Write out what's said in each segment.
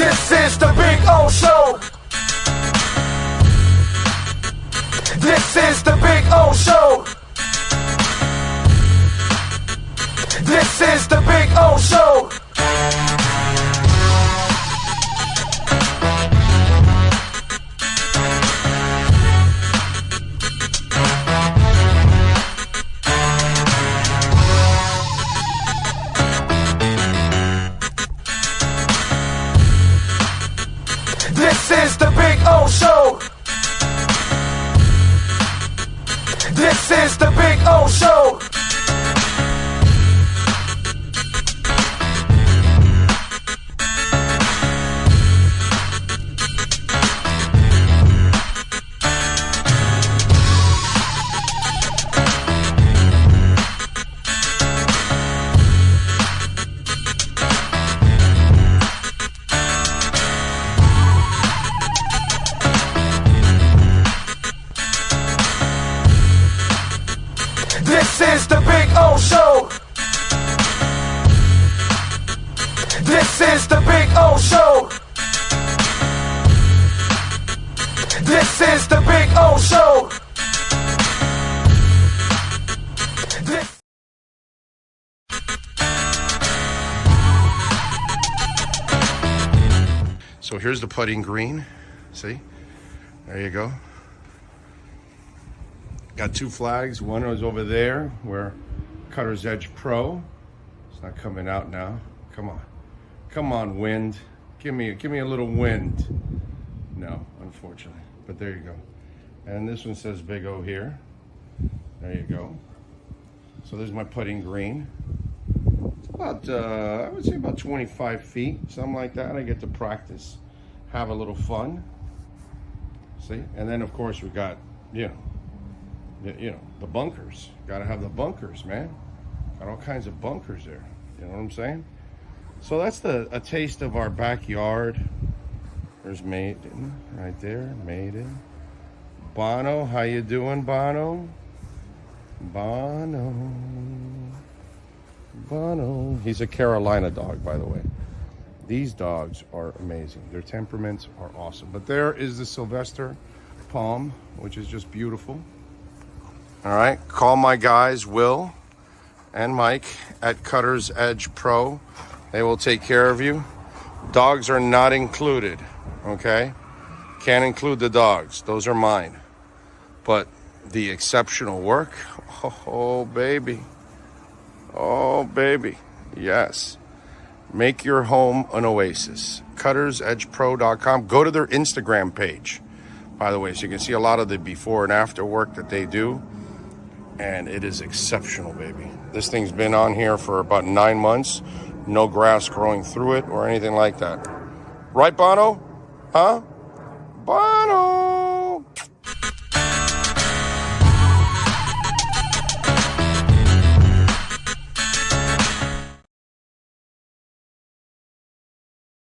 This is the Big O Show. This is the Big O Show. This is the Big O Show. This is the Big O Show. This is the Big O Show. This is the Big O Show. This is the Big O Show. This is the Big O Show. This So here's the putting green. See? There you go. Got two flags. One was over there where Cutter's Edge Pro. It's not coming out now. Come on. Come on, wind. Give me a little wind. No, unfortunately. But there you go. And this one says Big O here. There you go. So there's my putting green. It's about, I would say about 25 feet, something like that. I get to practice, have a little fun. See? And then, of course, we got, the bunkers. Got to have the bunkers, man. Got all kinds of bunkers there. You know what I'm saying? So that's a taste of our backyard. There's Maiden right there. Maiden. Bono, how you doing, Bono? Bono. He's a Carolina dog, by the way. These dogs are amazing. Their temperaments are awesome. But there is the Sylvester Palm, which is just beautiful. All right, call my guys, Will and Mike at Cutter's Edge Pro. They will take care of you. Dogs are not included, okay? Can't include the dogs. Those are mine. But the exceptional work, oh, baby. Oh, baby. Yes. Make your home an oasis. CuttersEdgePro.com. Go to their Instagram page, by the way, so you can see a lot of the before and after work that they do. And it is exceptional, baby. This thing's been on here for about 9 months. No grass growing through it or anything like that. Right, Bono? Huh? Bono!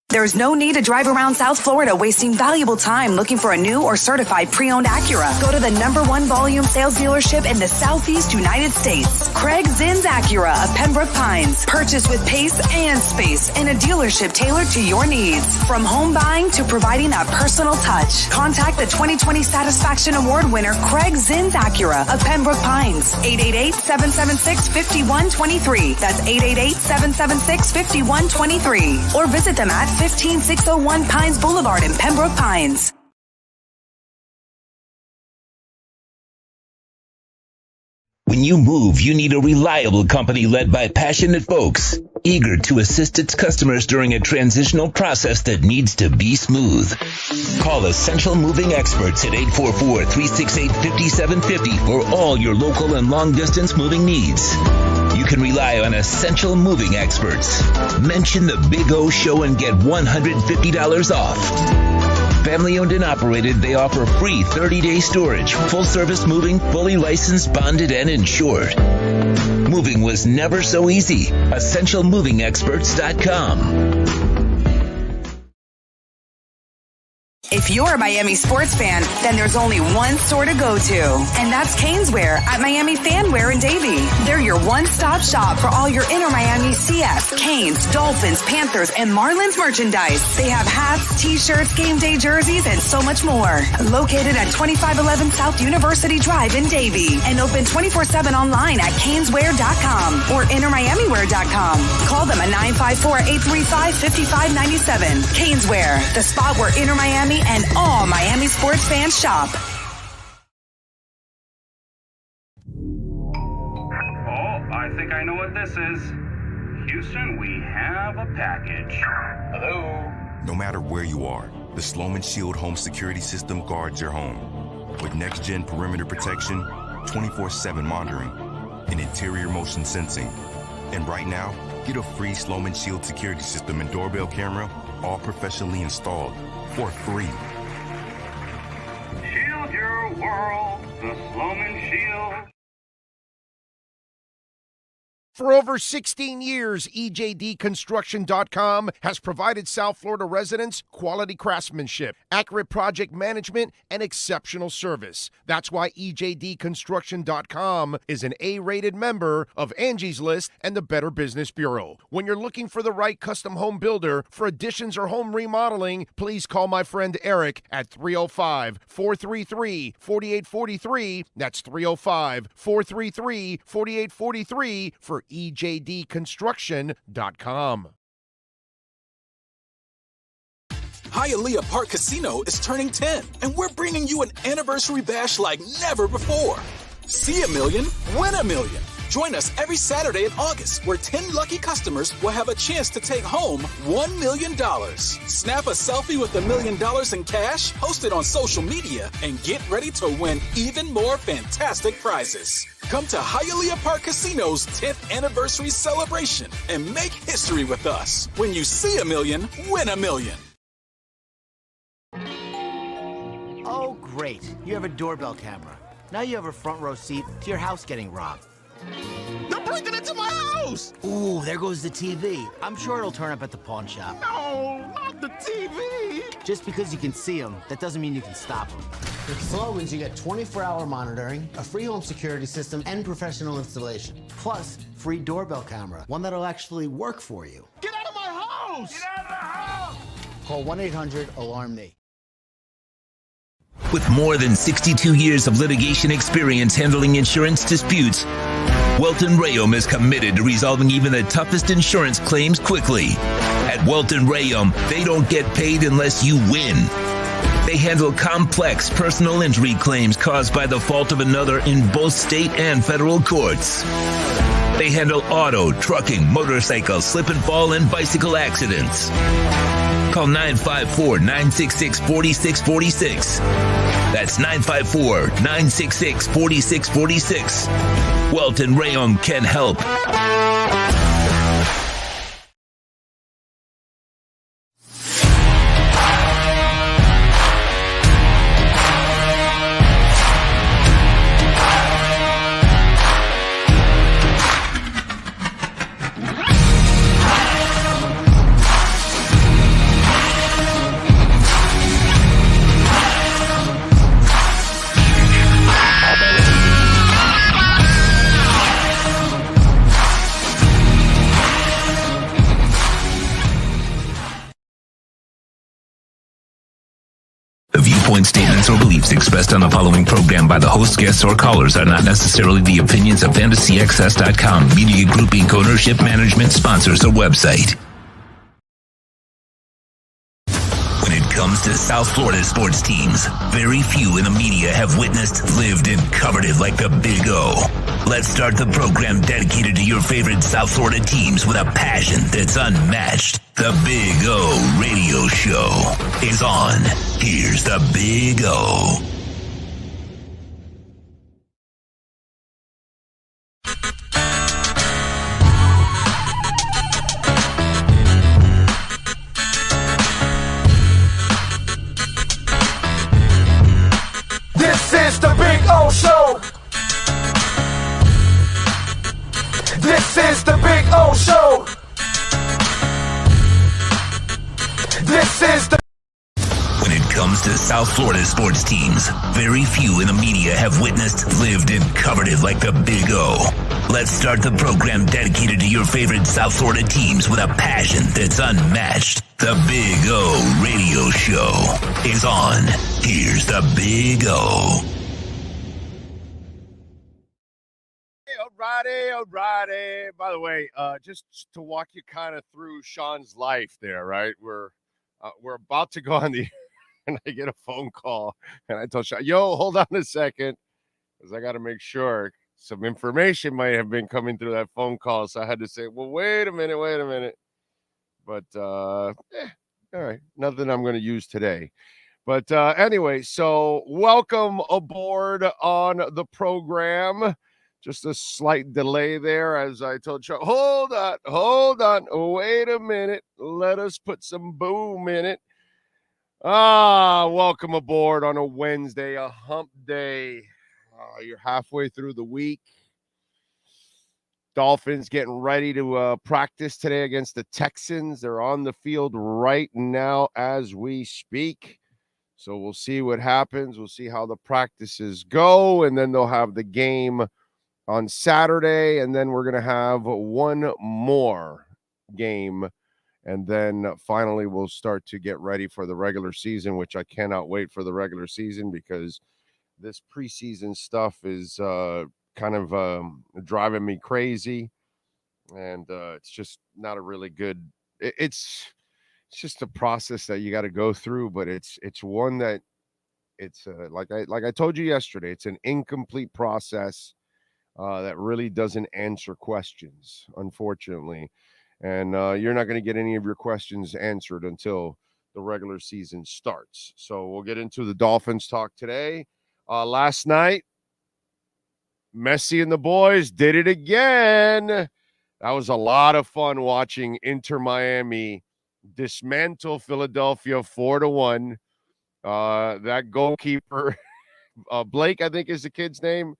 There's no need to drive around South Florida wasting valuable time looking for a new or certified pre-owned Acura. Go to the #1 volume sales dealership in the Southeast United States. Craig Zinn's Acura of Pembroke Pines. Purchase with pace and space in a dealership tailored to your needs. From home buying to providing that personal touch. Contact the 2020 Satisfaction Award winner Craig Zinn's Acura of Pembroke Pines. 888-776-5123. That's 888-776-5123. Or visit them at 15601 Pines Boulevard in Pembroke Pines. When you move, you need a reliable company led by passionate folks, eager to assist its customers during a transitional process that needs to be smooth. Call Essential Moving Experts at 844-368-5750 for all your local and long-distance moving needs. You can rely on Essential Moving Experts. Mention the Big O Show and get $150 off. Family owned and operated, they offer free 30-day storage, full-service moving, fully licensed, bonded, and insured. Moving was never so easy. EssentialMovingExperts.com. If you're a Miami sports fan, then there's only one store to go to, and that's Caneswear at Miami Fanwear in Davie. They're your one-stop shop for all your inner Miami CF, Canes, Dolphins, Panthers, and Marlins merchandise. They have hats, t-shirts, game day jerseys, and so much more. Located at 2511 South University Drive in Davie, and open 24/7 online at caneswear.com or innermiamiwear.com. Call them at 954-835-5597. Caneswear, the spot where Inner Miami and all Miami sports fans shop. Oh, I think I know what this is. Houston, we have a package. Hello? No matter where you are, the Sloman Shield home security system guards your home. With next-gen perimeter protection, 24/7 monitoring, and interior motion sensing. And right now, get a free Sloman Shield security system and doorbell camera, all professionally installed, for free. Shield your world, the Sloman Shield. For over 16 years, EJDconstruction.com has provided South Florida residents quality craftsmanship, accurate project management, and exceptional service. That's why EJDconstruction.com is an A-rated member of Angie's List and the Better Business Bureau. When you're looking for the right custom home builder for additions or home remodeling, please call my friend Eric at 305-433-4843. That's 305-433-4843 for EJDconstruction.com. Hialeah Park Casino is turning 10, and we're bringing you an anniversary bash like never before. See a million, win a million. Join us every Saturday in August, where 10 lucky customers will have a chance to take home $1 million. Snap a selfie with $1 million in cash, post it on social media, and get ready to win even more fantastic prizes. Come to Hialeah Park Casino's 10th anniversary celebration and make history with us. When you see a million, win a million. Oh, great. You have a doorbell camera. Now you have a front row seat to your house getting robbed. They're breaking into my house! Ooh, there goes the TV. I'm sure it'll turn up at the pawn shop. No, not the TV! Just because you can see them, that doesn't mean you can stop them. With Sloman's, you get 24-hour monitoring, a free home security system, and professional installation. Plus, free doorbell camera, one that'll actually work for you. Get out of my house! Get out of the house! Call 1-800-ALARM-ME. With more than 62 years of litigation experience handling insurance disputes, Welton Rayom is committed to resolving even the toughest insurance claims quickly. At Welton Rayom, they don't get paid unless you win. They handle complex personal injury claims caused by the fault of another in both state and federal courts. They handle auto, trucking, motorcycle, slip and fall, and bicycle accidents. Call 954-966-4646. That's 954-966-4646. Welton Rayom can help. Statements or beliefs expressed on the following program by the host, guests, or callers are not necessarily the opinions of FantasyXS.com, Media Group Inc. ownership, management, sponsors, or website. When it comes to South Florida sports teams, very few in the media have witnessed, lived, and covered it like the Big O. Let's start the program dedicated to your favorite South Florida teams with a passion that's unmatched. The Big O Radio Show is on. Here's the Big O. This is the Big O Show. This is the Big O Show. This is the comes to South Florida sports teams, very few in the media have witnessed, lived, and covered it like the Big O. Let's start the program dedicated to your favorite South Florida teams with a passion that's unmatched. The Big O Radio Show is on. Here's the Big O. Alrighty. By the way, just to walk you kind of through Sean's life there, right? We're about to go on the and I get a phone call, and I tell Sean, yo, hold on a second, because I got to make sure some information might have been coming through that phone call. So I had to say, well, wait a minute. But, all right, nothing I'm going to use today. But anyway, so welcome aboard on the program. Just a slight delay there, as I told you. Hold on. Wait a minute. Let us put some boom in it. Welcome aboard on a Wednesday, a hump day. You're halfway through the week. Dolphins getting ready to practice today against the Texans. They're on the field right now as we speak. So we'll see what happens. We'll see how the practices go, and then they'll have the game on Saturday, and then we're going to have one more game, and then finally we'll start to get ready for the regular season, which I cannot wait for the regular season because this preseason stuff is kind of driving me crazy, and it's just not a really good it's just a process that you got to go through, but it's one that it's like I told you yesterday, it's an incomplete process that really doesn't answer questions, unfortunately. And you're not going to get any of your questions answered until the regular season starts. So we'll get into the Dolphins talk today. Last night, Messi and the boys did it again. That was a lot of fun watching Inter Miami dismantle Philadelphia 4-1. That goalkeeper, Blake, I think is the kid's name.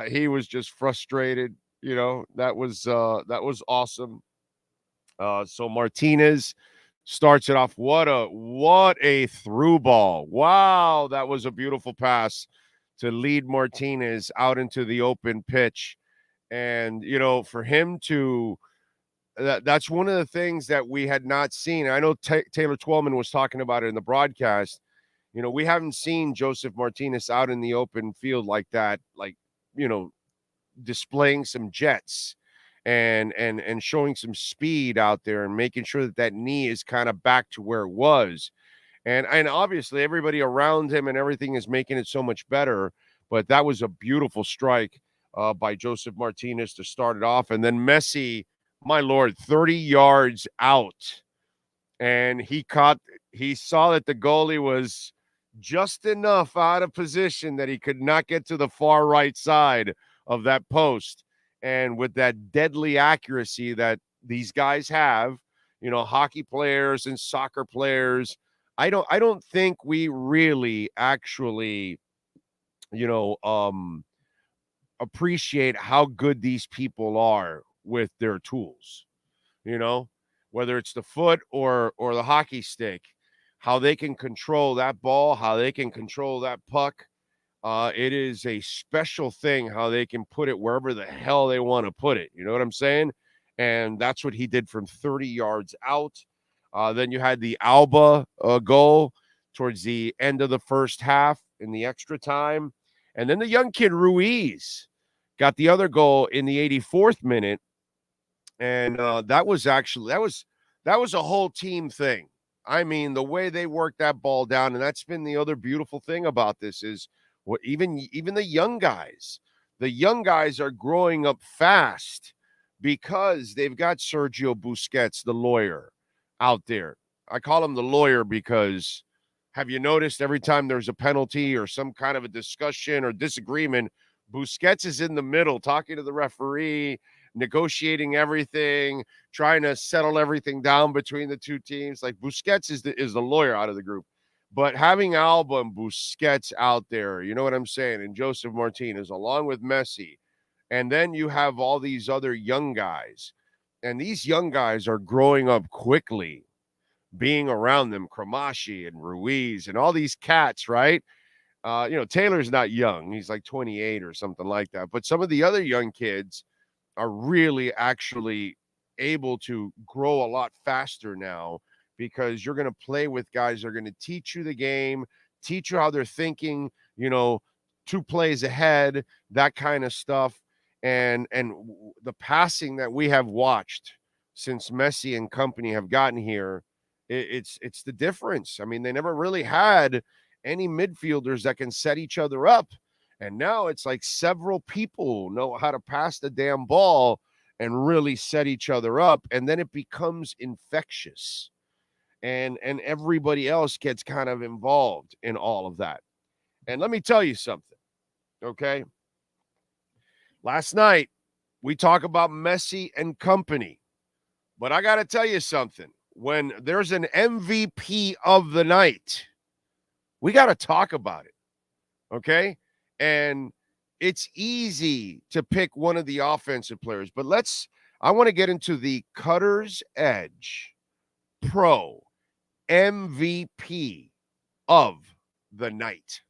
He was just frustrated. You know, that was awesome. So Martinez starts it off. What a through ball. Wow, that was a beautiful pass to lead Martinez out into the open pitch. And, you know, for him to that's one of the things that we had not seen. I know Taylor Twellman was talking about it in the broadcast. You know, we haven't seen Joseph Martinez out in the open field like that, like, you know, displaying some jets and showing some speed out there and making sure that knee is kind of back to where it was. And obviously everybody around him and everything is making it so much better. But that was a beautiful strike by Joseph Martinez to start it off. And then Messi, my Lord, 30 yards out. And he saw that the goalie was just enough out of position that he could not get to the far right side of that post. And with that deadly accuracy that these guys have, you know, hockey players and soccer players, I don't think we really actually, you know, appreciate how good these people are with their tools, you know, whether it's the foot or the hockey stick, how they can control that ball, how they can control that puck. It is a special thing how they can put it wherever the hell they want to put it. You know what I'm saying? And that's what he did from 30 yards out. Then you had the Alba goal towards the end of the first half in the extra time. And then the young kid Ruiz got the other goal in the 84th minute. And that was a whole team thing. I mean, the way they worked that ball down, and that's been the other beautiful thing about this is what even the young guys are growing up fast because they've got Sergio Busquets, the lawyer, out there. I call him the lawyer because have you noticed every time there's a penalty or some kind of a discussion or disagreement, Busquets is in the middle talking to the referee, negotiating everything, trying to settle everything down between the two teams. Like Busquets is the lawyer out of the group. But having Alba and Busquets out there, you know what I'm saying, and Joseph Martinez along with Messi, and then you have all these other young guys, and these young guys are growing up quickly being around them, Cramashi and Ruiz and all these cats, right? Taylor's not young. He's like 28 or something like that. But some of the other young kids are really actually able to grow a lot faster now because you're going to play with guys that are going to teach you the game, teach you how they're thinking, 2 plays ahead, that kind of stuff. And the passing that we have watched since Messi and company have gotten here, it's the difference. I mean, they never really had any midfielders that can set each other up. And now it's like several people know how to pass the damn ball and really set each other up. And then it becomes infectious. And everybody else gets kind of involved in all of that. And let me tell you something, okay? Last night, we talk about Messi and company. But I got to tell you something. When there's an MVP of the night, we got to talk about it, okay? And it's easy to pick one of the offensive players. But I want to get into the Cutter's Edge Pro MVP of the night.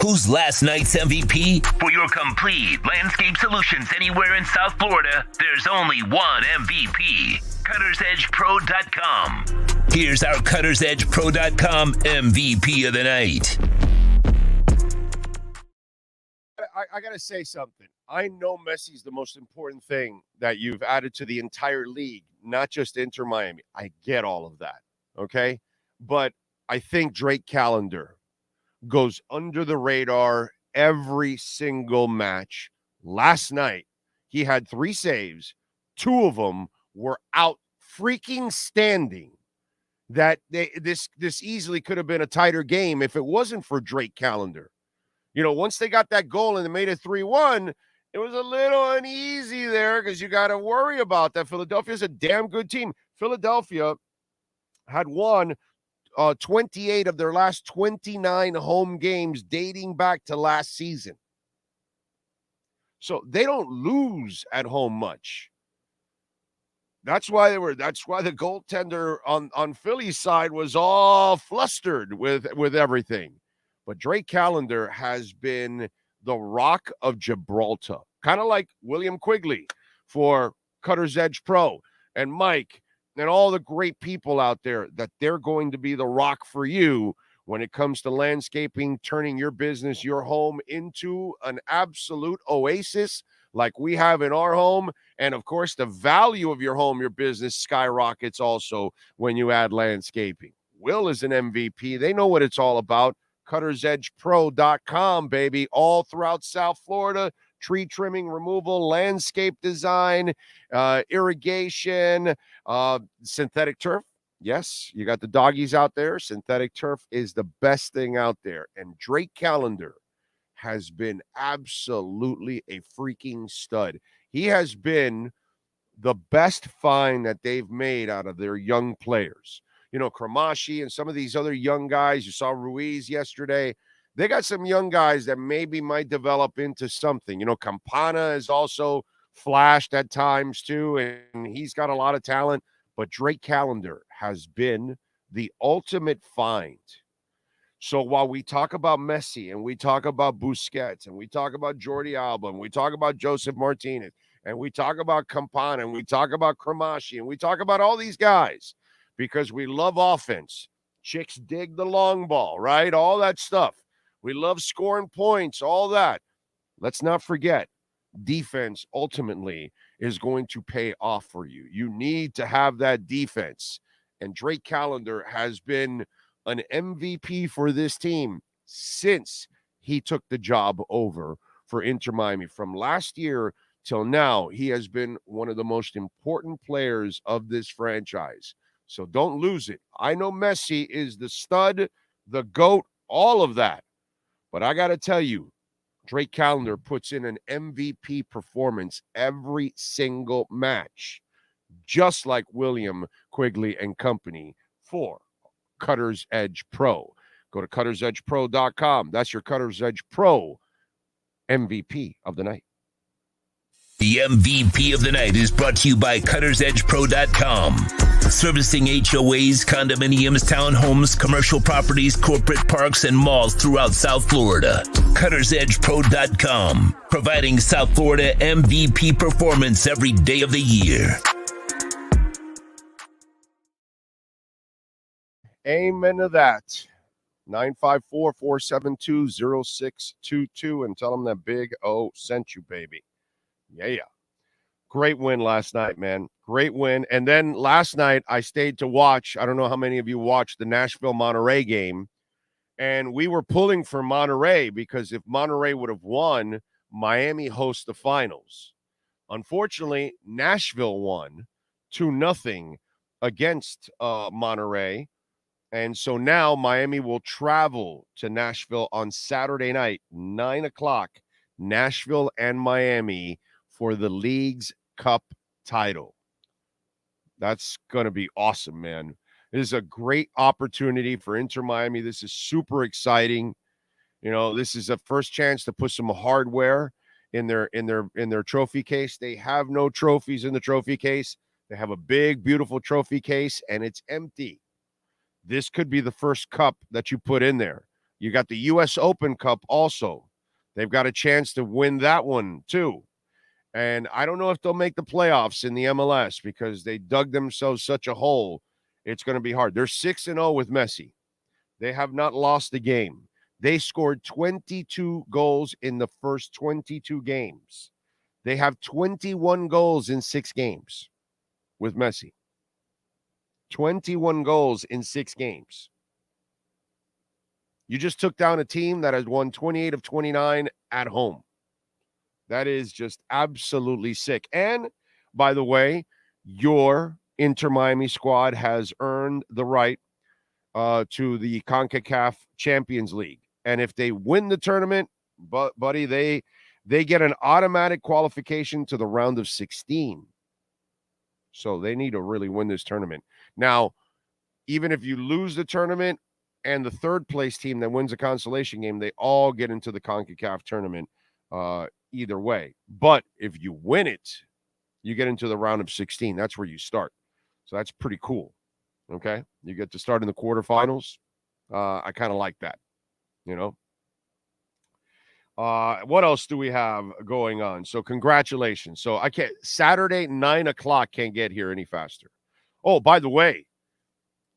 Who's last night's MVP? For your complete landscape solutions anywhere in South Florida, there's only one MVP. CuttersEdgePro.com. Here's our CuttersEdgePro.com MVP of the night. I got to say something. I know Messi's the most important thing that you've added to the entire league, not just Inter Miami. I get all of that, okay? But I think Drake Callender goes under the radar every single match. Last night, he had 3 saves. 2 of them were out freaking standing. That this easily could have been a tighter game if it wasn't for Drake Callender. Once they got that goal and they made it 3-1, it was a little uneasy there because you got to worry about that. Philadelphia's a damn good team. Philadelphia had won 28 of their last 29 home games dating back to last season. So they don't lose at home much. That's why the goaltender on Philly's side was all flustered with everything. But Drake Callender has been the rock of Gibraltar, kind of like William Quigley for Cutter's Edge Pro and Mike and all the great people out there, that they're going to be the rock for you when it comes to landscaping, turning your business, your home into an absolute oasis like we have in our home. And of course, the value of your home, your business skyrockets also when you add landscaping. Will is an MVP. They know what it's all about. CuttersEdgePro.com, baby. All throughout South Florida. Tree trimming, removal, landscape design, irrigation, synthetic turf. Yes, you got the doggies out there. Synthetic turf is the best thing out there. And Drake Callender has been absolutely a freaking stud. He has been the best find that they've made out of their young players. Cramashi and some of these other young guys. You saw Ruiz yesterday. They got some young guys that maybe might develop into something. Campana is also flashed at times too, and he's got a lot of talent. But Drake Callender has been the ultimate find. So while we talk about Messi and we talk about Busquets and we talk about Jordi Alba and we talk about Joseph Martinez and we talk about Campana and we talk about Cramashi and we talk about all these guys because we love offense. Chicks dig the long ball, right? All that stuff. We love scoring points, all that. Let's not forget, defense ultimately is going to pay off for you. You need to have that defense. And Drake Callender has been an MVP for this team since he took the job over for Inter Miami. From last year till now, he has been one of the most important players of this franchise. So don't lose it. I know Messi is the stud, the GOAT, all of that. But I got to tell you, Drake Callender puts in an MVP performance every single match, just like William Quigley and company for Cutter's Edge Pro. Go to CuttersEdgePro.com. That's your Cutter's Edge Pro MVP of the night. The MVP of the night is brought to you by CuttersEdgePro.com. servicing HOAs, condominiums, townhomes, commercial properties, corporate parks, and malls throughout South Florida. CuttersEdgePro.com, providing South Florida MVP performance every day of the year. Amen to that. 954-472-0622 and tell them that Big O sent you, baby. Yeah. Great win last night, man. Great win. And then last night I stayed to watch. I don't know how many of you watched the Nashville-Monterey game. And we were pulling for Monterey because if Monterey would have won, Miami hosts the finals. Unfortunately, Nashville won 2-0 against Monterey. And so now Miami will travel to Nashville on Saturday night, 9 o'clock, Nashville and Miami for the League's Cup title. That's going to be awesome, man. This is a great opportunity for Inter Miami. This is super exciting. You know, this is a first chance to put some hardware in their trophy case. They have no trophies in the trophy case. They have a big, beautiful trophy case, and it's empty. This could be the first cup that you put in there. You got the U.S. Open Cup also. They've got a chance to win that one too. And I don't know if they'll make the playoffs in the MLS because they dug themselves such a hole. It's going to be hard. They're 6-0 with Messi. They have not lost a game. They scored 22 goals in the first 22 games. They have 21 goals in 6 games with Messi. 21 goals in 6 games. You just took down a team that has won 28 of 29 at home. That is just absolutely sick. And, by the way, your Inter Miami squad has earned the right to the CONCACAF Champions League. And if they win the tournament, buddy, they get an automatic qualification to the round of 16. So they need to really win this tournament. Now, even if you lose the tournament and the third place team that wins a consolation game, they all get into the CONCACAF tournament either way. But if you win it, you get into the round of 16. That's where you start. So that's pretty cool. Okay? You get to start in the quarterfinals. I kind of like that, you know? What else do we have going on? So congratulations. So I can't, Saturday, 9 o'clock can't get here any faster. Oh, by the way,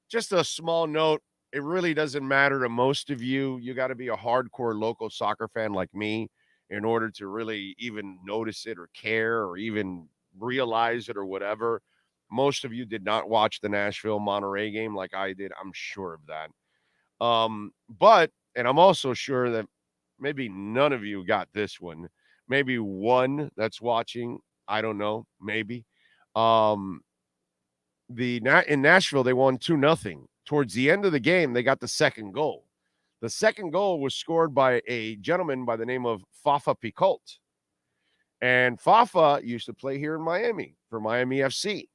just a small note. It really doesn't matter to most of you. You got to be a hardcore local soccer fan like me in order to really even notice it or care or even realize it or whatever. Most of you did not watch the Nashville-Monterey game like I did. I'm sure of that. But I'm also sure that maybe none of you got this one. Maybe one that's watching. I don't know. Maybe. In Nashville, they won 2-0. Towards the end of the game, they got the second goal. The second goal was scored by a gentleman by the name of Fafa Picault. And Fafa used to play here in Miami for Miami FC.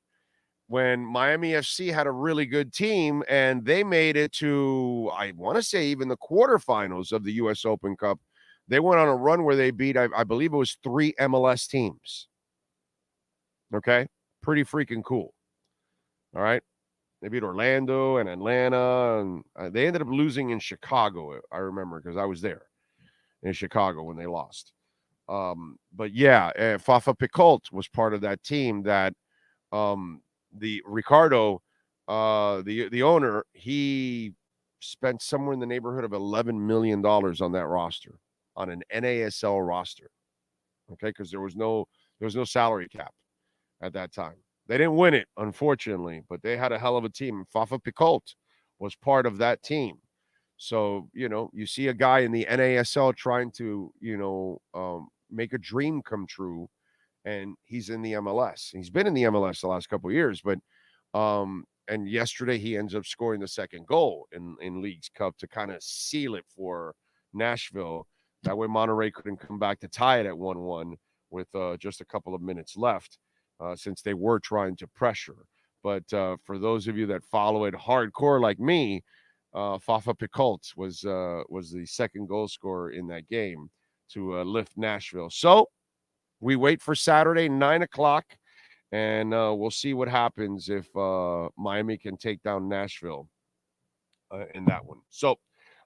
When Miami FC had a really good team and they made it to, I want to say, even the quarterfinals of the U.S. Open Cup, they went on a run where they beat, I believe it was 3 MLS teams. Okay? Pretty freaking cool. All right? They beat Orlando and Atlanta, and they ended up losing in Chicago, I remember, because I was there in Chicago when they lost. But yeah, Fafa Picault was part of that team that the Ricardo, the owner, he spent somewhere in the neighborhood of $11 million on that roster, on an NASL roster. Okay, because there was no salary cap at that time. They didn't win it, unfortunately, but they had a hell of a team. Fafa Picault was part of that team. So, you see a guy in the NASL trying to, make a dream come true, and he's in the MLS. He's been in the MLS the last couple of years, but and yesterday he ends up scoring the second goal in League's Cup to kind of seal it for Nashville. That way Monterey couldn't come back to tie it at 1-1 with just a couple of minutes left. Since they were trying to pressure. But for those of you that follow it hardcore like me, Fafa Picault was the second goal scorer in that game to lift Nashville. So we wait for Saturday, 9 o'clock, And we'll see what happens if Miami can take down Nashville in that one. So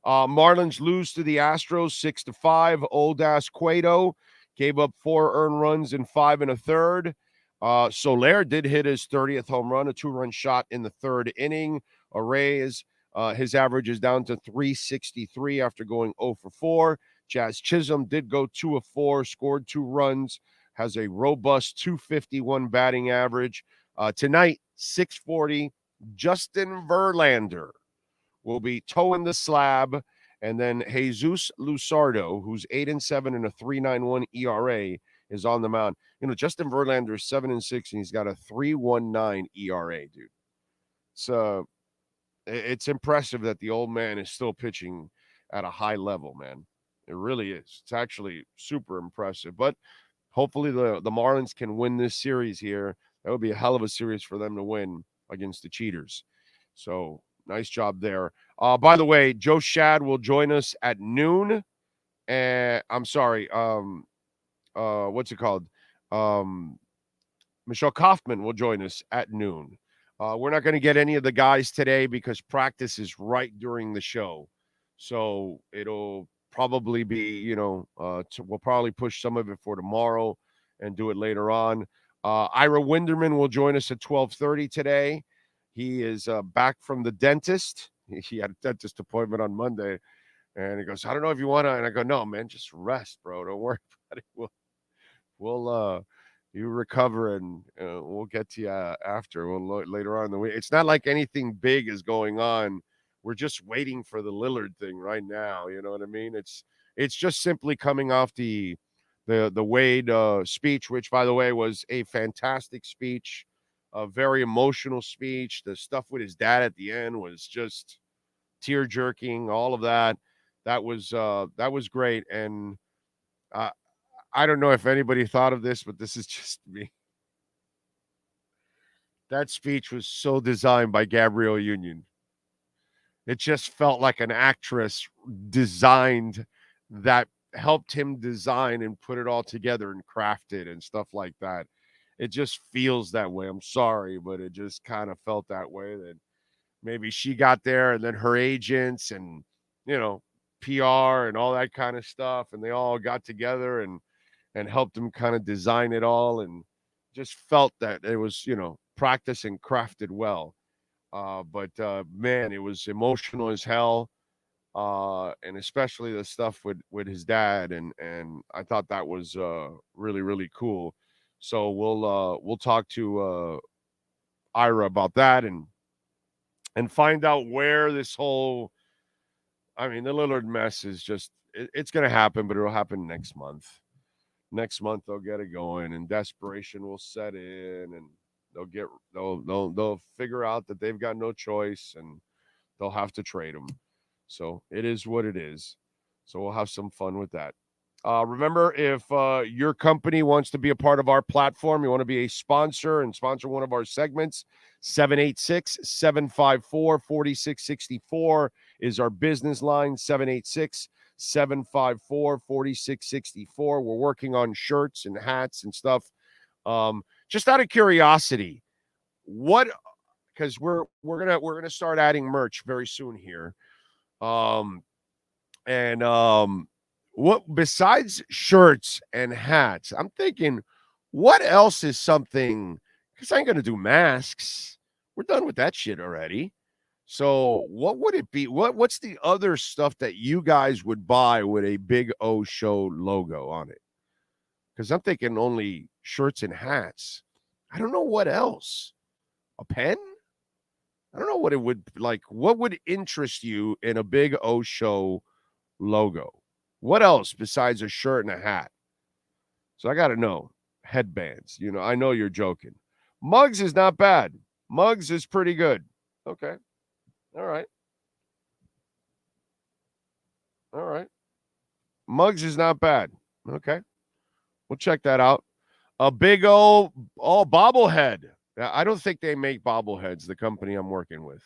Marlins lose to the Astros 6-5. Old ass Cueto gave up 4 earned runs in 5 1/3. Soler did hit his 30th home run, a 2-run shot in the 3rd inning. Arrays, his average is down to 363 after going 0 for 4. Jazz Chisholm did go 2 of 4, scored 2 runs, has a robust 251 batting average. Tonight, 6:40, Justin Verlander will be toeing the slab, and then Jesus Luzardo, who's 8-7 and a 3.91 ERA, is on the mound. Justin Verlander is 7-6, and he's got a 3.19 ERA, dude. It's impressive that the old man is still pitching at a high level, man. It really is. It's actually super impressive. But hopefully the Marlins can win this series here. That would be a hell of a series for them to win against the Cheaters. So nice job there. By the way, Joe Shad will join us at noon. I'm sorry. What's it called? Michelle Kaufman will join us at noon. We're not going to get any of the guys today because practice is right during the show. So it'll probably be, we'll probably push some of it for tomorrow and do it later on. Ira Winderman will join us at 12:30 today. He is back from the dentist. He had a dentist appointment on Monday, and he goes, I don't know if you want to. And I go, no, man, just rest, bro. Don't worry about it. We'll you recover, and we'll get to you after. Later on in the week. It's not like anything big is going on. We're just waiting for the Lillard thing right now. You know what I mean? It's just simply coming off the Wade speech, which, by the way, was a fantastic speech, a very emotional speech. The stuff with his dad at the end was just tear jerking. All of that. That was great. And I don't know if anybody thought of this, but this is just me. That speech was so designed by Gabrielle Union. It just felt like an actress designed that, helped him design and put it all together and craft it and stuff like that. It just feels that way. I'm sorry, but it just kind of felt that way, that maybe she got there and then her agents and, PR and all that kind of stuff, and they all got together and helped him kind of design it all, and just felt that it was, practiced and crafted well. But man, it was emotional as hell. And especially the stuff with his dad, and I thought that was really, really cool. So we'll talk to Ira about that and find out where this whole, the Lillard mess is just, it's going to happen, but it'll happen next month. Next month they'll get it going, and desperation will set in, and they'll figure out that they've got no choice, and they'll have to trade him. So it is what it is. So we'll have some fun with that. Remember, if your company wants to be a part of our platform, you want to be a sponsor and sponsor one of our segments, 786-754-4664 is our business line, 786-754-4664. We're working on shirts and hats and stuff. Just out of curiosity, because we're gonna start adding merch very soon here. What besides shirts and hats, I'm thinking, what else is something, because I ain't gonna do masks. We're done with that shit already. So what would it be? What's the other stuff that you guys would buy with a Big O Show logo on it? Because I'm thinking only shirts and hats. I don't know what else. A pen? I don't know what it would like. What would interest you in a Big O Show logo? What else besides a shirt and a hat? So I got to know. Headbands. I know you're joking. Mugs is not bad. Mugs is pretty good. Okay. All right. Mugs is not bad. Okay. We'll check that out. A Big O bobblehead. I don't think they make bobbleheads, the company I'm working with.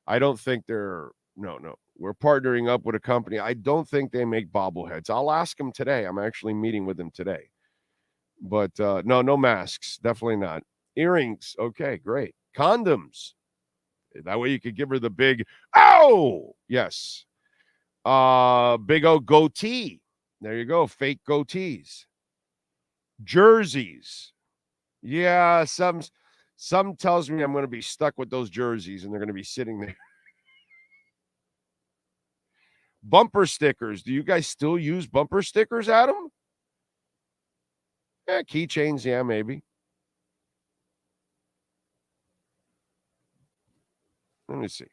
I don't think they're, no. We're partnering up with a company. I don't think they make bobbleheads. I'll ask them today. I'm actually meeting with them today. But no masks. Definitely not. Earrings. Okay, great. Condoms. That way you could give her the big, oh, yes. Big O goatee. There you go. Fake goatees. Jerseys. Yeah, some tells me I'm going to be stuck with those jerseys and they're going to be sitting there. Bumper stickers. Do you guys still use bumper stickers, Adam? Yeah, keychains. Yeah, maybe. Let me see.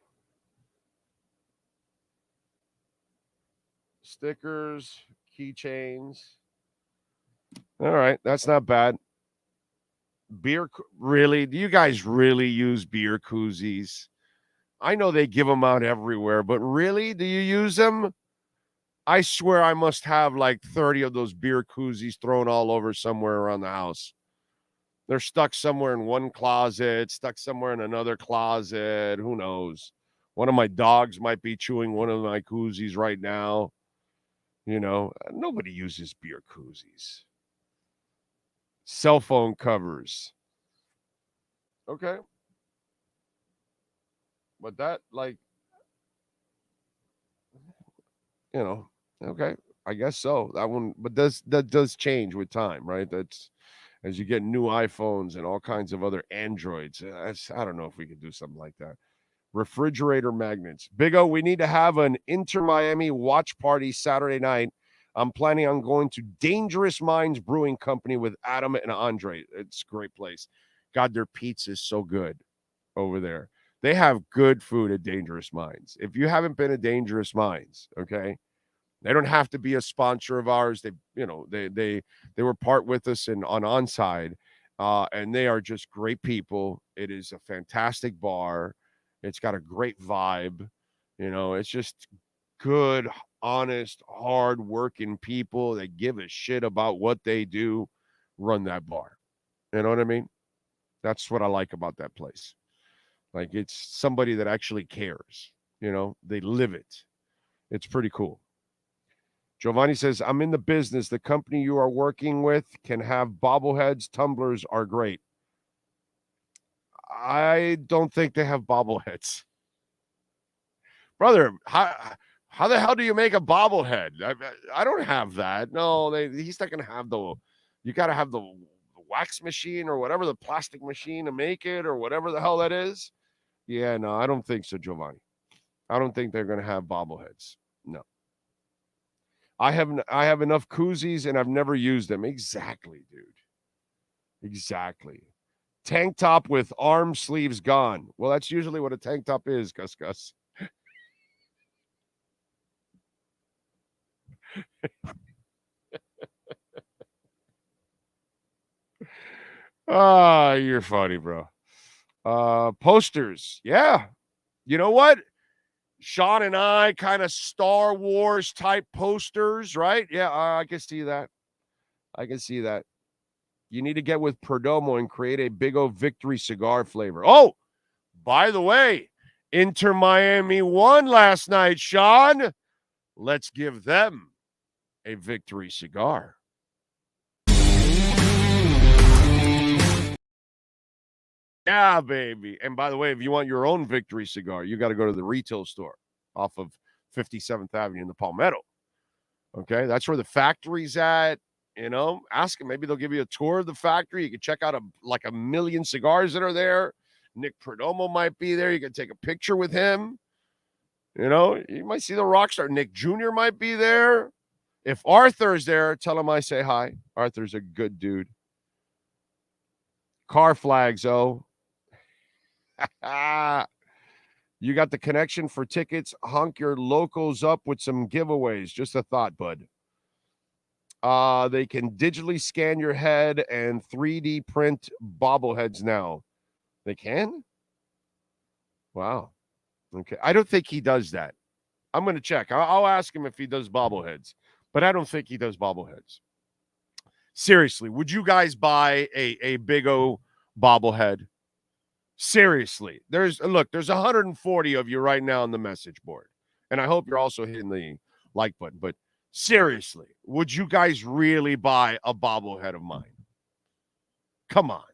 Stickers, keychains. All right, that's not bad. Beer, really? Do you guys really use beer koozies? I know they give them out everywhere, but really, do you use them? I swear I must have like 30 of those beer koozies thrown all over somewhere around the house. They're stuck somewhere in one closet, stuck somewhere in another closet. Who knows? One of my dogs might be chewing one of my koozies right now. You know, nobody uses beer koozies. Cell phone covers. Okay. But that, like, you know, okay, I guess so. That one, but that does change with time, right? That's as you get new iPhones and all kinds of other Androids. I don't know if we could do something like that. Refrigerator magnets. Big O, we need to have an Inter Miami watch party Saturday night. I'm planning on going to Dangerous Minds Brewing Company with Adam and Andre. It's a great place. God, their pizza is so good over there. They have good food at Dangerous Minds. If you haven't been to Dangerous Minds, okay, they don't have to be a sponsor of ours. They were part with us on Onside, and they are just great people. It is a fantastic bar. It's got a great vibe. It's just good, honest, hard-working people that give a shit about what they do, run that bar. You know what I mean? That's what I like about that place. Like, it's somebody that actually cares. They live it. It's pretty cool. Giovanni says, I'm in the business. The company you are working with can have bobbleheads. Tumblers are great. I don't think they have bobbleheads. Brother, how the hell do you make a bobblehead? I don't have that. No, he's not going to have you got to have the wax machine or whatever, the plastic machine to make it or whatever the hell that is. Yeah, no, I don't think so, Giovanni. I don't think they're going to have bobbleheads. No. I have enough koozies and I've never used them. Exactly, dude. Exactly. Tank top with arm sleeves gone. Well, that's usually what a tank top is, Gus. You're funny, bro. Posters. Yeah. You know what? Sean and I kind of Star Wars type posters, right? Yeah, I can see that. You need to get with Perdomo and create a Big O Victory cigar flavor. Oh, by the way, Inter Miami won last night, Sean. Let's give them a victory cigar. Yeah, baby. And by the way, if you want your own victory cigar, you got to go to the retail store off of 57th Avenue in the Palmetto. Okay, that's where the factory's at. Ask them. Maybe they'll give you a tour of the factory. You can check out a million cigars that are there. Nick Perdomo might be there. You can take a picture with him. You might see the rock star. Nick Jr. might be there. If Arthur's there, tell him I say hi. Arthur's a good dude. Car flags, oh. You got the connection for tickets. Hunk your locals up with some giveaways. Just a thought, bud. They can digitally scan your head and 3D print bobbleheads now. They can? Wow. Okay. I don't think he does that. I'm going to check. I'll ask him if he does bobbleheads, but I don't think he does bobbleheads. Seriously, would you guys buy a Big O bobblehead? Seriously. There's 140 of you right now on the message board. And I hope you're also hitting the like button. But seriously, would you guys really buy a bobblehead of mine? Come on.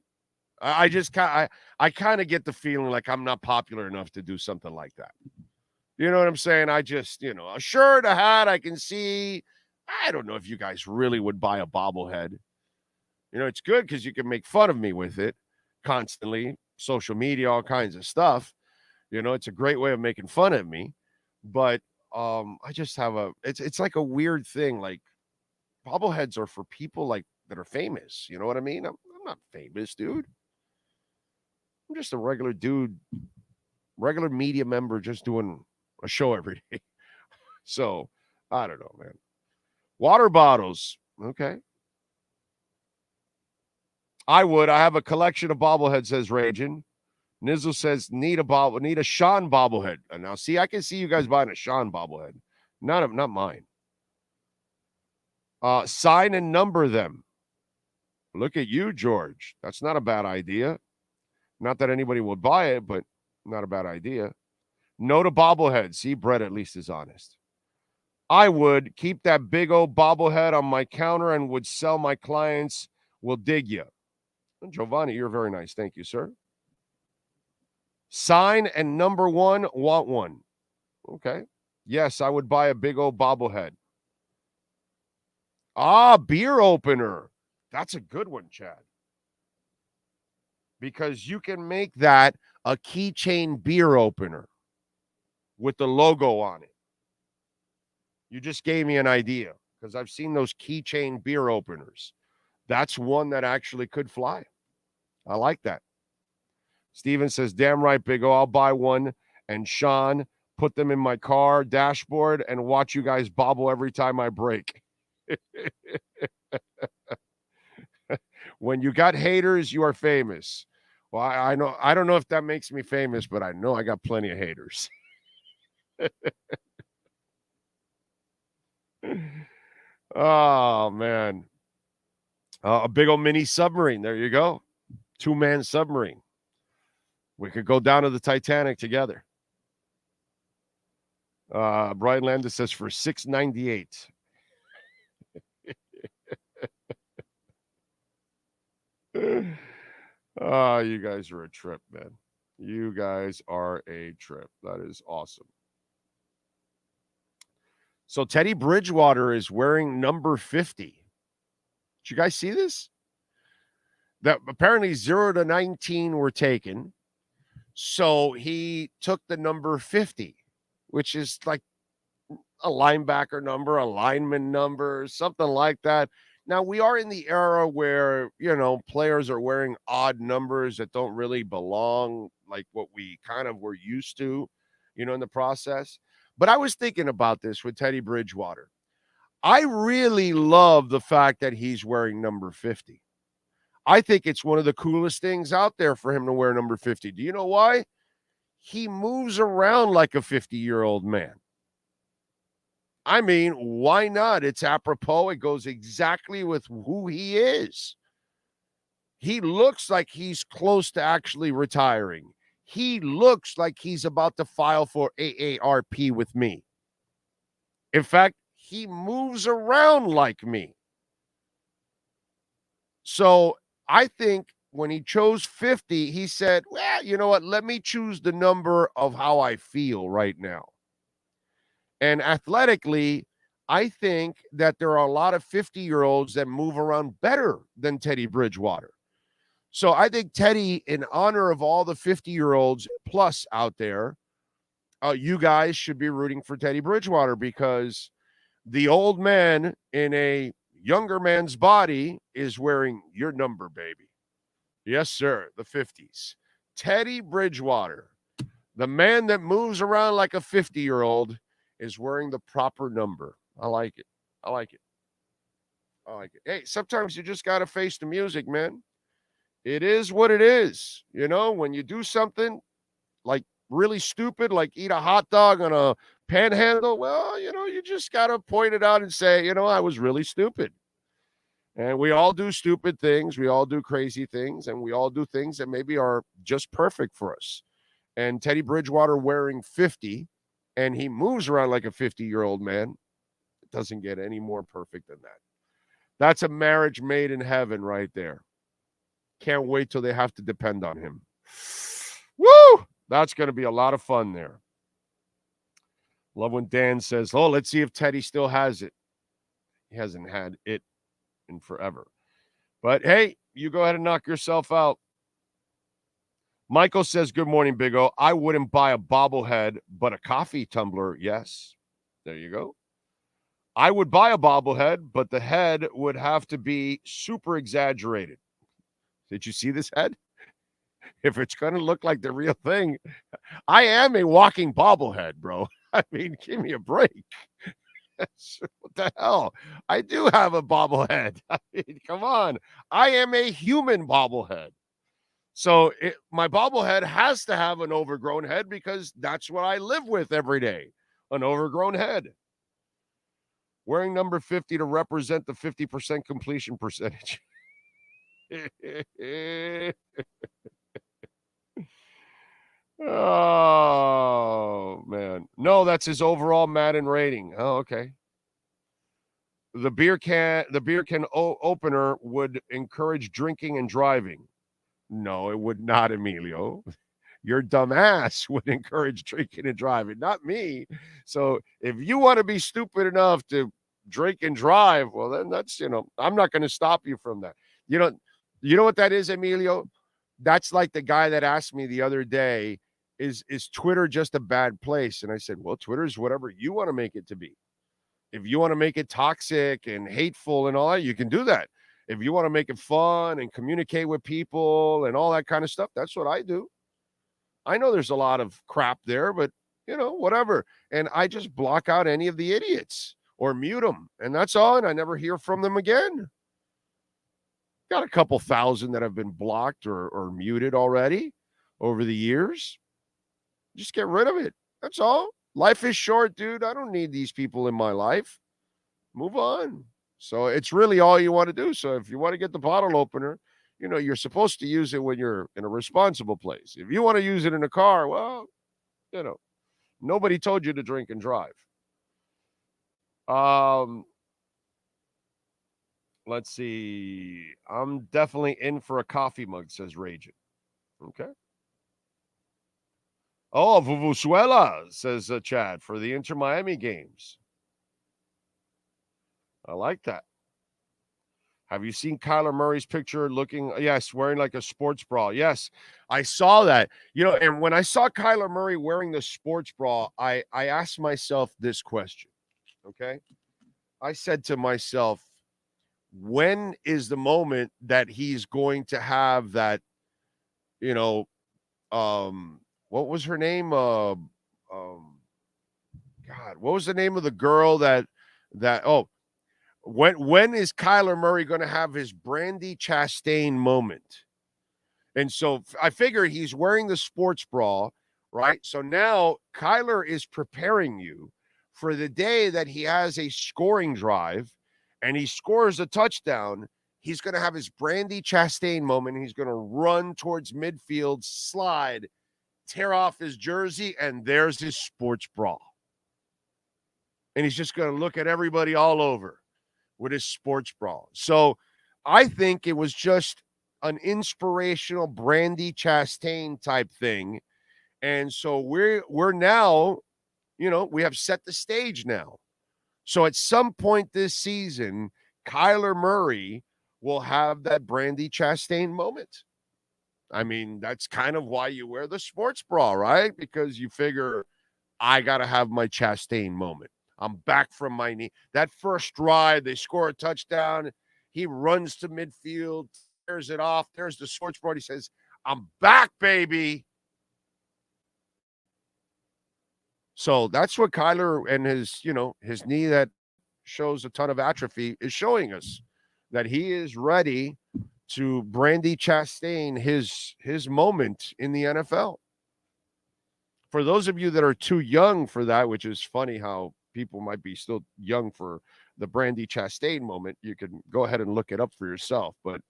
I just I kind of get the feeling like I'm not popular enough to do something like that. You know what I'm saying? I just, a shirt, a hat, I can see. I don't know if you guys really would buy a bobblehead. It's good because you can make fun of me with it constantly, social media, all kinds of stuff. It's a great way of making fun of me. But I just have it's like a weird thing. Like bobbleheads are for people like that are famous. You know what I mean? I'm not famous, dude. I'm just a regular dude, regular media member just doing a show every day. So, I don't know, man. Water bottles. Okay. I would. I have a collection of bobbleheads, says Ragin. Nizzle says, need a Sean bobblehead. And now, see, I can see you guys buying a Sean bobblehead. Not mine. Sign and number them. Look at you, George. That's not a bad idea. Not that anybody would buy it, but not a bad idea. No to bobblehead. See, Brett at least is honest. I would keep that big old bobblehead on my counter and would sell my clients. Will dig you. Giovanni, you're very nice. Thank you, sir. Sign and number one, want one. Okay. Yes, I would buy a big old bobblehead. Beer opener. That's a good one, Chad. Because you can make that a keychain beer opener with the logo on it. You just gave me an idea because I've seen those keychain beer openers. That's one that actually could fly. I like that. Steven says, damn right, Big O. I'll buy one. And Sean, put them in my car dashboard and watch you guys bobble every time I break. When you got haters, you are famous. Well, I know. I don't know if that makes me famous, but I know I got plenty of haters. Oh, man. A big old mini submarine. There you go. 2-man submarine. We could go down to the Titanic together. Brian Landis says for $6.98. Oh, you guys are a trip, man. You guys are a trip. That is awesome. So Teddy Bridgewater is wearing number 50. Did you guys see this? That apparently 0 to 19 were taken. So he took the number 50, which is like a linebacker number, a lineman number, something like that. Now, we are in the era where, players are wearing odd numbers that don't really belong, like what we kind of were used to, in the process. But I was thinking about this with Teddy Bridgewater. I really love the fact that he's wearing number 50. I think it's one of the coolest things out there for him to wear number 50. Do you know why? He moves around like a 50-year-old man. I mean, why not? It's apropos. It goes exactly with who he is. He looks like he's close to actually retiring. He looks like he's about to file for AARP with me. In fact, he moves around like me. So I think when he chose 50, he said, well, you know what? Let me choose the number of how I feel right now. And athletically, I think that there are a lot of 50-year-olds that move around better than Teddy Bridgewater. So I think Teddy, in honor of all the 50-year-olds plus out there, you guys should be rooting for Teddy Bridgewater because the old man in a younger man's body is wearing your number, baby. Yes, sir, the 50s. Teddy Bridgewater, the man that moves around like a 50-year-old, is wearing the proper number. I like it. I like it. I like it. Hey, sometimes you just got to face the music, man. It is what it is. When you do something like really stupid, like eat a hot dog on a panhandle, well, you just got to point it out and say, I was really stupid. And we all do stupid things. We all do crazy things. And we all do things that maybe are just perfect for us. And Teddy Bridgewater wearing 50, and he moves around like a 50-year-old man. It doesn't get any more perfect than that. That's a marriage made in heaven right there. Can't wait till they have to depend on him. Woo! That's going to be a lot of fun there. Love when Dan says, oh, let's see if Teddy still has it. He hasn't had it in forever. But, hey, you go ahead and knock yourself out. Michael says, good morning, Big O. I wouldn't buy a bobblehead, but a coffee tumbler, yes. There you go. I would buy a bobblehead, but the head would have to be super exaggerated. Did you see this head? If it's going to look like the real thing, I am a walking bobblehead, bro. I mean, give me a break. What the hell? I do have a bobblehead. I mean, come on. I am a human bobblehead. So my bobblehead has to have an overgrown head because that's what I live with every day, an overgrown head. Wearing number 50 to represent the 50% completion percentage. Oh, man. No, that's his overall Madden rating. Oh, okay. The beer can opener would encourage drinking and driving. No, it would not, Emilio. Your dumb ass would encourage drinking and driving, not me. So if you want to be stupid enough to drink and drive, well, then that's, I'm not going to stop you from that. You know what that is, Emilio? That's like the guy that asked me the other day, is Twitter just a bad place? And I said, well, Twitter is whatever you want to make it to be. If you want to make it toxic and hateful and all that, you can do that. If you want to make it fun and communicate with people and all that kind of stuff, that's what I do. I know there's a lot of crap there, but, whatever. And I just block out any of the idiots or mute them. And that's all. And I never hear from them again. Got a couple thousand that have been blocked or muted already over the years. Just get rid of it. That's all. Life is short, dude. I don't need these people in my life. Move on. So it's really all you want to do. So if you want to get the bottle opener, you're supposed to use it when you're in a responsible place. If you want to use it in a car, well, nobody told you to drink and drive. Let's see. I'm definitely in for a coffee mug, says Raging. Okay. Oh, Vuvuzuela, says Chad, for the Inter Miami games. I like that. Have you seen Kyler Murray's picture looking, yes, wearing like a sports bra? Yes, I saw that. And when I saw Kyler Murray wearing the sports bra, I asked myself this question, okay? I said to myself, when is the moment that he's going to have that, what was her name? God, what was the name of the girl when is Kyler Murray going to have his Brandy Chastain moment? And so I figure he's wearing the sports bra, right? So now Kyler is preparing you for the day that he has a scoring drive and he scores a touchdown. He's going to have his Brandy Chastain moment. He's going to run towards midfield, slide, tear off his jersey, and there's his sports bra. And he's just going to look at everybody all over with his sports bra. So I think it was just an inspirational Brandy Chastain type thing. And so we're now, we have set the stage now. So at some point this season, Kyler Murray will have that Brandy Chastain moment. I mean, that's kind of why you wear the sports bra, right? Because you figure, I got to have my Chastain moment. I'm back from my knee. That first ride, they score a touchdown. He runs to midfield, tears it off. There's the sports bra. He says, I'm back, baby. So that's what Kyler and his knee that shows a ton of atrophy is showing us, that he is ready to Brandy Chastain his moment in the NFL. For those of you that are too young for that, which is funny how people might be still young for the Brandy Chastain moment, you can go ahead and look it up for yourself. But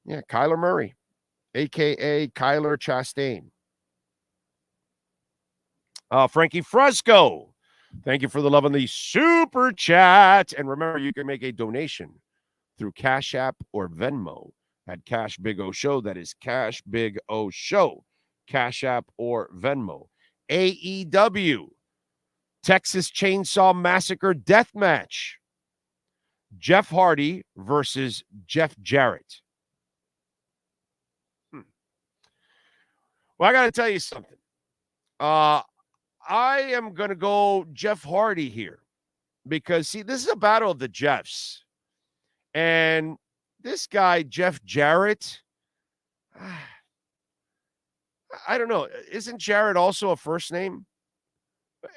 yeah, Kyler Murray, a.k.a. Kyler Chastain. Frankie Fresco, thank you for the love on the super chat. And remember, you can make a donation through Cash App or Venmo at Cash Big O Show. That is Cash Big O Show. Cash App or Venmo. AEW, Texas Chainsaw Massacre Death Match. Jeff Hardy versus Jeff Jarrett. Well, I got to tell you something. I am going to go Jeff Hardy here because, see, this is a battle of the Jeffs. And this guy, Jeff Jarrett, I don't know. Isn't Jarrett also a first name?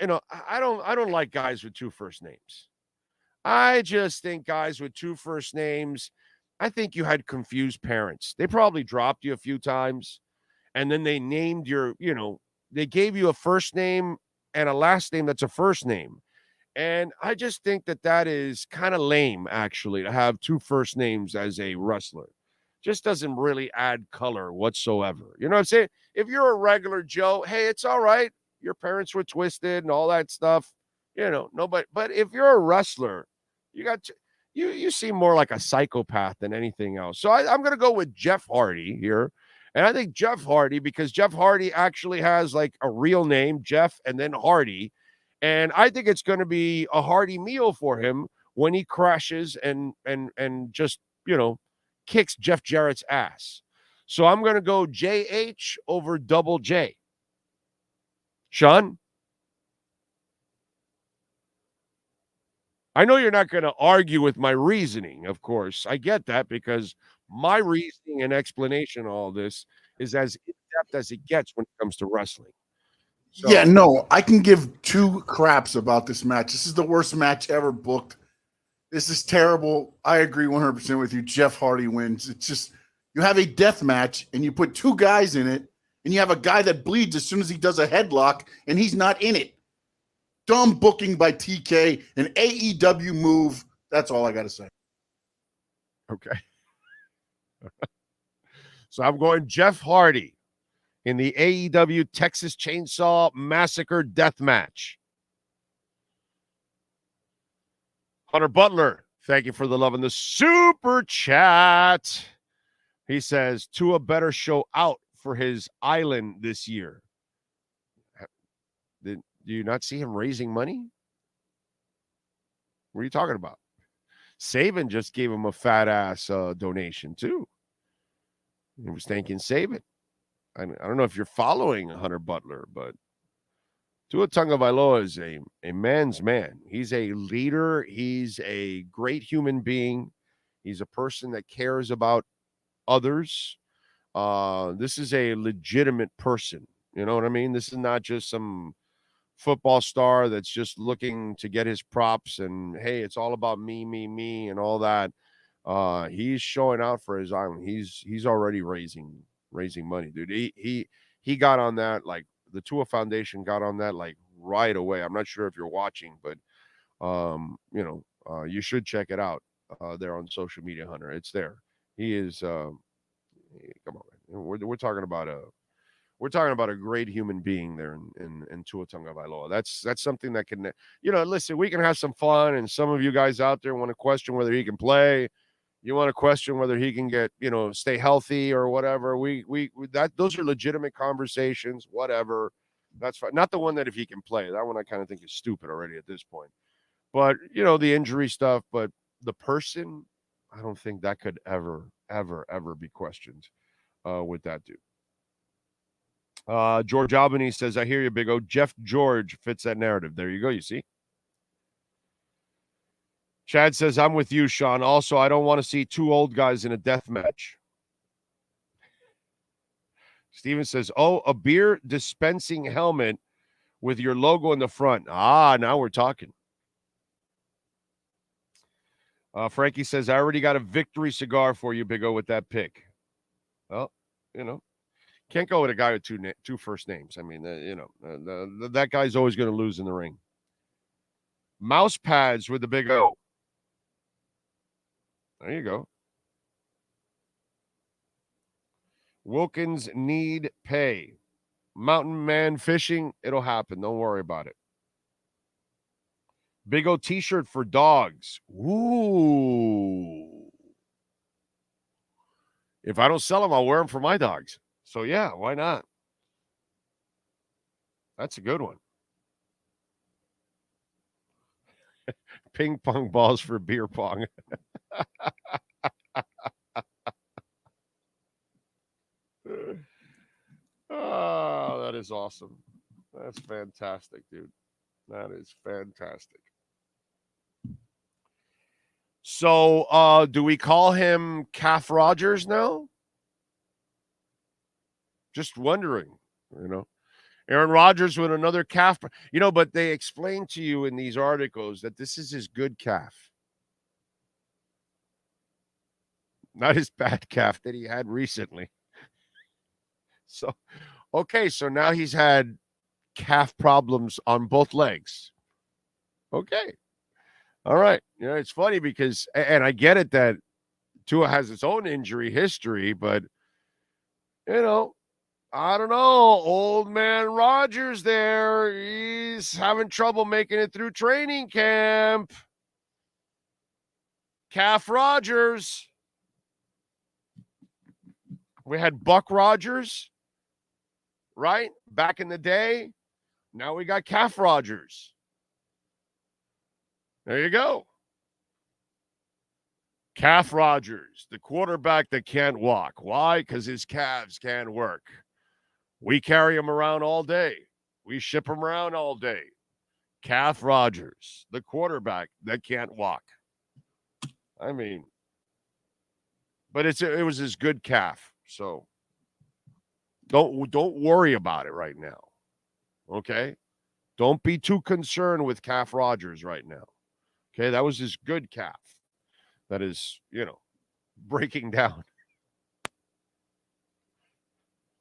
You know, I don't like guys with two first names. I just think guys with two first names, I think you had confused parents. They probably dropped you a few times, and then they named your, they gave you a first name and a last name that's a first name. And I just think that is kind of lame, actually, to have two first names as a wrestler. Just doesn't really add color whatsoever. You know what I'm saying? If you're a regular Joe, hey, it's all right. Your parents were twisted and all that stuff. Nobody. But if you're a wrestler, you seem more like a psychopath than anything else. So I'm going to go with Jeff Hardy here. And I think Jeff Hardy, because Jeff Hardy actually has like a real name, Jeff, and then Hardy. And I think it's going to be a hearty meal for him when he crashes and just, kicks Jeff Jarrett's ass. So I'm going to go JH over Double J. Sean? I know you're not going to argue with my reasoning, of course. I get that because my reasoning and explanation of all this is as in-depth as it gets when it comes to wrestling. So, yeah, no, I can give two craps about this match. This is the worst match ever booked. This is terrible. I agree 100% with you. Jeff Hardy wins. It's just you have a death match and you put two guys in it and you have a guy that bleeds as soon as he does a headlock and he's not in it. Dumb booking by TK, an AEW move. That's all I got to say. Okay. So I'm going Jeff Hardy in the AEW Texas Chainsaw Massacre Death Match. Hunter Butler, thank you for the love in the super chat. He says, Tua better show out for his island this year. Do you not see him raising money? What are you talking about? Saban just gave him a fat ass donation too. He was thanking Saban. I don't know if you're following Hunter Butler, but Tua Tagovailoa is a man's man. He's a leader. He's a great human being. He's a person that cares about others. This is a legitimate person. You know what I mean? This is not just some football star that's just looking to get his props and, hey, it's all about me, and all that. He's showing out for his island. He's already raising money, dude. He got on that, like the Tua Foundation got on that like right away. I'm not sure if you're watching, but you should check it out there on social media, Hunter. It's there. He is come on, man. We're talking about a great human being there in Tua Tagovailoa. That's something that can, listen, we can have some fun, and some of you guys out there want to question whether he can play. You want to question whether he can get, stay healthy or whatever. Those are legitimate conversations, whatever. That's fine. Not the one that if he can play. That one I kind of think is stupid already at this point. But, the injury stuff, but the person, I don't think that could ever be questioned with that dude. George Albany says, I hear you, Big O. Jeff George fits that narrative. There you go. You see? Chad says, I'm with you, Sean. Also, I don't want to see two old guys in a death match. Steven says, a beer dispensing helmet with your logo in the front. Now we're talking. Frankie says, I already got a victory cigar for you, Big O, with that pick. Well, can't go with a guy with two first names. I mean, that guy's always going to lose in the ring. Mouse pads with the Big O. There you go. Wilkins need pay. Mountain man fishing, it'll happen. Don't worry about it. Big O t-shirt for dogs. Ooh. If I don't sell them, I'll wear them for my dogs. So, yeah, why not? That's a good one. Ping pong balls for beer pong. Oh, that is awesome. That's fantastic, dude. That is fantastic. So, do we call him Calf Rogers now? Just wondering, Aaron Rodgers with another calf. But they explain to you in these articles that this is his good calf. Not his bad calf that he had recently. So, okay, so now he's had calf problems on both legs. Okay. All right. It's funny because, and I get it that Tua has his own injury history, but, I don't know. Old man Rodgers there, he's having trouble making it through training camp. Calf Rodgers. We had Buck Rodgers, right? Back in the day. Now we got Calf Rodgers. There you go. Calf Rodgers, the quarterback that can't walk. Why? Because his calves can't work. We carry him around all day. We ship him around all day. Calf Rodgers, the quarterback that can't walk. I mean, but it was his good calf. So don't worry about it right now. Okay? Don't be too concerned with Calf Rodgers right now. Okay? That was his good calf. That is, breaking down.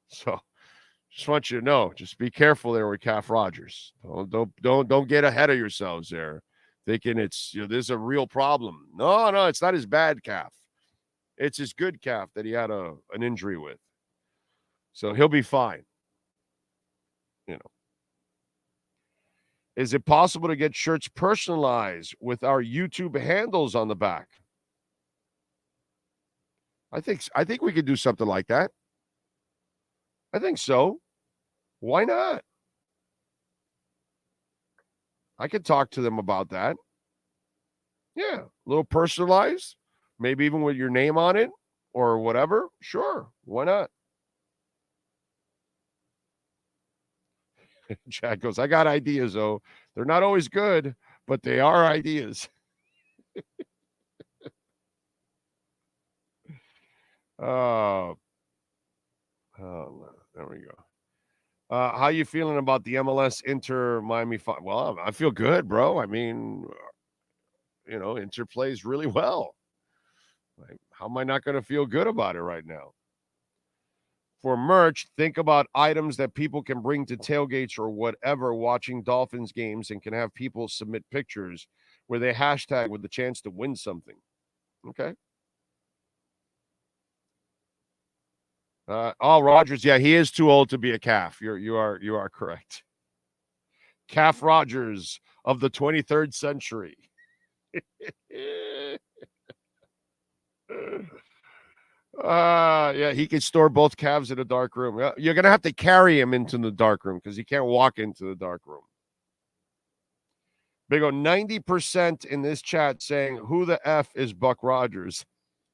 So just want you to know, just be careful there with Calf Rodgers. Don't get ahead of yourselves there, thinking it's there's a real problem. No, it's not his bad calf. It's his good calf that he had an injury with. So he'll be fine. Is it possible to get shirts personalized with our YouTube handles on the back? I think we could do something like that. I think so. Why not? I could talk to them about that. Yeah, a little personalized, maybe even with your name on it or whatever. Sure, why not? Chad goes, I got ideas, though. They're not always good, but they are ideas. Oh, there we go. How you feeling about the MLS Inter Miami? Well, I feel good, bro. I mean, Inter plays really well. How am I not going to feel good about it right now? For merch, think about items that people can bring to tailgates or whatever watching Dolphins games and can have people submit pictures where they hashtag with the chance to win something. Okay. Rodgers, yeah, he is too old to be a calf. You are correct. Calf Rodgers of the 23rd century. Yeah, he can store both calves in a dark room. You're going to have to carry him into the dark room because he can't walk into the dark room. Big O, 90% in this chat saying, who the F is Buck Rodgers?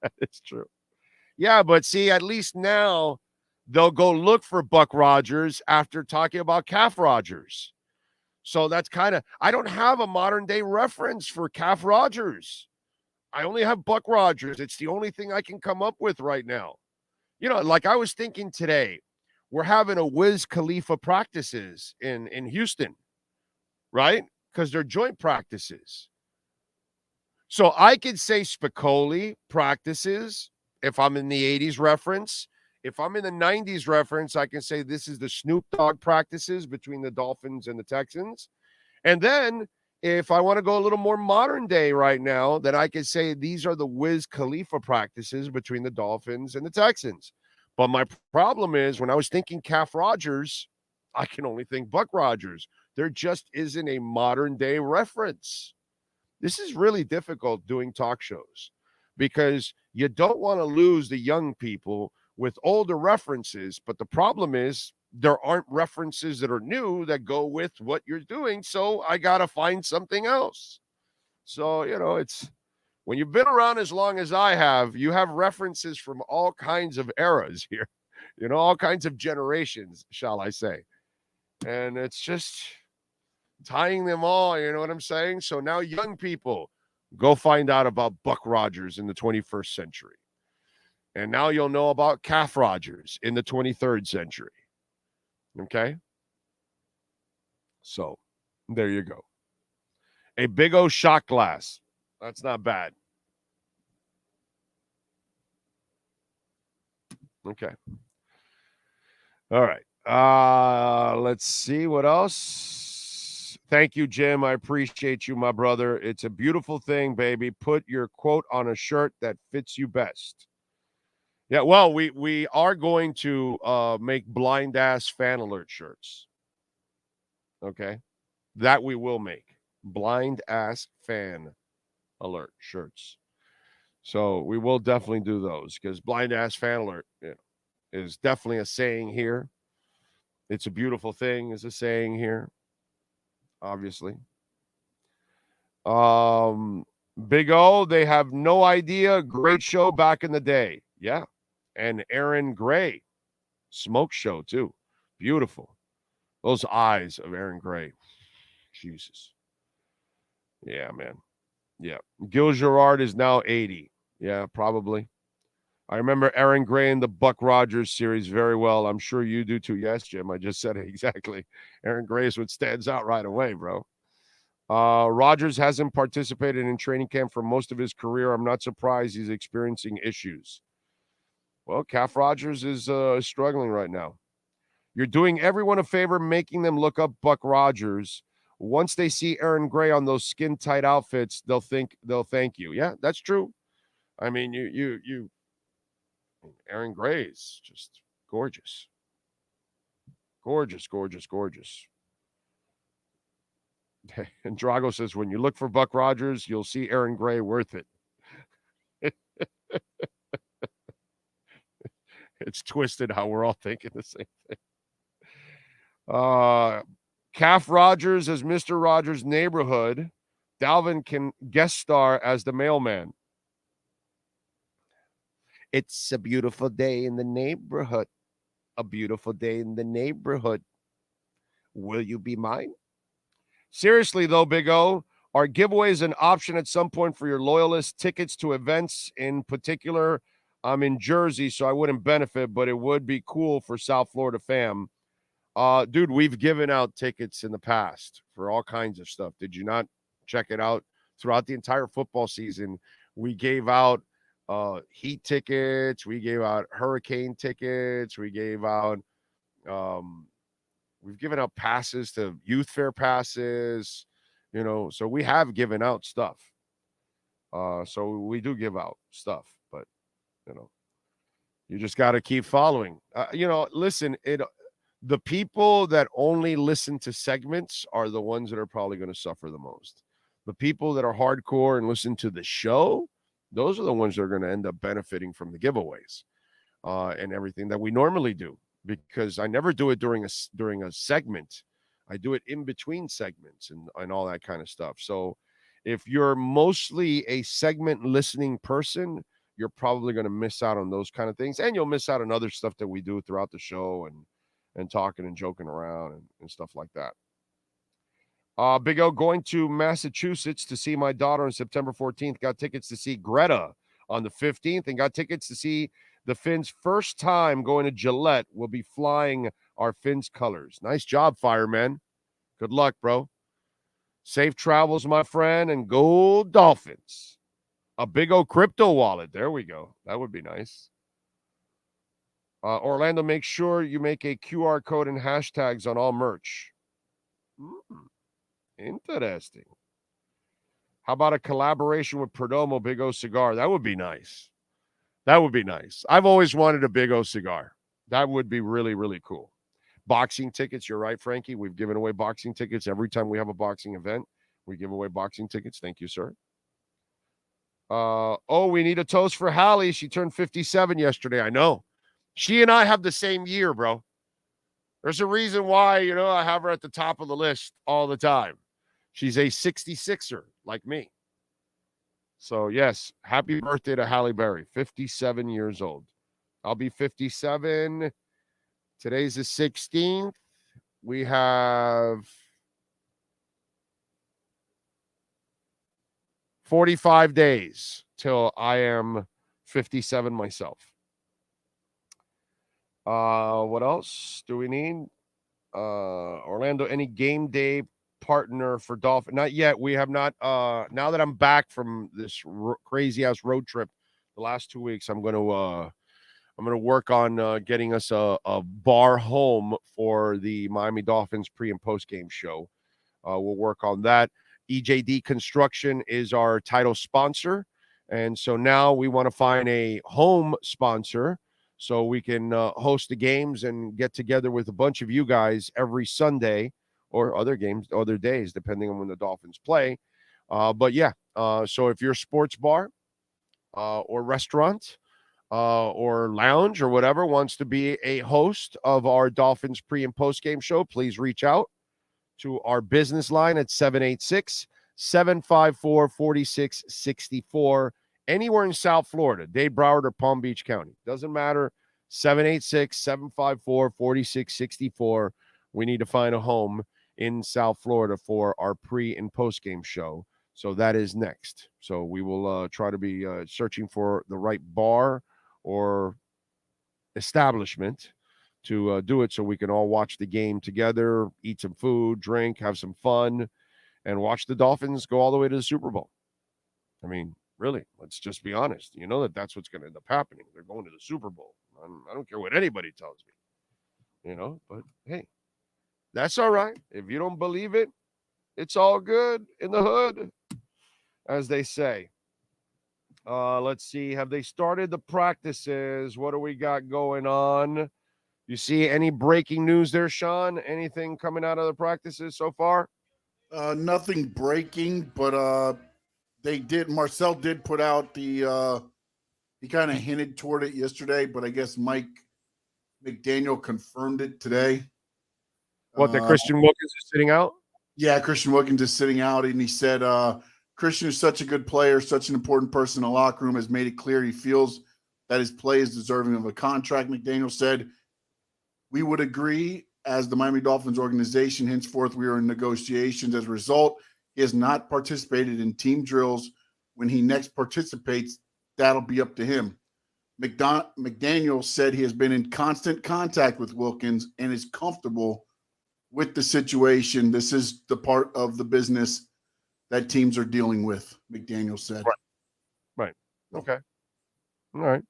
That is true. Yeah, but see, at least now they'll go look for Buck Rodgers after talking about Calf Rodgers. So that's kind of, I don't have a modern day reference for Calf Rodgers. I only have Buck Rodgers. It's the only thing I can come up with right now. Like I was thinking today, we're having a Wiz Khalifa practices in Houston, right? Because they're joint practices. So I could say Spicoli practices if I'm in the 80s reference. If I'm in the 90s reference, I can say this is the Snoop Dogg practices between the Dolphins and the Texans. And then if I want to go a little more modern day right now, then I could say these are the Wiz Khalifa practices between the Dolphins and the Texans. But my problem is when I was thinking Calf Rodgers, I can only think Buck Rodgers. There just isn't a modern day reference. This is really difficult doing talk shows because You don't want to lose the young people with older references, but the problem is there aren't references that are new that go with what you're doing, so I got to find something else. So, it's when you've been around as long as I have, you have references from all kinds of eras here, all kinds of generations, shall I say. And it's just tying them all, you know what I'm saying? So now young people, go find out about Buck Rogers in the 21st century. And now you'll know about Calf Rogers in the 23rd century. Okay? So, there you go. A big O shot glass. That's not bad. Okay. All right. Let's see what else. Thank you, Jim. I appreciate you, my brother. It's a beautiful thing, baby. Put your quote on a shirt that fits you best. Yeah, well, we are going to make blind ass fan alert shirts. Okay? That we will make. Blind ass fan alert shirts. So we will definitely do those because blind ass fan alert is definitely a saying here. It's a beautiful thing is a saying here, obviously. Big O, they have no idea. Great show back in the day. Yeah. And Aaron Gray, smoke show too. Beautiful. Those eyes of Aaron Gray. Jesus. Yeah, man. Yeah. Gil Gerard is now 80. Yeah, probably. I remember Aaron Gray in the Buck Rogers series very well. I'm sure you do too. Yes, Jim. I just said it exactly. Aaron Gray is what stands out right away, bro. Rogers hasn't participated in training camp for most of his career. I'm not surprised he's experiencing issues. Well, Calf Rogers is struggling right now. You're doing everyone a favor making them look up Buck Rogers. Once they see Aaron Gray on those skin-tight outfits, they'll thank you. Yeah, that's true. I mean, you Aaron Gray is just gorgeous. Gorgeous, gorgeous, gorgeous. And Drago says, when you look for Buck Rogers, you'll see Aaron Gray worth it. It's twisted how we're all thinking the same thing. Calf Rogers as Mr. Rogers' neighborhood. Dalvin can guest star as the mailman. It's a beautiful day in the neighborhood. A beautiful day in the neighborhood. Will you be mine? Seriously, though, Big O, are giveaways an option at some point for your loyalists? Tickets to events in particular? I'm in Jersey, so I wouldn't benefit, but it would be cool for South Florida fam. Dude, we've given out tickets in the past for all kinds of stuff. Did you not check it out? Throughout the entire football season, we gave out Heat tickets. We gave out Hurricane tickets. We gave out we've given out passes to Youth Fair passes, so we have given out stuff. So we do give out stuff, but, you just got to keep following. Listen, the people that only listen to segments are the ones that are probably going to suffer the most. The people that are hardcore and listen to the show, those are the ones that are going to end up benefiting from the giveaways and everything that we normally do. Because I never do it during a segment. I do it in between segments and all that kind of stuff. So if you're mostly a segment listening person, you're probably going to miss out on those kind of things. And you'll miss out on other stuff that we do throughout the show and talking and joking around and stuff like that. Big O, going to Massachusetts to see my daughter on September 14th. Got tickets to see Greta on the 15th and got tickets to see the Finns' first time going to Gillette. Will be flying our Finns colors. Nice job, Fireman. Good luck, bro. Safe travels, my friend, and go Dolphins. A Big O crypto wallet. There we go. That would be nice. Orlando, make sure you make a QR code and hashtags on all merch. Interesting. How about a collaboration with Perdomo Big O cigar? That would be nice. That would be nice. I've always wanted a Big O cigar. That would be really, really cool. Boxing tickets. You're right, Frankie. We've given away boxing tickets every time we have a boxing event. We give away boxing tickets. Thank you, sir. We need a toast for Hallie. She turned 57 yesterday. I know. She and I have the same year, bro. There's a reason why, I have her at the top of the list all the time. She's a 66er like me. So, yes, happy birthday to Halle Berry, 57 years old. I'll be 57. Today's the 16th. We have 45 days till I am 57 myself. What else do we need? Orlando, any game day partner for Dolphin? Not yet. We have not. Now that I'm back from this crazy ass road trip the last 2 weeks, I'm going to work on getting us a bar home for the Miami Dolphins pre and post game show. We'll work on that. EJD Construction is our title sponsor. And so now we want to find a home sponsor so we can host the games and get together with a bunch of you guys every Sunday or other games, other days, depending on when the Dolphins play. So if you're a sports bar or restaurant or lounge or whatever wants to be a host of our Dolphins pre and post game show, please reach out to our business line at 786-754-4664. Anywhere in South Florida, Dade, Broward, or Palm Beach County. Doesn't matter. 786-754-4664. We need to find a home in South Florida for our pre- and post-game show. So that is next. So we will try to be searching for the right bar or establishment to do it so we can all watch the game together, eat some food, drink, have some fun, and watch the Dolphins go all the way to the Super Bowl. I mean, really, let's just be honest. You know that's what's going to end up happening. They're going to the Super Bowl. I don't care what anybody tells me, but hey, that's all right. If you don't believe it, it's all good in the hood, as they say. Let's see. Have they started the practices? What do we got going on? You see any breaking news there, Sean? Anything coming out of the practices so far? Nothing breaking, but Marcel did put out he kind of hinted toward it yesterday, but I guess Mike McDaniel confirmed it today. What, that Christian Wilkins is sitting out? Yeah, Christian Wilkins is sitting out, and he said Christian is such a good player, such an important person in the locker room, has made it clear he feels that his play is deserving of a contract. McDaniel said, "We would agree as the Miami Dolphins organization. Henceforth, we are in negotiations. As a result, he has not participated in team drills. When he next participates, that'll be up to him." McDaniel said he has been in constant contact with Wilkins and is comfortable with the situation. This is the part of the business that teams are dealing with, McDaniel said. Right. Okay. All right.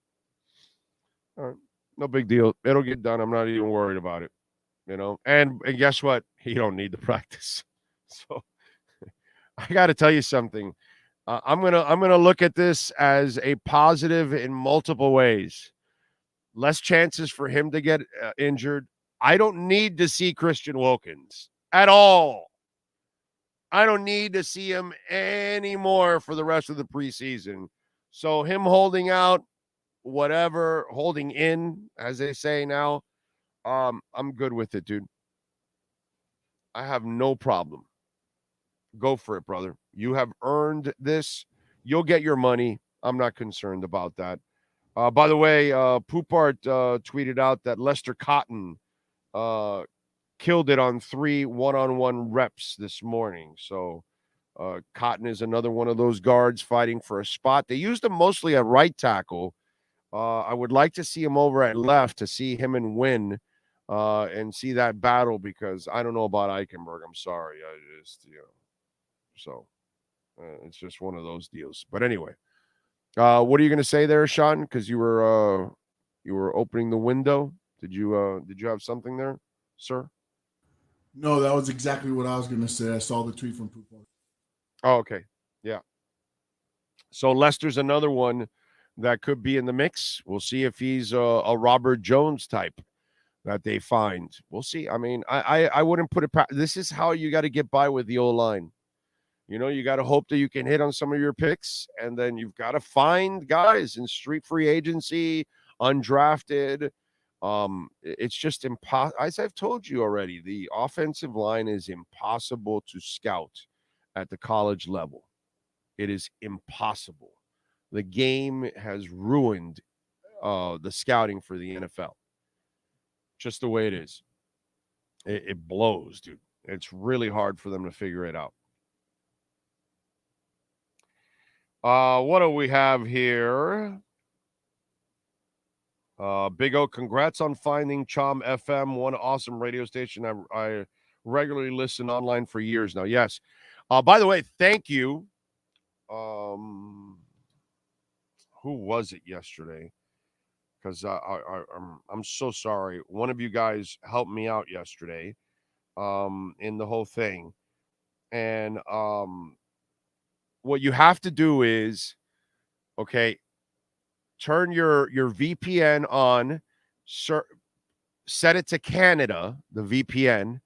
No big deal. It'll get done. I'm not even worried about it. And guess what? He don't need the practice. So I got to tell you something. I'm gonna look at this as a positive in multiple ways. Less chances for him to get injured. I don't need to see Christian Wilkins at all. I don't need to see him anymore for the rest of the preseason. So him holding out, whatever, holding in, as they say now, I'm good with it, dude. I have no problem. Go for it, brother. You have earned this. You'll get your money. I'm not concerned about that. By the way, Poupart tweeted out that Lester Cotton killed it on 3 one-on-one reps this morning. So Cotton is another one of those guards fighting for a spot. They used him mostly at right tackle. I would like to see him over at left to see him and win and see that battle, because I don't know about Eichenberg. I'm sorry. It's just one of those deals. But anyway, what are you going to say there, Sean? Because you were opening the window. Did you have something there, sir? No, that was exactly what I was going to say. I saw the tweet from Poupart. Oh, okay. Yeah. So Lester's another one that could be in the mix. We'll see if he's a Robert Jones type that they find. We'll see. I mean, I wouldn't put it past. This is how you got to get by with the O-line. You got to hope that you can hit on some of your picks, and then you've got to find guys in street free agency, undrafted. It's just impossible. As I've told you already, the offensive line is impossible to scout at the college level. It is impossible. The game has ruined the scouting for the NFL. Just the way it is. It blows, dude. It's really hard for them to figure it out. What do we have here? Big O, congrats on finding Chom FM, one awesome radio station. I regularly listen online for years now. Yes. By the way, thank you. Who was it yesterday? Because I'm so sorry. One of you guys helped me out yesterday in the whole thing. And what you have to do is, okay, turn your VPN on, set it to Canada, the VPN,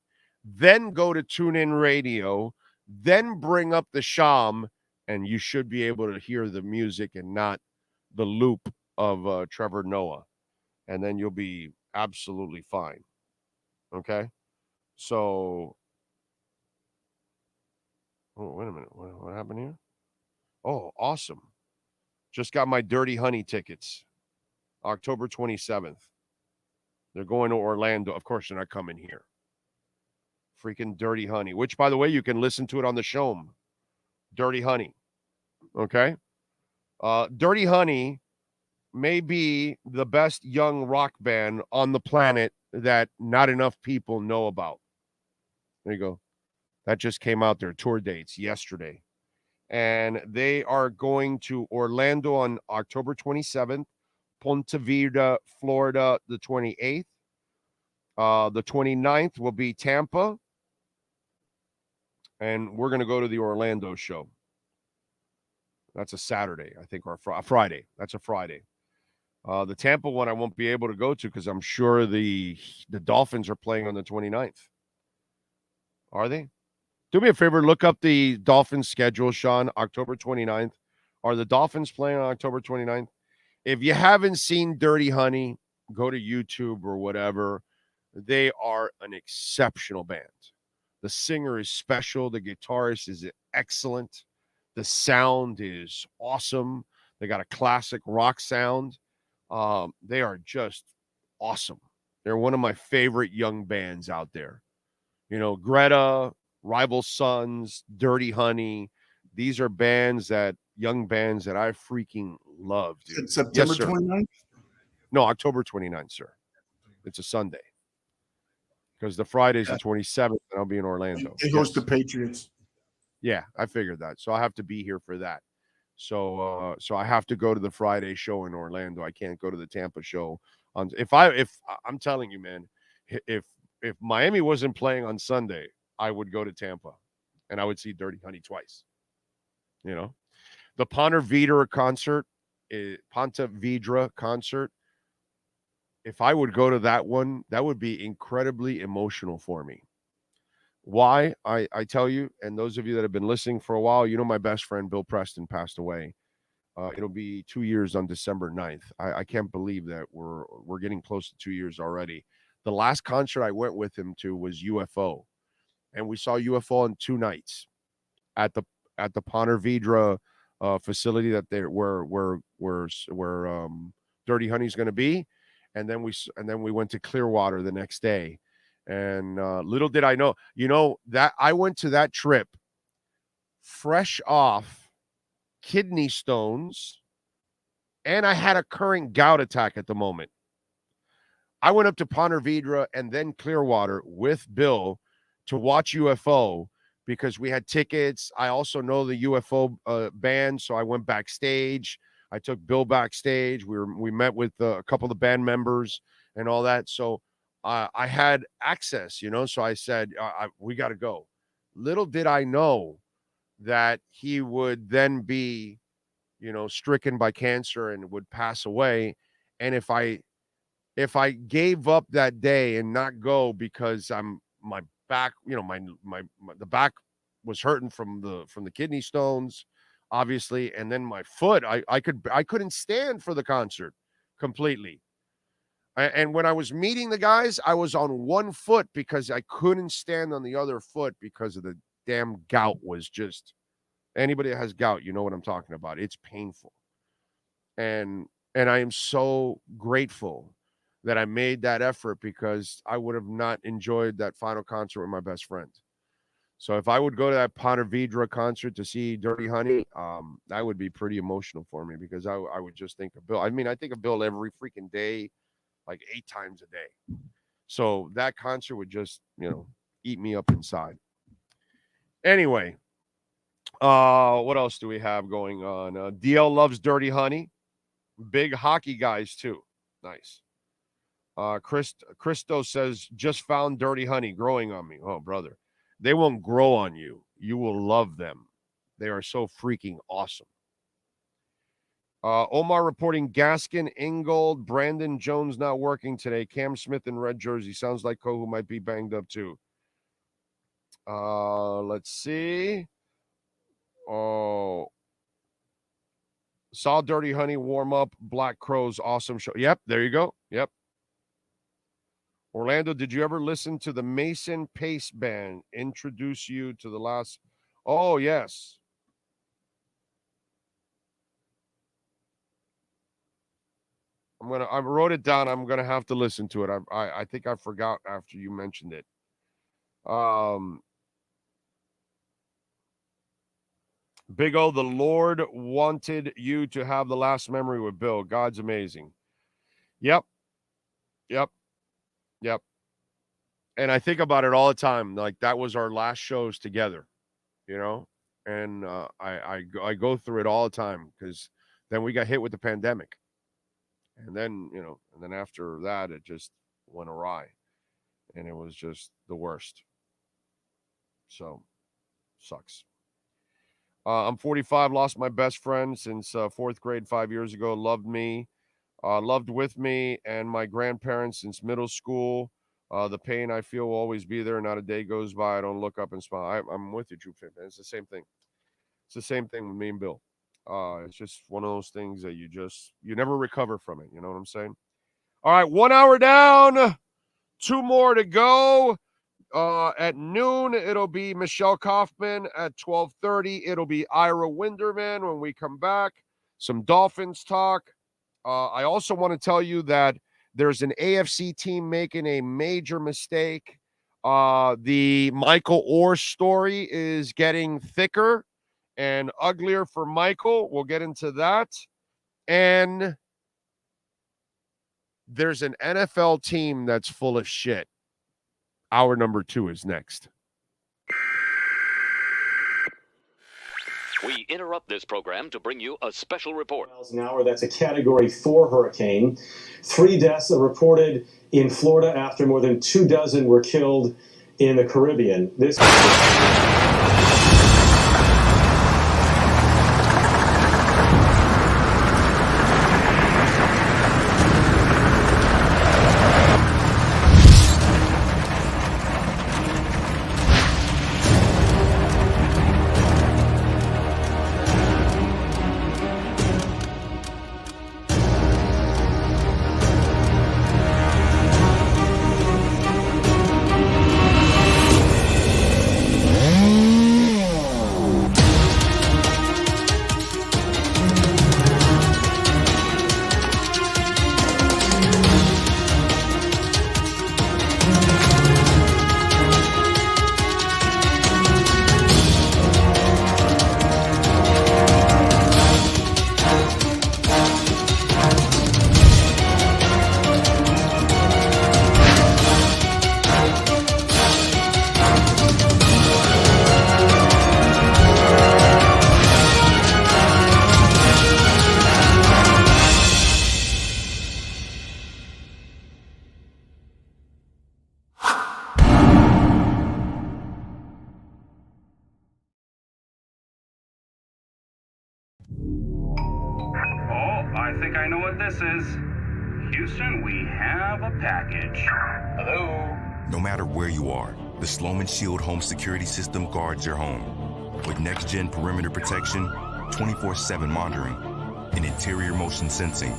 then go to TuneIn Radio, then bring up the Sham, and you should be able to hear the music and not the loop of Trevor Noah. And then you'll be absolutely fine. Okay? So, oh, wait a minute. What happened here? Oh, awesome. Just got my Dirty Honey tickets. October 27th. They're going to Orlando. Of course, they're not coming here. Freaking Dirty Honey, which, by the way, you can listen to it on the show. Dirty Honey. Okay? Dirty Honey may be the best young rock band on the planet that not enough people know about. There you go. That just came out, their tour dates yesterday. And they are going to Orlando on October 27th, Ponte Vedra, Florida, the 28th. The 29th will be Tampa. And we're going to go to the Orlando show. That's a Saturday, I think, or a Friday. That's a Friday. The Tampa one I won't be able to go to because I'm sure the Dolphins are playing on the 29th. Are they? Do me a favor, look up the Dolphins schedule, Sean, October 29th. Are the Dolphins playing on October 29th? If you haven't seen Dirty Honey, go to YouTube or whatever. They are an exceptional band. The singer is special. The guitarist is excellent. The sound is awesome. They got a classic rock sound. They are just awesome. They're one of my favorite young bands out there. Greta, Rival Sons, Dirty Honey. These are young bands that I freaking love, dude. It's September 29th? No, October 29th, sir. It's a Sunday. Because the Friday's the 27th, and I'll be in Orlando. It goes to Patriots. Yeah, I figured that. So I have to be here for that. So I have to go to the Friday show in Orlando. I can't go to the Tampa show. If I'm telling you, man, if Miami wasn't playing on Sunday, I would go to Tampa and I would see Dirty Honey twice. The Ponte Vedra concert. If I would go to that one, that would be incredibly emotional for me. Why? I tell you, and those of you that have been listening for a while, my best friend Bill Preston passed away. It'll be 2 years on December 9th. I can't believe that we're getting close to 2 years already. The last concert I went with him to was UFO, and we saw UFO on 2 nights at the Ponte Vedra facility that where Dirty Honey's going to be, and then we went to Clearwater the next day. And little did I know, that I went to that trip fresh off kidney stones, and I had a current gout attack at the moment. I went up to Ponte Vedra and then Clearwater with Bill to watch UFO because we had tickets. I also know the UFO band, so I went backstage. I took Bill backstage. We met with a couple of the band members and all that. So I had access, so I said, we got to go. Little did I know that he would then be, stricken by cancer and would pass away. And if I gave up that day and not go because my back, the back was hurting from the kidney stones, obviously, and then my foot. I couldn't stand for the concert completely. And when I was meeting the guys, I was on one foot because I couldn't stand on the other foot because of the damn gout. Was just, anybody that has gout, you know what I'm talking about. It's painful. And I am so grateful that I made that effort, because I would have not enjoyed that final concert with my best friend. So if I would go to that Ponte Vedra concert to see Dirty Honey, that would be pretty emotional for me, because I would just think of Bill. I mean, I think of Bill every freaking day, like 8 times a day. So that concert would just, eat me up inside. Anyway, what else do we have going on? DL loves Dirty Honey. Big hockey guys too. Nice. Christo says, just found Dirty Honey growing on me. Oh, brother. They won't grow on you. You will love them. They are so freaking awesome. Omar reporting Gaskin, Ingold, Brandon Jones not working today. Cam Smith in red jersey. Sounds like Kohu might be banged up too. Let's see. Oh, saw Dirty Honey warm up. Black Crowes, awesome show. Yep, there you go. Yep. Orlando, did you ever listen to the Mason Pace Band introduce you to the last? Oh, yes. I wrote it down. I'm gonna have to listen to it. I think I forgot after you mentioned it. Big O, the Lord wanted you to have the last memory with Bill. God's amazing. Yep. And I think about it all the time. Like, that was our last shows together, and I go through it all the time, because then we got hit with the pandemic. And then, and then after that, it just went awry, and it was just the worst. So, sucks. I'm 45, lost my best friend since 4th grade 5 years ago. Loved with me and my grandparents since middle school. The pain I feel will always be there. Not a day goes by I don't look up and smile. I'm with you, Troop Fan. It's the same thing. It's the same thing with me and Bill. It's just one of those things that you never recover from it. You know what I'm saying? All right, 1 hour down, 2 more to go. At noon, it'll be Michelle Kaufman. At 12:30, it'll be Ira Winderman when we come back. Some Dolphins talk. I also want to tell you that there's an AFC team making a major mistake. The Michael Orr story is getting thicker and uglier for Michael. We'll get into that. And there's an NFL team that's full of shit. Hour number 2 is next. We interrupt this program to bring you a special report. Miles an hour, that's a Category 4 hurricane. 3 deaths are reported in Florida after more than 24 were killed in the Caribbean. This I think I know what this is. Houston, we have a package. Hello? No matter where you are, The Sloman Shield home security system guards your home with next-gen perimeter protection, 24/7 monitoring, and interior motion sensing.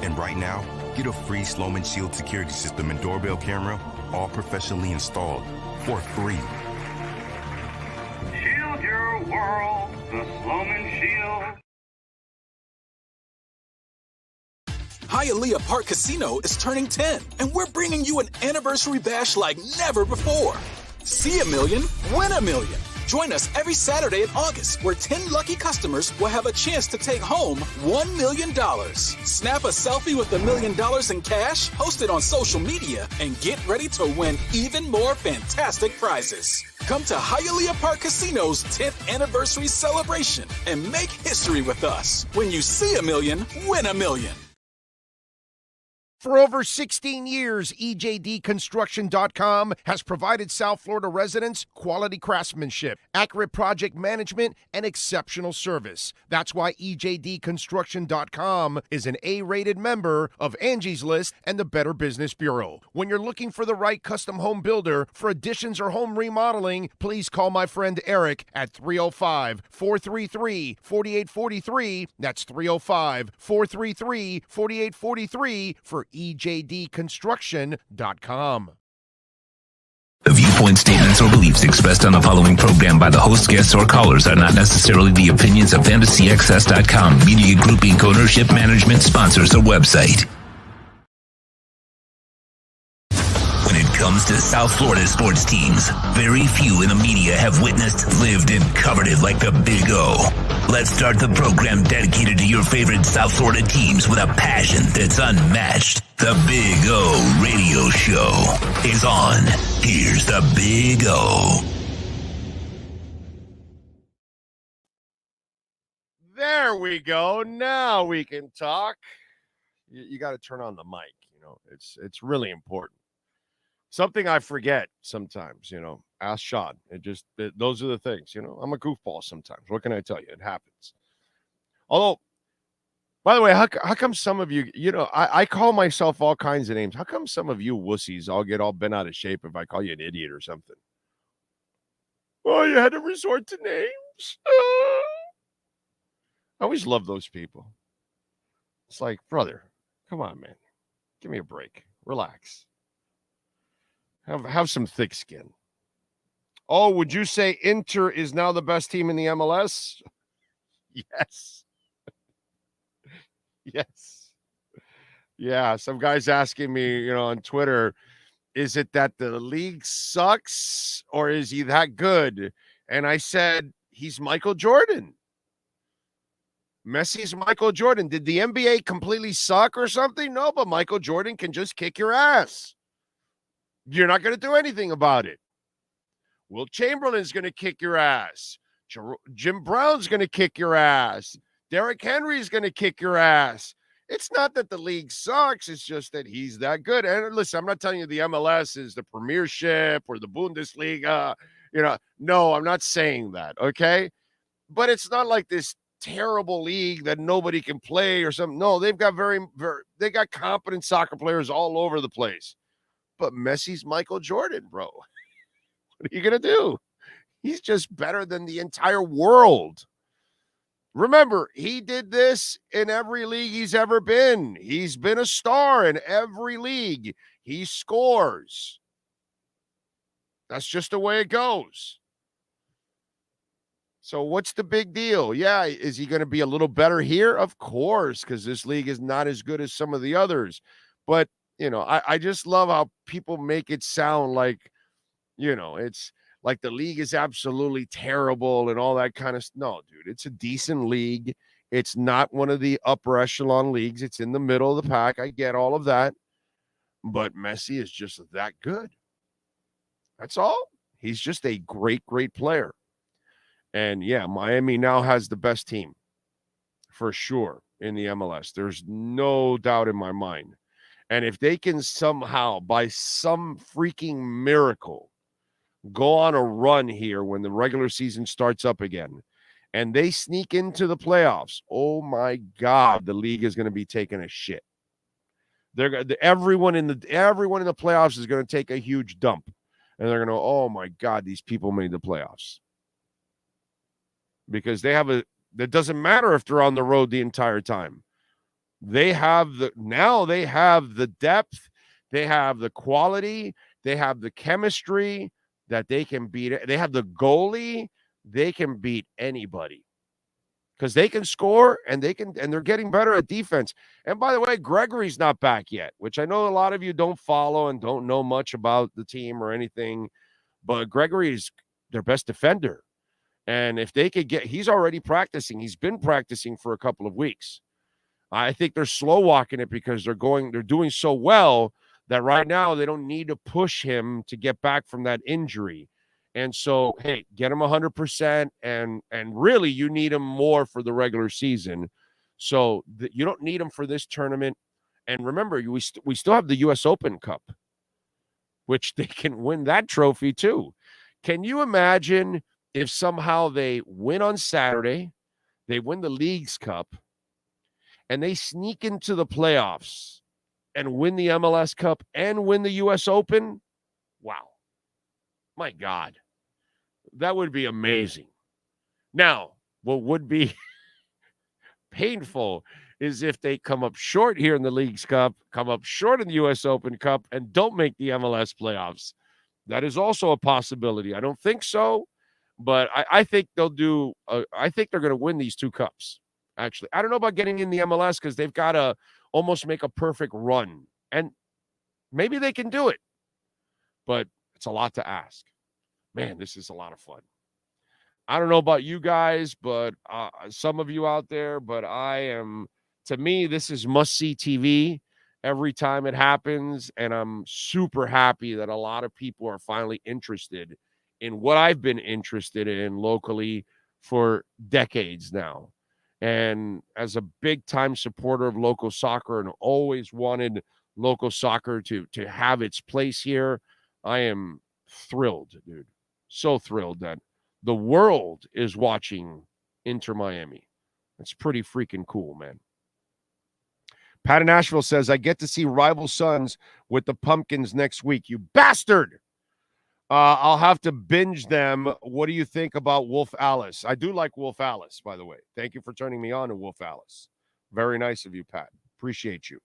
And right now, get a free Sloman Shield security system and doorbell camera, all professionally installed, for free. Shield your world, the Sloman Shield. Hialeah Park Casino is turning 10, and we're bringing you an anniversary bash like never before. See a million, win a million. Join us every Saturday in August, where 10 lucky customers will have a chance to take home $1 million. Snap a selfie with $1 million in cash, post it on social media, and get ready to win even more fantastic prizes. Come to Hialeah Park Casino's 10th anniversary celebration and make history with us. When you see a million, win a million. For over 16 years, EJDconstruction.com has provided South Florida residents quality craftsmanship, accurate project management, and exceptional service. That's why EJDconstruction.com is an A-rated member of Angie's List and the Better Business Bureau. When you're looking for the right custom home builder for additions or home remodeling, please call my friend Eric at 305-433-4843. That's 305-433-4843 for EJDconstruction.com. The viewpoint statements or beliefs expressed on the following program by the host, guests, or callers are not necessarily the opinions of FantasyXS.com, Media Group Inc. ownership, management, sponsors, or website. When it comes to South Florida sports teams, very few in the media have witnessed, lived, and covered it like the Big O. Let's start the program dedicated to your favorite South Florida teams with a passion that's unmatched. The Big O Radio Show is on. Here's the Big O. There we go. Now we can talk. You got to turn on the mic. You know, it's really important. Something I forget sometimes, you know, ask Sean. Those are the things, you know, I'm a goofball sometimes. What can I tell you? It happens. Although, by the way, how come some of you, you know, I call myself all kinds of names. How come some of you wussies all get all bent out of shape if I call you an idiot or something? Oh, you had to resort to names. I always love those people. It's like, brother, come on, man. Give me a break. Relax. Have some thick skin. Oh, would you say Inter is now the best team in the MLS? Yes. Yes. Yeah, some guy's asking me, you know, on Twitter, is it that the league sucks or is he that good? And I said, he's Michael Jordan. Messi's Michael Jordan. Did the NBA completely suck or something? No, but Michael Jordan can just kick your ass. You're not going to do anything about it. Will Chamberlain's going to kick your ass. Jim Brown's going to kick your ass. Derrick Henry's going to kick your ass. It's not that the league sucks. It's just that he's that good. And listen, I'm not telling you the MLS is the Premiership or the Bundesliga. You know, no, I'm not saying that, okay? But it's not like this terrible league that nobody can play or something. No, they've got they got competent soccer players all over the place. But Messi's Michael Jordan, bro. What are you going to do? He's just better than the entire world. Remember, he did this in every league he's ever been. He's been a star in every league. He scores. That's just the way it goes. So what's the big deal? Yeah, is he going to be a little better here? Of course, because this league is not as good as some of the others. But you know, I just love how people make it sound like, you know, it's like the league is absolutely terrible and all that kind of stuff. No, dude, it's a decent league. It's not one of the upper echelon leagues. It's in the middle of the pack. I get all of that. But Messi is just that good. That's all. He's just a great, great player. And yeah, Miami now has the best team for sure in the MLS. There's no doubt in my mind. And if they can somehow, by some freaking miracle, go on a run here when the regular season starts up again, and they sneak into the playoffs, oh my God, the league is going to be taking a shit. Everyone in the playoffs is going to take a huge dump And they're going to, oh my God, these people made the playoffs. Because it doesn't matter if they're on the road the entire time. They have the depth, they have the quality, they have the chemistry that they can beat it. They have the goalie, they can beat anybody. Because they can score and they're getting better at defense. And by the way, Gregory's not back yet, which I know a lot of you don't follow and don't know much about the team or anything, but Gregory's their best defender. And if they could he's already practicing. He's been practicing for a couple of weeks. I think they're slow walking it because they're doing so well that right now they don't need to push him to get back from that injury. And so, hey, get him 100%, and really you need him more for the regular season. So you don't need him for this tournament. And remember, we still have the U.S. Open Cup, which they can win that trophy too. Can you imagine if somehow they win on Saturday, they win the Leagues Cup, and they sneak into the playoffs and win the MLS Cup and win the U.S. Open? Wow. My God. That would be amazing. Now, what would be painful is if they come up short here in the Leagues Cup, come up short in the U.S. Open Cup, and don't make the MLS playoffs. That is also a possibility. I don't think so, but I think they'll do. I think they're going to win these two cups. Actually, I don't know about getting in the MLS because they've got to almost make a perfect run, and maybe they can do it, but it's a lot to ask. Man, this is a lot of fun. I don't know about you guys, but some of you out there, but to me, this is must-see TV every time it happens, and I'm super happy that a lot of people are finally interested in what I've been interested in locally for decades now. And as a big-time supporter of local soccer and always wanted local soccer to have its place here, I am thrilled, dude. So thrilled that the world is watching Inter Miami. It's pretty freaking cool, man. Pat in Nashville says, I get to see rival sons with the Pumpkins next week. You bastard! I'll have to binge them. What do you think about Wolf Alice? I do like Wolf Alice, by the way. Thank you for turning me on to Wolf Alice. Very nice of you, Pat. Appreciate you.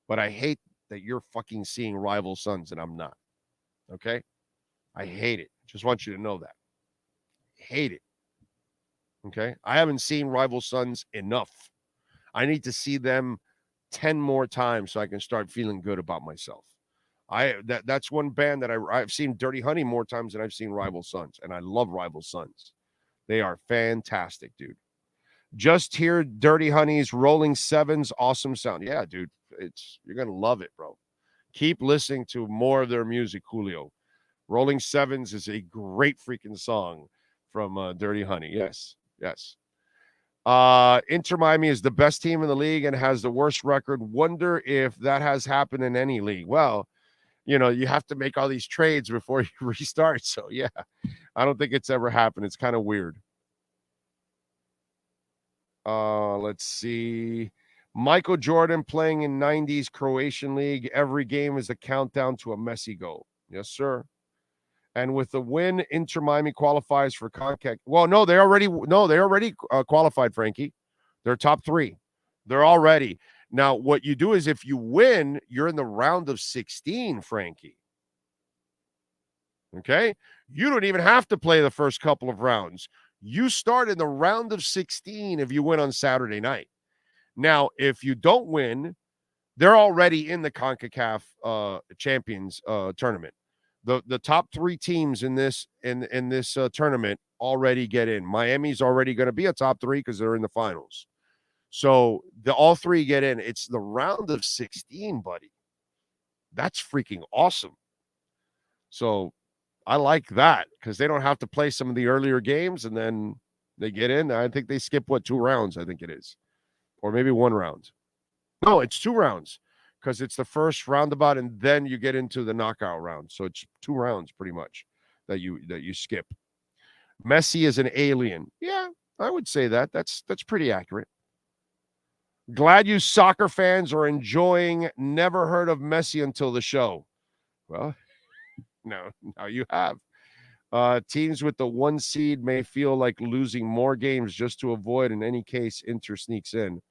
But I hate that you're fucking seeing rival sons and I'm not. Okay? I hate it. Just want you to know that. Hate it. Okay? I haven't seen rival sons enough. I need to see them 10 more times so I can start feeling good about myself. That's one band that I've seen Dirty Honey more times than I've seen Rival Sons, and I love Rival Sons. They are fantastic, dude. Just hear Dirty Honey's Rolling Sevens awesome sound. Yeah, dude, you're gonna love it, bro. Keep listening to more of their music, Julio. Rolling Sevens is a great freaking song from Dirty Honey. Yes. Inter Miami is the best team in the league and has the worst record. Wonder if that has happened in any league. Well, you have to make all these trades before you restart. So, yeah, I don't think it's ever happened. It's kind of weird. Let's see. Michael Jordan playing in 90s Croatian League. Every game is a countdown to a Messi goal. Yes, sir. And with the win, Inter Miami qualifies for CONCACAF. Well, no, they already qualified, Frankie. They're top 3. They're already. Now, what you do is if you win, you're in the round of 16, Frankie. Okay? You don't even have to play the first couple of rounds. You start in the round of 16 if you win on Saturday night. Now, if you don't win, they're already in the CONCACAF Champions tournament. The top 3 teams in this tournament already get in. Miami's already going to be a top 3 because they're in the finals. So all 3 get in. It's the round of 16, buddy. That's freaking awesome. So I like that because they don't have to play some of the earlier games and then they get in. I think they skip 2 rounds, I think it is. Or maybe 1 round. No, it's 2 rounds because it's the first roundabout and then you get into the knockout round. So it's 2 rounds pretty much that you skip. Messi is an alien. Yeah, I would say that. That's pretty accurate. Glad you soccer fans are enjoying Never Heard of Messi until the show. Well, No, now you have. Teams with the 1 seed may feel like losing more games just to avoid, in any case, Inter sneaks in.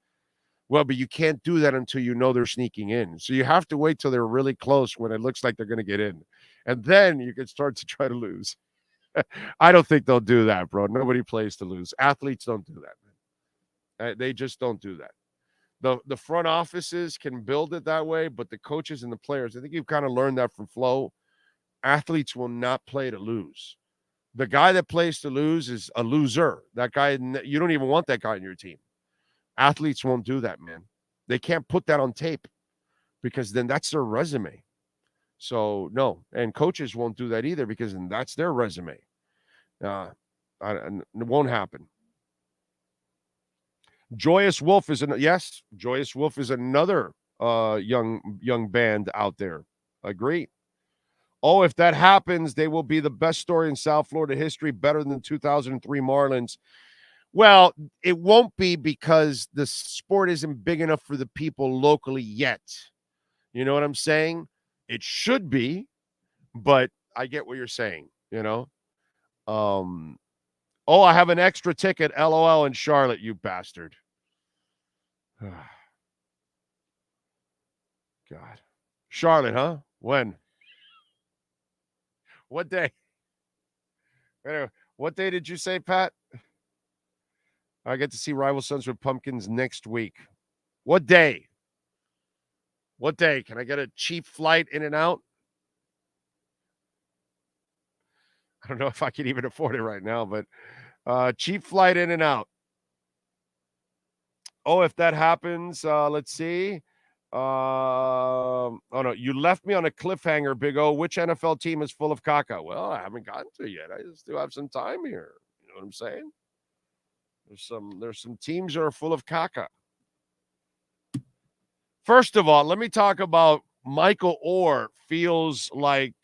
Well, but you can't do that until you know they're sneaking in. So you have to wait till they're really close when it looks like they're going to get in. And then you can start to try to lose. I don't think they'll do that, bro. Nobody plays to lose. Athletes don't do that, man. They just don't do that. The front offices can build it that way, but the coaches and the players, I think you've kind of learned that from Flo. Athletes will not play to lose. The guy that plays to lose is a loser. That guy, you don't even want that guy on your team. Athletes won't do that, man. They can't put that on tape because then that's their resume. So, no. And coaches won't do that either because then that's their resume. It won't happen. Joyous Wolf is Joyous Wolf is another young band out there. Agree. Oh, if that happens, they will be the best story in South Florida history, better than the 2003 Marlins. Well, it won't be because the sport isn't big enough for the people locally yet. You know what I'm saying? It should be, but I get what you're saying, you know? Oh, I have an extra ticket, LOL, in Charlotte, you bastard. God. Charlotte, huh? When? What day? Anyway, what day did you say, Pat? I get to see Rival Sons with Pumpkins next week. What day? What day? Can I get a cheap flight in and out? I don't know if I can even afford it right now, but cheap flight in and out. Oh, if that happens, let's see. Oh, no, you left me on a cliffhanger, Big O. Which NFL team is full of caca? Well, I haven't gotten to it yet. I still have some time here. You know what I'm saying? There's some teams that are full of caca. First of all, let me talk about Michael Orr feels like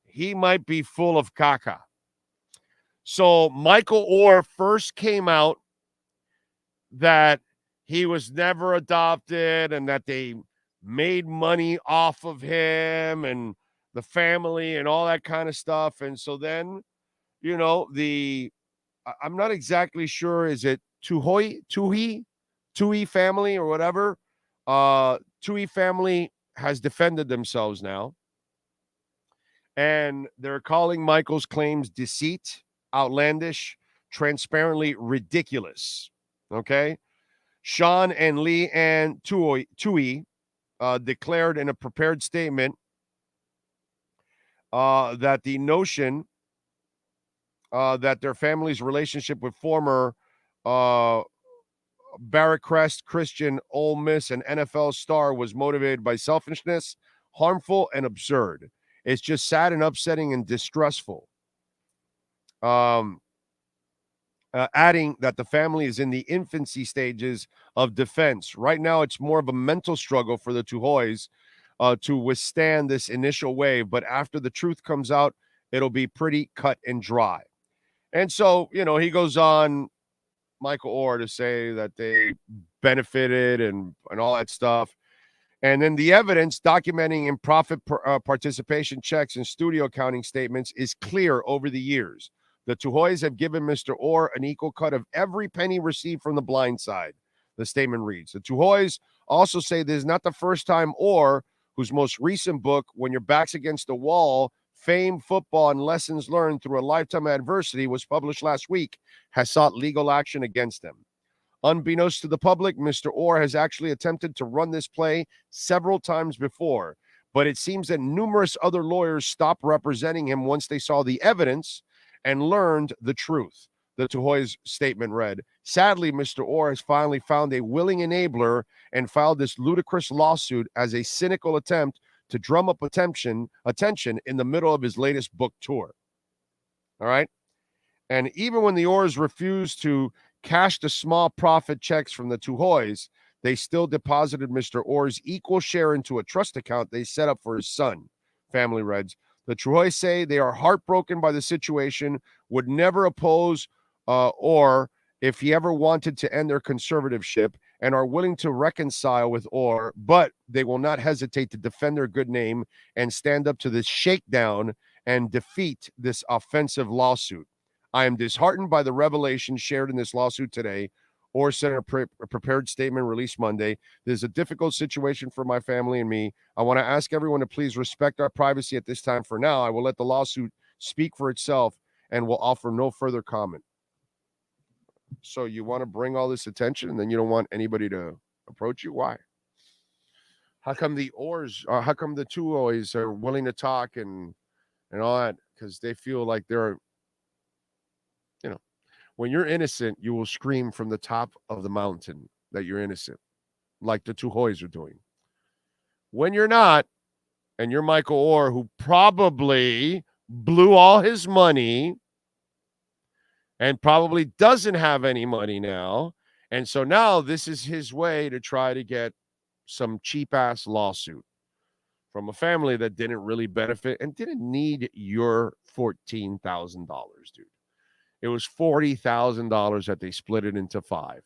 he might be full of caca. So Michael Orr first came out that he was never adopted and that they made money off of him and the family and all that kind of stuff. And so then, you know, I'm not exactly sure, is it Tuhi family or whatever? Tuhi family has defended themselves now. And they're calling Michael's claims deceit, outlandish, transparently ridiculous. Okay? Sean and Lee and Tuhi declared in a prepared statement that the notion that their family's relationship with former Barrett Crest, Christian, Ole Miss, and NFL star was motivated by selfishness, harmful, and absurd. It's just sad and upsetting and distressful. Adding that the family is in the infancy stages of defense. Right now, it's more of a mental struggle for the Tuhois to withstand this initial wave, but after the truth comes out, it'll be pretty cut and dry. And so, you know, he goes on, Michael Orr, to say that they benefited and all that stuff. And then the evidence documenting in profit participation checks and studio accounting statements is clear over the years. The Tuhois have given Mr. Orr an equal cut of every penny received from the blind side, the statement reads. The Tuhois also say this is not the first time Orr, whose most recent book, When Your Back's Against the Wall, Fame, Football, and Lessons Learned Through a Lifetime of Adversity, was published last week, has sought legal action against them. Unbeknownst to the public, Mr. Orr has actually attempted to run this play several times before, but it seems that numerous other lawyers stopped representing him once they saw the evidence and learned the truth. The Tuhois statement read, sadly, Mr. Orr has finally found a willing enabler and filed this ludicrous lawsuit as a cynical attempt to drum up attention in the middle of his latest book tour. All right? And even when the Orrs refused to cash the small profit checks from the Tuhois, they still deposited Mr. Orr's equal share into a trust account they set up for his son, family reads. The Tuhois say they are heartbroken by the situation, would never oppose Orr if he ever wanted to end their conservatorship, and are willing to reconcile with Orr, but they will not hesitate to defend their good name and stand up to this shakedown and defeat this offensive lawsuit. I am disheartened by the revelations shared in this lawsuit today. Or sent a prepared statement released Monday. This is a difficult situation for my family and me. I want to ask everyone to please respect our privacy at this time. For now, I will let the lawsuit speak for itself and will offer no further comment. So you want to bring all this attention and then you don't want anybody to approach you? Why? How come how come the two always are willing to talk and all that? Because they feel like they're, when you're innocent, you will scream from the top of the mountain that you're innocent, like the two Hoys are doing. When you're not, and you're Michael Orr, who probably blew all his money and probably doesn't have any money now, and so now this is his way to try to get some cheap-ass lawsuit from a family that didn't really benefit and didn't need your $14,000, dude. It was $40,000 that they split it into 5.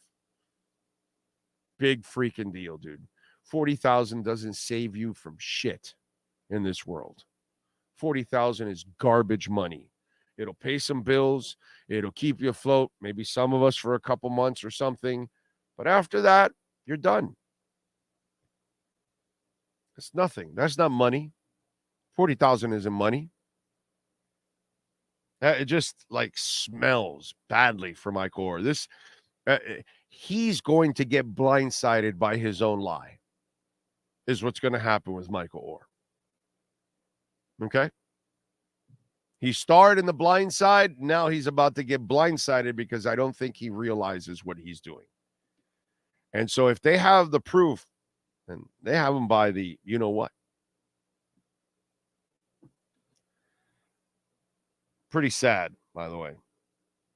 Big freaking deal, dude. $40,000 doesn't save you from shit in this world. $40,000 is garbage money. It'll pay some bills. It'll keep you afloat. Maybe some of us for a couple months or something. But after that, you're done. It's nothing. That's not money. $40,000 isn't money. It just like smells badly for Mike Orr. He's going to get blindsided by his own lie, is what's going to happen with Michael Orr. Okay? He starred in the blind side. Now he's about to get blindsided because I don't think he realizes what he's doing. And so if they have the proof, and they have him by the, you know what? Pretty sad, by the way.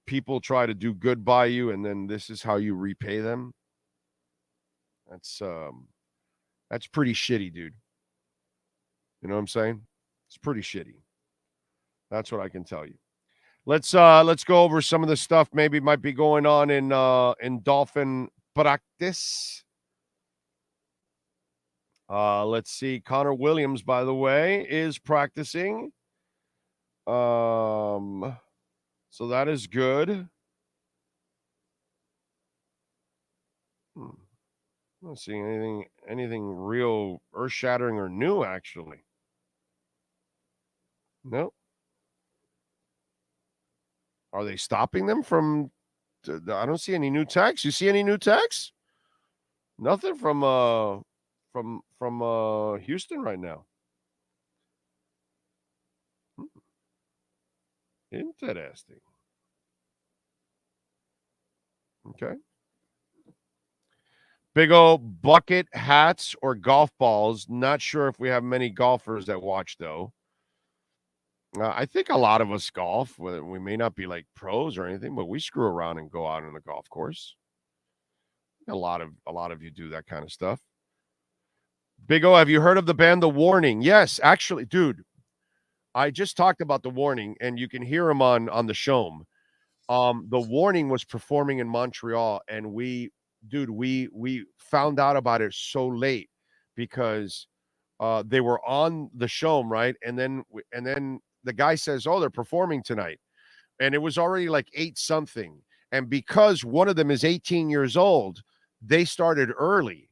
People try to do good by you, and then this is how you repay them. That's pretty shitty, dude. You know what I'm saying? It's pretty shitty. That's what I can tell you. Let's go over some of the stuff maybe might be going on in Dolphin practice. Let's see. Connor Williams, by the way, is practicing. So that is good. I'm not seeing anything real earth-shattering or new, actually. No. Are they stopping them from? I don't see any new texts. You see any new texts? Nothing from Houston right now. Interesting. Okay. Big old bucket hats or golf balls. Not sure if we have many golfers that watch, though. I think a lot of us golf. We may not be like pros or anything, but we screw around and go out on the golf course. A lot of you do that kind of stuff. Big O, have you heard of the band The Warning? Yes, actually, dude. I just talked about The Warning, and you can hear him on the show. The Warning was performing in Montreal, and we found out about it so late because they were on the show, right? And then the guy says, "Oh, they're performing tonight," and it was already like 8-something. And because one of them is 18 years old, they started early.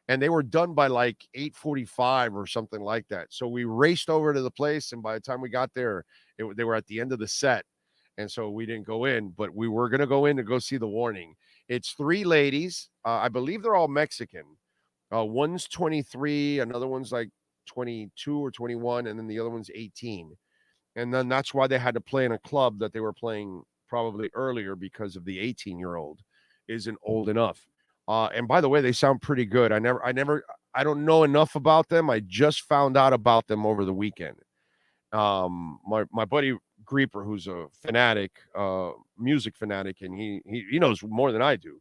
And they were done by like 8:45 or something like that. So we raced over to the place, and by the time we got there, they were at the end of the set. And so we didn't go in, but we were going to go in to go see The Warning. It's 3 ladies. I believe they're all Mexican. One's 23, another one's like 22 or 21, and then the other one's 18. And then that's why they had to play in a club that they were playing probably earlier because of the 18-year-old isn't old enough. And by the way, they sound pretty good. I don't know enough about them. I just found out about them over the weekend. My buddy Grieper, who's a fanatic, music fanatic, and he knows more than I do.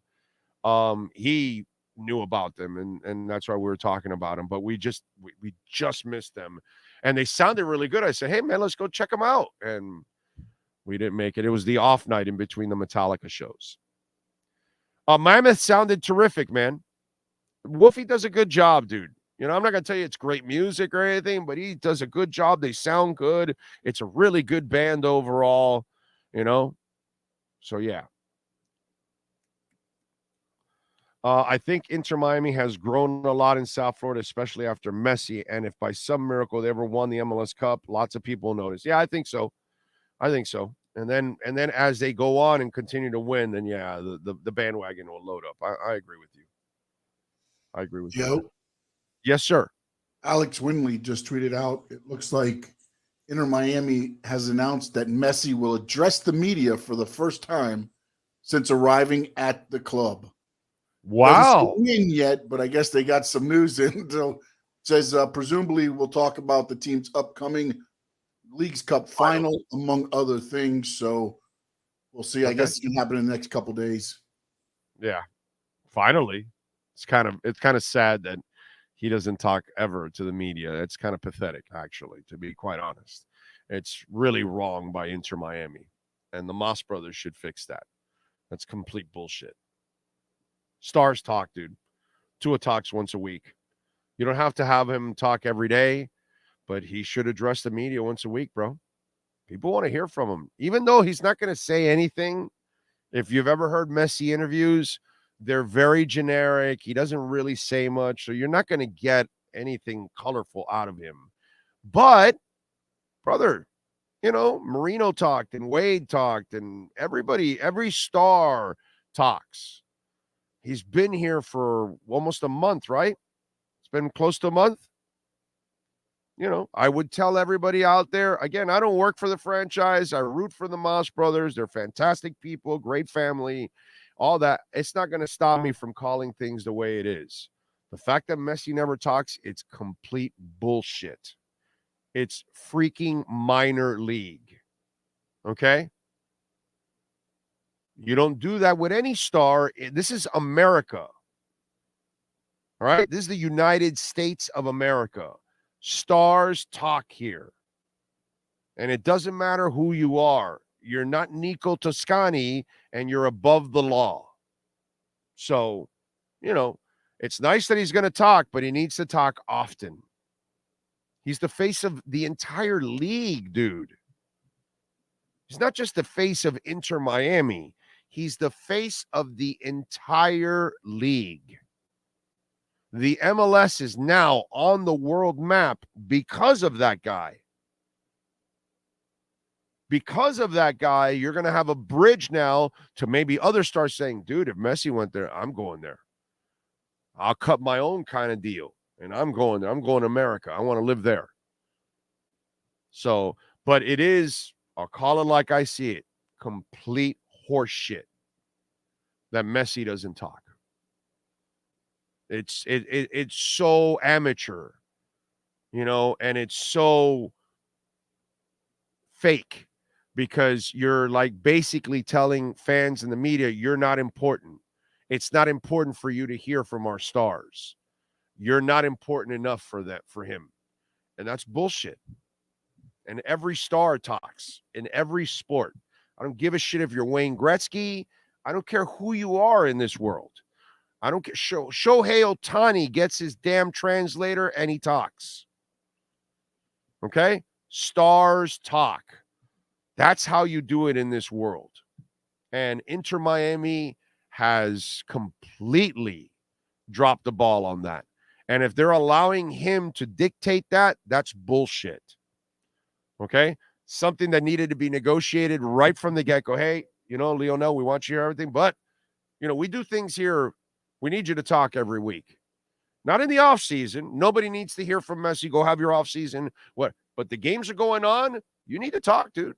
He knew about them, and that's why we were talking about them. But we just missed them, and they sounded really good. I said, "Hey man, let's go check them out," and we didn't make it. It was the off night in between the Metallica shows. Mammoth sounded terrific, man. Wolfie does a good job, dude. You know, I'm not going to tell you it's great music or anything, but he does a good job. They sound good. It's a really good band overall, you know? So, yeah. I think Inter Miami has grown a lot in South Florida, especially after Messi. And if by some miracle they ever won the MLS Cup, lots of people notice. Yeah, I think so. And then as they go on and continue to win, then yeah, the bandwagon will load up. I agree with you. I agree with you. Yes, sir. Alex Winley just tweeted out, it looks like Inter Miami has announced that Messi will address the media for the first time since arriving at the club. Wow. Doesn't say win yet, but I guess they got some news in. So says presumably we'll talk about the team's upcoming Leagues Cup final, among other things. So we'll see. I guess it can happen in the next couple days. Yeah. Finally. It's kind of sad that he doesn't talk ever to the media. It's kind of pathetic, actually, to be quite honest. It's really wrong by Inter Miami. And the Moss brothers should fix that. That's complete bullshit. Stars talk, dude. Tua talks once a week. You don't have to have him talk every day, but he should address the media once a week, bro. People want to hear from him. Even though he's not going to say anything, if you've ever heard Messi interviews, they're very generic. He doesn't really say much, so you're not going to get anything colorful out of him. But, brother, you know, Marino talked and Wade talked and every star talks. He's been here for almost a month, right? It's been close to a month. You know, I would tell everybody out there, again, I don't work for the franchise. I root for the Moss brothers. They're fantastic people, great family, all that. It's not going to stop me from calling things the way it is. The fact that Messi never talks, it's complete bullshit. It's freaking minor league. Okay? You don't do that with any star. This is America. All right? This is the United States of America. Stars talk here. And it doesn't matter who you are. You're not Nico Toscani, and you're above the law. So, you know, it's nice that he's going to talk, but he needs to talk often. He's the face of the entire league, dude. He's not just the face of Inter Miami. He's the face of the entire league. The MLS is now on the world map because of that guy. Because of that guy, you're going to have a bridge now to maybe other stars saying, dude, if Messi went there, I'm going there. I'll cut my own kind of deal, and I'm going there. I'm going to America. I want to live there. So, but it is, I'll call it like I see it, complete horseshit that Messi doesn't talk. It's so amateur, you know, and it's so fake because you're like basically telling fans and the media you're not important. It's not important for you to hear from our stars. You're not important enough for that, for him. And that's bullshit. And every star talks in every sport. I don't give a shit if you're Wayne Gretzky. I don't care who you are in this world. I don't care. Shohei Ohtani gets his damn translator and he talks. Okay? Stars talk. That's how you do it in this world. And Inter Miami has completely dropped the ball on that. And if they're allowing him to dictate that, that's bullshit. Okay? Something that needed to be negotiated right from the get-go. Hey, you know, Lionel, we want you to hear everything, but, you know, we do things here. We need you to talk every week. Not in the offseason. Nobody needs to hear from Messi. Go have your offseason. What? But the games are going on. You need to talk, dude.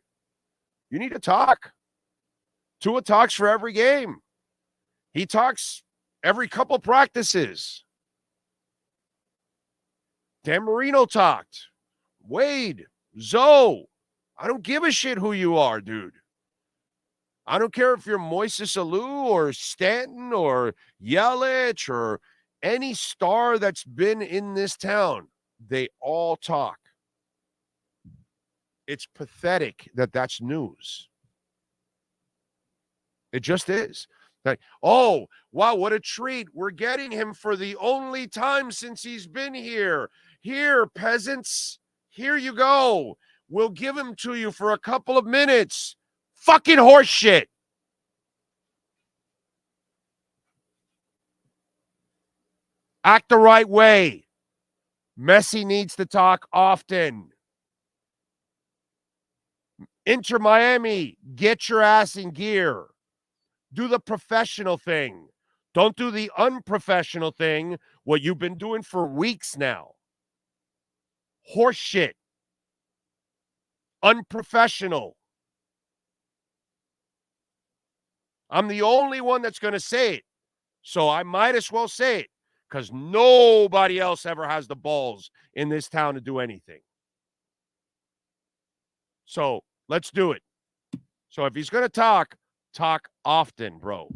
You need to talk. Tua talks for every game. He talks every couple practices. Dan Marino talked. Wade, Zoe. I don't give a shit who you are, dude. I don't care if you're Moises Alou or Stanton or Yelich or any star that's been in this town. They all talk. It's pathetic that that's news. It just is. Like, oh, wow, what a treat. We're getting him for the only time since he's been here. Here, peasants, here you go. We'll give him to you for a couple of minutes. Fucking horse shit. Act the right way. Messi needs to talk often. Inter Miami, get your ass in gear. Do the professional thing. Don't do the unprofessional thing, what you've been doing for weeks now. Horse shit. Unprofessional. I'm the only one that's going to say it. So I might as well say it because nobody else ever has the balls in this town to do anything. So let's do it. So if he's going to talk often, bro.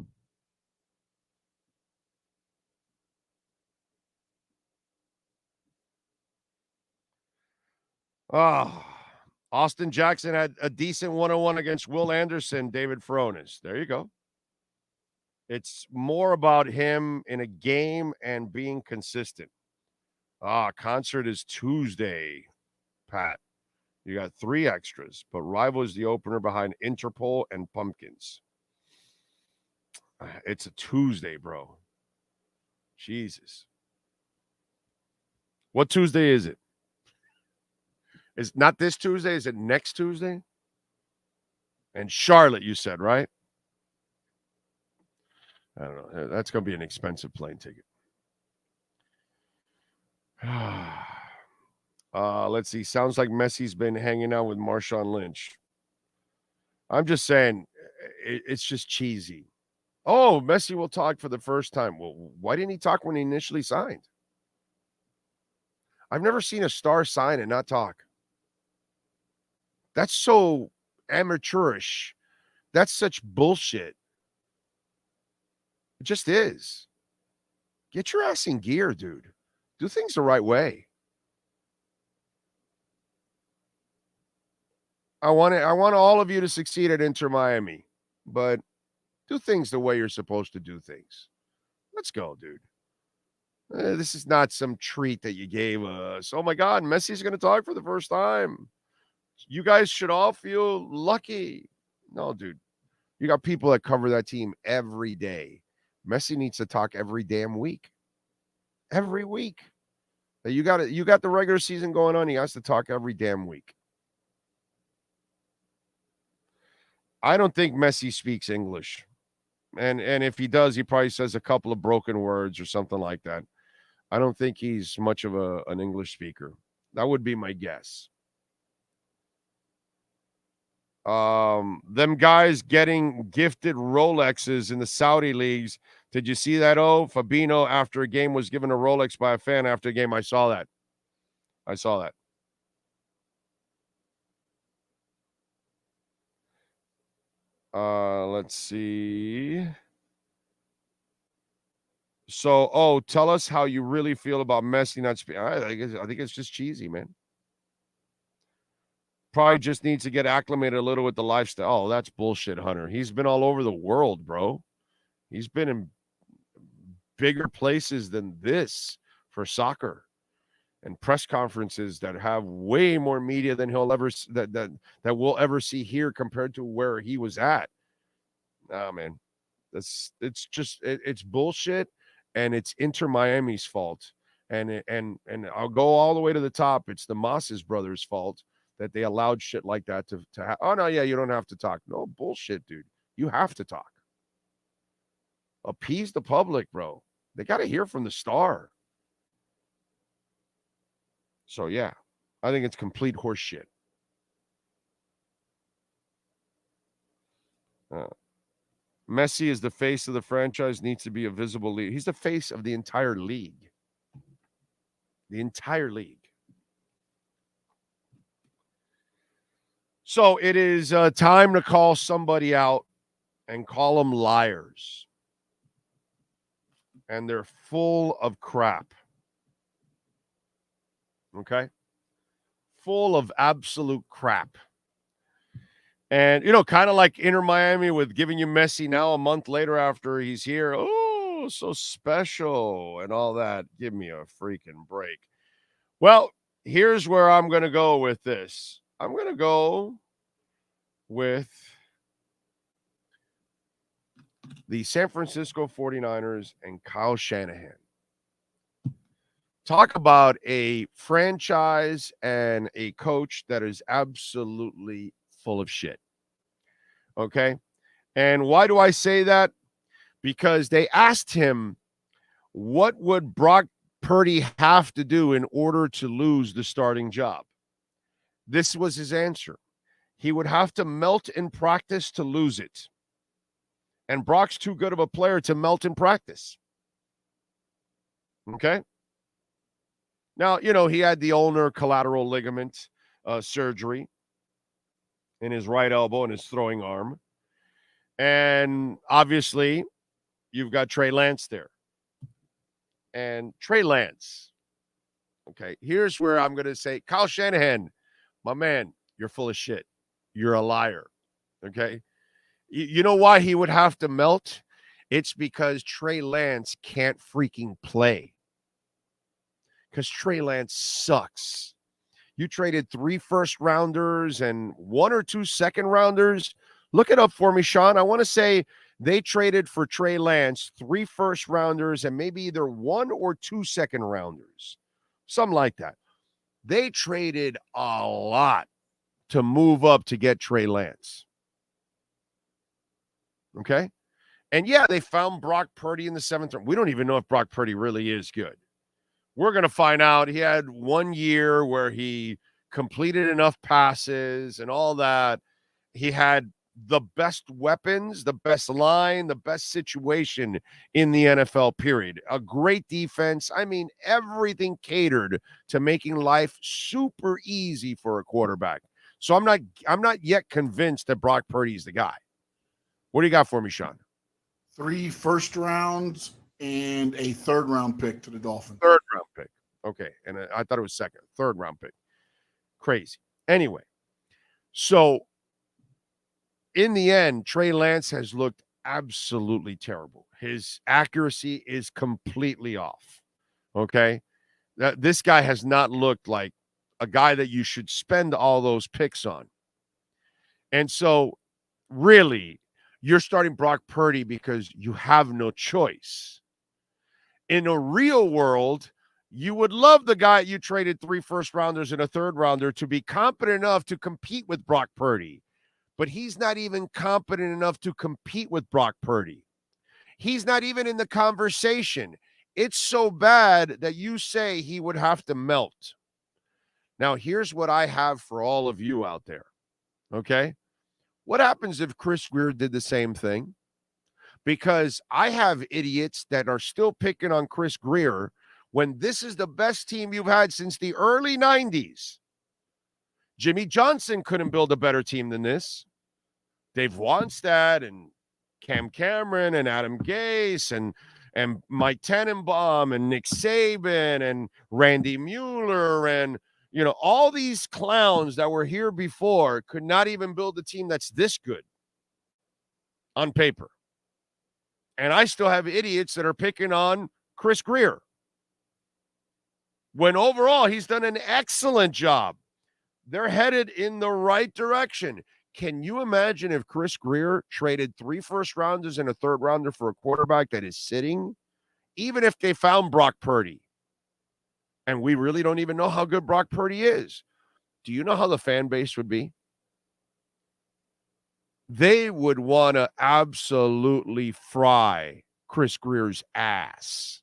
Oh, Austin Jackson had a decent 1-on-1 against Will Anderson, David Furones. There you go. It's more about him in a game and being consistent. Concert is Tuesday, Pat. You got 3 extras, but Rival is the opener behind Interpol and Pumpkins. It's a Tuesday, bro. Jesus. What Tuesday is it? Is not this Tuesday? Is it next Tuesday? And Charlotte, you said, right? I don't know. That's going to be an expensive plane ticket. Let's see. Sounds like Messi's been hanging out with Marshawn Lynch. I'm just saying, it's just cheesy. Oh, Messi will talk for the first time. Well, why didn't he talk when he initially signed? I've never seen a star sign and not talk. That's so amateurish. That's such bullshit. It just is. Get your ass in gear, dude. Do things the right way. I want all of you to succeed at Inter Miami, but do things the way you're supposed to do things. Let's go, dude. This is not some treat that you gave us. Oh my God, Messi's going to talk for the first time. You guys should all feel lucky. No, dude. You got people that cover that team every day. Messi needs to talk every damn week. Every week. You got the regular season going on. He has to talk every damn week. I don't think Messi speaks English. And if he does, he probably says a couple of broken words or something like that. I don't think he's much of an English speaker. That would be my guess. Them guys getting gifted Rolexes in the Saudi leagues. Did you see that? Oh, Fabinho after a game was given a Rolex by a fan after a game. I saw that. Let's see. So, tell us how you really feel about Messi not speaking. I think it's just cheesy, man. Probably just needs to get acclimated a little with the lifestyle. Oh, that's bullshit, Hunter. He's been all over the world, bro. He's been in bigger places than this for soccer and press conferences that have way more media than he'll ever that we'll ever see here compared to where he was at. Nah, man, it's bullshit, and it's Inter Miami's fault. And I'll go all the way to the top. It's the Moss's brothers' fault that they allowed shit like that to happen. Oh no, yeah, you don't have to talk. No bullshit, dude. You have to talk. Appease the public, bro. They got to hear from the star. So, yeah, I think it's complete horse shit. Messi is the face of the franchise, needs to be a visible leader. He's the face of the entire league. The entire league. So it is time to call somebody out and call them liars. And they're full of crap. Okay? Full of absolute crap. And, kind of like Inter Miami with giving you Messi now a month later after he's here. Oh, so special and all that. Give me a freaking break. Well, here's where I'm going to go with this. I'm going to go with the San Francisco 49ers and Kyle Shanahan. Talk about a franchise and a coach that is absolutely full of shit. Okay? And why do I say that? Because they asked him, what would Brock Purdy have to do in order to lose the starting job? This was his answer. He would have to melt in practice to lose it. And Brock's too good of a player to melt in practice. Okay? Now, he had the ulnar collateral ligament surgery in his right elbow and his throwing arm. And obviously, you've got Trey Lance there. And Trey Lance, okay, here's where I'm going to say, Kyle Shanahan, my man, you're full of shit. You're a liar, okay? You know why he would have to melt? It's because Trey Lance can't freaking play. Because Trey Lance sucks. You traded 3 first-rounders and 1 or 2 second-rounders. Look it up for me, Sean. I want to say they traded for Trey Lance 3 first-rounders and maybe either 1 or 2 second-rounders. Something like that. They traded a lot to move up to get Trey Lance. Okay? And yeah, they found Brock Purdy in the 7th round. We don't even know if Brock Purdy really is good. We're going to find out. He had 1 year where he completed enough passes and all that. He had the best weapons, the best line, the best situation in the NFL, period. A great defense. I mean, everything catered to making life super easy for a quarterback. So I'm not yet convinced that Brock Purdy is the guy. What do you got for me, Sean? 3 first rounds and a 3rd round pick to the Dolphins. 3rd round pick. Okay. And I thought it was 2nd. 3rd round pick. Crazy. Anyway, so in the end, Trey Lance has looked absolutely terrible. His accuracy is completely off. Okay. This guy has not looked like a guy that you should spend all those picks on. And so really, you're starting Brock Purdy because you have no choice. In a real world, you would love the guy you traded 3 first-rounders and a 3rd rounder to be competent enough to compete with Brock Purdy. But he's not even competent enough to compete with Brock Purdy. He's not even in the conversation. It's so bad that you say he would have to melt. Now, here's what I have for all of you out there, okay? What happens if Chris Grier did the same thing? Because I have idiots that are still picking on Chris Grier when this is the best team you've had since the early 90s. Jimmy Johnson couldn't build a better team than this. Dave Wannstedt and Cam Cameron and Adam Gase and Mike Tannenbaum and Nick Saban and Randy Mueller and, all these clowns that were here before could not even build a team that's this good on paper. And I still have idiots that are picking on Chris Grier, when overall he's done an excellent job. They're headed in the right direction. Can you imagine if Chris Grier traded 3 first-rounders and a 3rd rounder for a quarterback that is sitting? Even if they found Brock Purdy, and we really don't even know how good Brock Purdy is, do you know how the fan base would be? They would want to absolutely fry Chris Grier's ass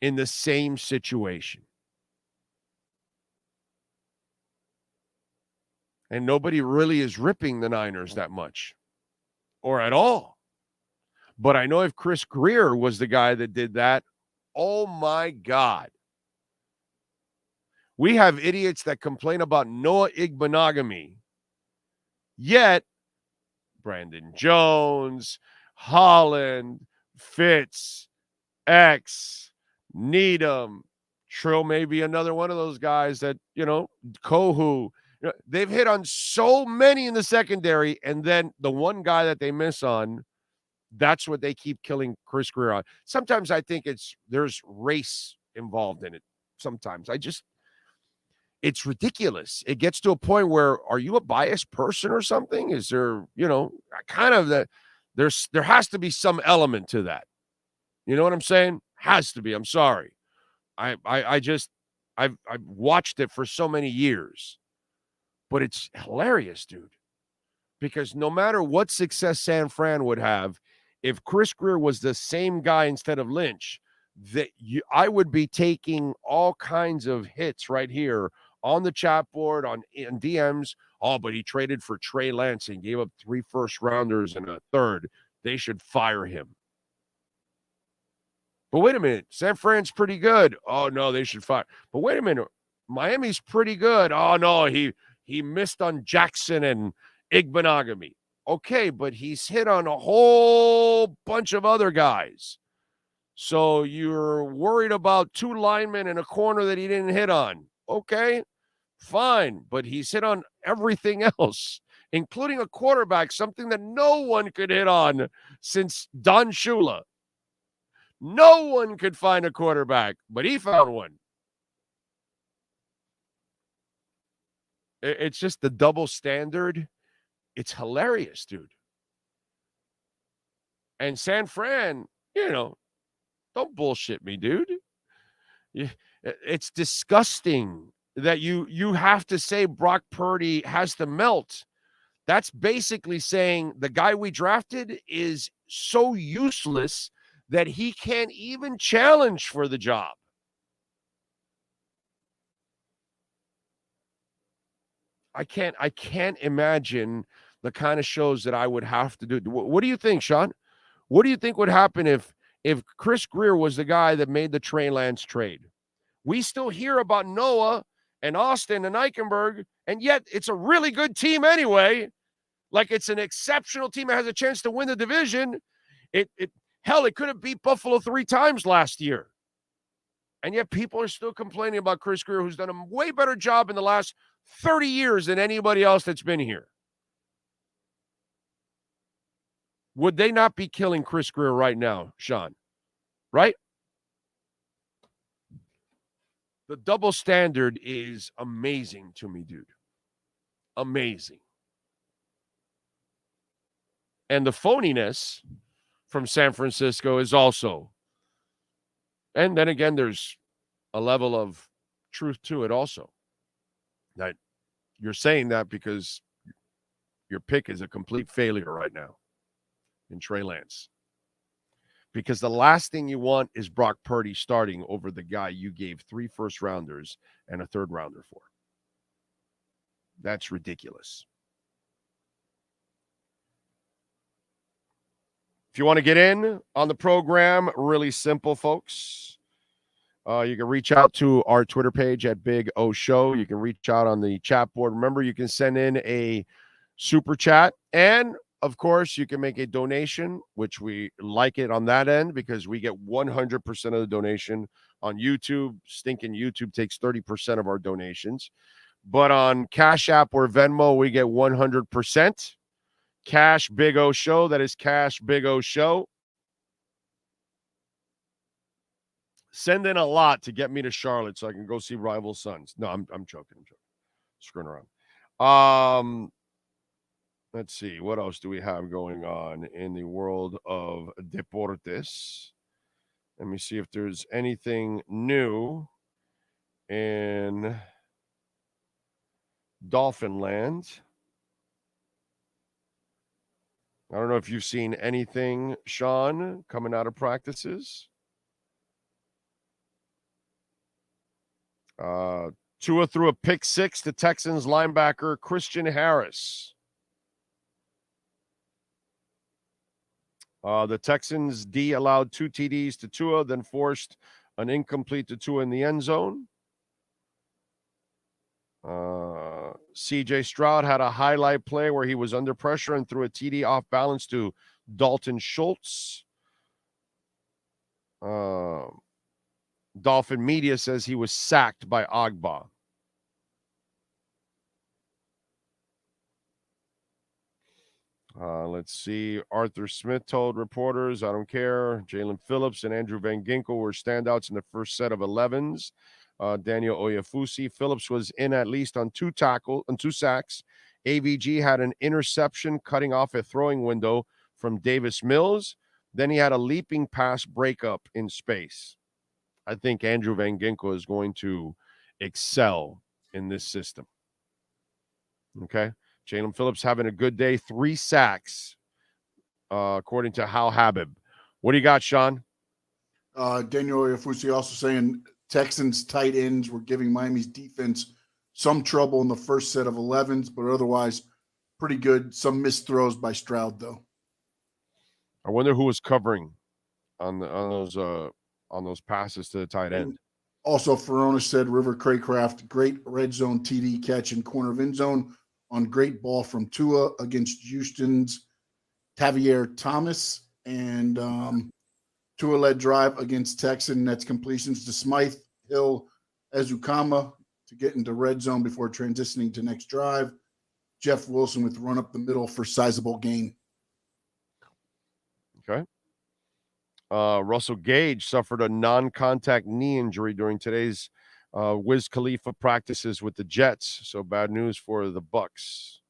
in the same situation. And nobody really is ripping the Niners that much or at all. But I know if Chris Grier was the guy that did that, oh my God. We have idiots that complain about Noah Igbenogany, yet Brandon Jones, Holland, Fitz, X, Needham, Trill may be another one of those guys that, Kohu, They've hit on so many in the secondary, and then the one guy that they miss on, that's what they keep killing Chris Greer on. Sometimes I think there's race involved in it. Sometimes it's ridiculous. It gets to a point where, are you a biased person or something? Is there, kind of there has to be some element to that. You know what I'm saying? Has to be. I'm sorry. I've watched it for so many years, but it's hilarious, dude. Because no matter what success San Fran would have, if Chris Greer was the same guy instead of Lynch, I would be taking all kinds of hits right here on the chat board, on DMs. Oh, but he traded for Trey Lance and gave up 3 first-rounders and a third. They should fire him. But wait a minute, San Fran's pretty good. Oh, no, they should fire. But wait a minute, Miami's pretty good. Oh, no, he missed on Jackson and Igbenogany. Okay, but he's hit on a whole bunch of other guys. So you're worried about 2 linemen in a corner that he didn't hit on. Okay, fine. But he's hit on everything else, including a quarterback, something that no one could hit on since Don Shula. No one could find a quarterback, but he found one. It's just the double standard. It's hilarious, dude. And San Fran, don't bullshit me, dude. It's disgusting that you have to say Brock Purdy has to melt. That's basically saying the guy we drafted is so useless that he can't even challenge for the job. I can't imagine the kind of shows that I would have to do. What do you think, Sean? What do you think would happen if Chris Greer was the guy that made the Trey Lance trade? We still hear about Noah and Austin and Eichenberg, and yet it's a really good team anyway. Like, it's an exceptional team that has a chance to win the division. Hell, it could have beat Buffalo 3 times last year. And yet people are still complaining about Chris Greer, who's done a way better job in the last 30 years than anybody else that's been here. Would they not be killing Chris Greer right now, Sean? Right? The double standard is amazing to me, dude. Amazing. And the phoniness from San Francisco is also. And then again, there's a level of truth to it also. That you're saying that because your pick is a complete failure right now in Trey Lance. Because the last thing you want is Brock Purdy starting over the guy you gave 3 first-rounders and a third-rounder for. That's ridiculous. If you want to get in on the program, really simple, folks. You can reach out to our Twitter page at Big O Show. You can reach out on the chat board. Remember, you can send in a super chat. And, of course, you can make a donation, which we like it on that end because we get 100% of the donation on YouTube. Stinking YouTube takes 30% of our donations. But on Cash App or Venmo, we get 100%. Cash Big O Show. That is Cash Big O Show. Send in a lot to get me to Charlotte so I can go see Rival Sons. No, I'm joking. I'm joking. Screwing around. Let's see. What else do we have going on in the world of deportes? Let me see if there's anything new in Dolphin land. I don't know if you've seen anything, Sean, coming out of practices. Tua threw a pick 6 to Texans linebacker Christian Harris. The Texans D allowed 2 TDs to Tua, then forced an incomplete to Tua in the end zone. CJ Stroud had a highlight play where he was under pressure and threw a TD off balance to Dalton Schultz. Dolphin media says he was sacked by Agba. Let's see. Arthur Smith told reporters, I don't care. Jalen Phillips and Andrew Van Ginkel were standouts in the first set of 11s. Daniel Oyefusi. Phillips was in at least on 2 sacks. AVG had an interception cutting off a throwing window from Davis Mills. Then he had a leaping pass breakup in space. I think Andrew Van Ginkel is going to excel in this system. Okay. Jalen Phillips having a good day, 3 sacks, according to Hal Habib. What do you got, Sean? Daniel Oyefusi also saying Texans tight ends were giving Miami's defense some trouble in the first set of 11s, but otherwise pretty good. Some missed throws by Stroud, though. I wonder who was covering on those passes to the tight end. And also, Ferona said River Craycraft, great red zone TD catch in corner of end zone on great ball from Tua against Houston's Tavier Thomas, and Tua led drive against Texan. That's completions to Smythe, Hill, Ezukama to get into red zone before transitioning to next drive. Jeff Wilson with run up the middle for sizable gain. Okay. Russell Gage suffered a non-contact knee injury during today's Wiz Khalifa practices with the Jets. So bad news for the Bucks.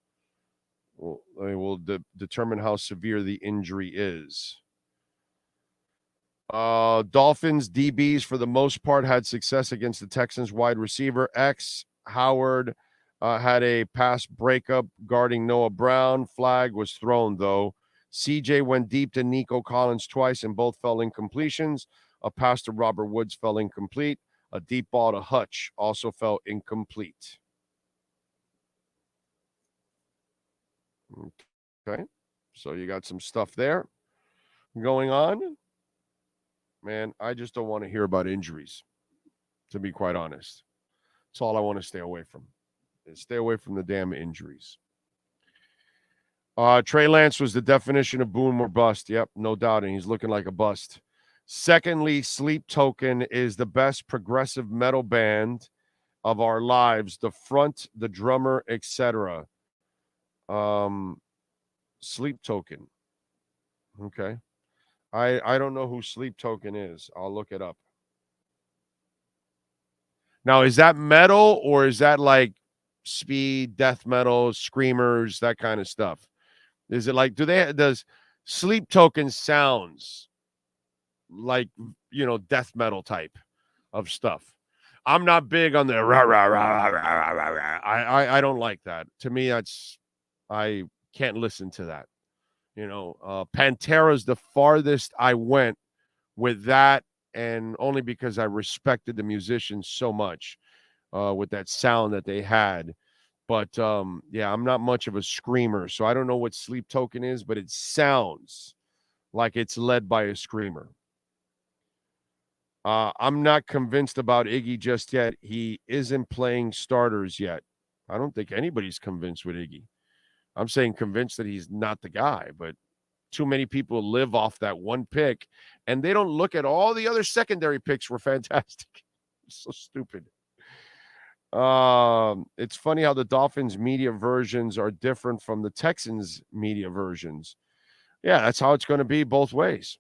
They will determine how severe the injury is. Dolphins DBs, for the most part, had success against the Texans wide receiver. Howard had a pass breakup guarding Noah Brown. Flag was thrown, though. CJ went deep to Nico Collins twice, and both fell incompletions. A pass to Robert Woods fell incomplete. A deep ball to Hutch also fell incomplete. Okay, so you got some stuff there going on. Man, I just don't want to hear about injuries, to be quite honest. That's all I want to stay away from. Stay away from the damn injuries. Trey Lance was the definition of boom or bust. Yep, no doubt, and he's looking like a bust. Secondly, Sleep Token is the best progressive metal band of our lives. The front, the drummer, etc. Sleep Token. Okay. I don't know who Sleep Token is. I'll look it up. Now, is that metal or is that like speed, death metal, screamers, that kind of stuff? Is it like, does Sleep Token sounds like, death metal type of stuff? I'm not big on the rah, rah, rah, rah, rah, rah, rah. I don't like that. To me, I can't listen to that. Pantera's the farthest I went with that, and only because I respected the musicians so much with that sound that they had. But, yeah, I'm not much of a screamer, so I don't know what Sleep Token is, but it sounds like it's led by a screamer. I'm not convinced about Iggy just yet. He isn't playing starters yet. I don't think anybody's convinced with Iggy. I'm saying convinced that he's not the guy, but too many people live off that one pick, and they don't look at all the other secondary picks were fantastic. So stupid. It's funny how the Dolphins media versions are different from the Texans media versions. Yeah, that's how it's going to be both ways.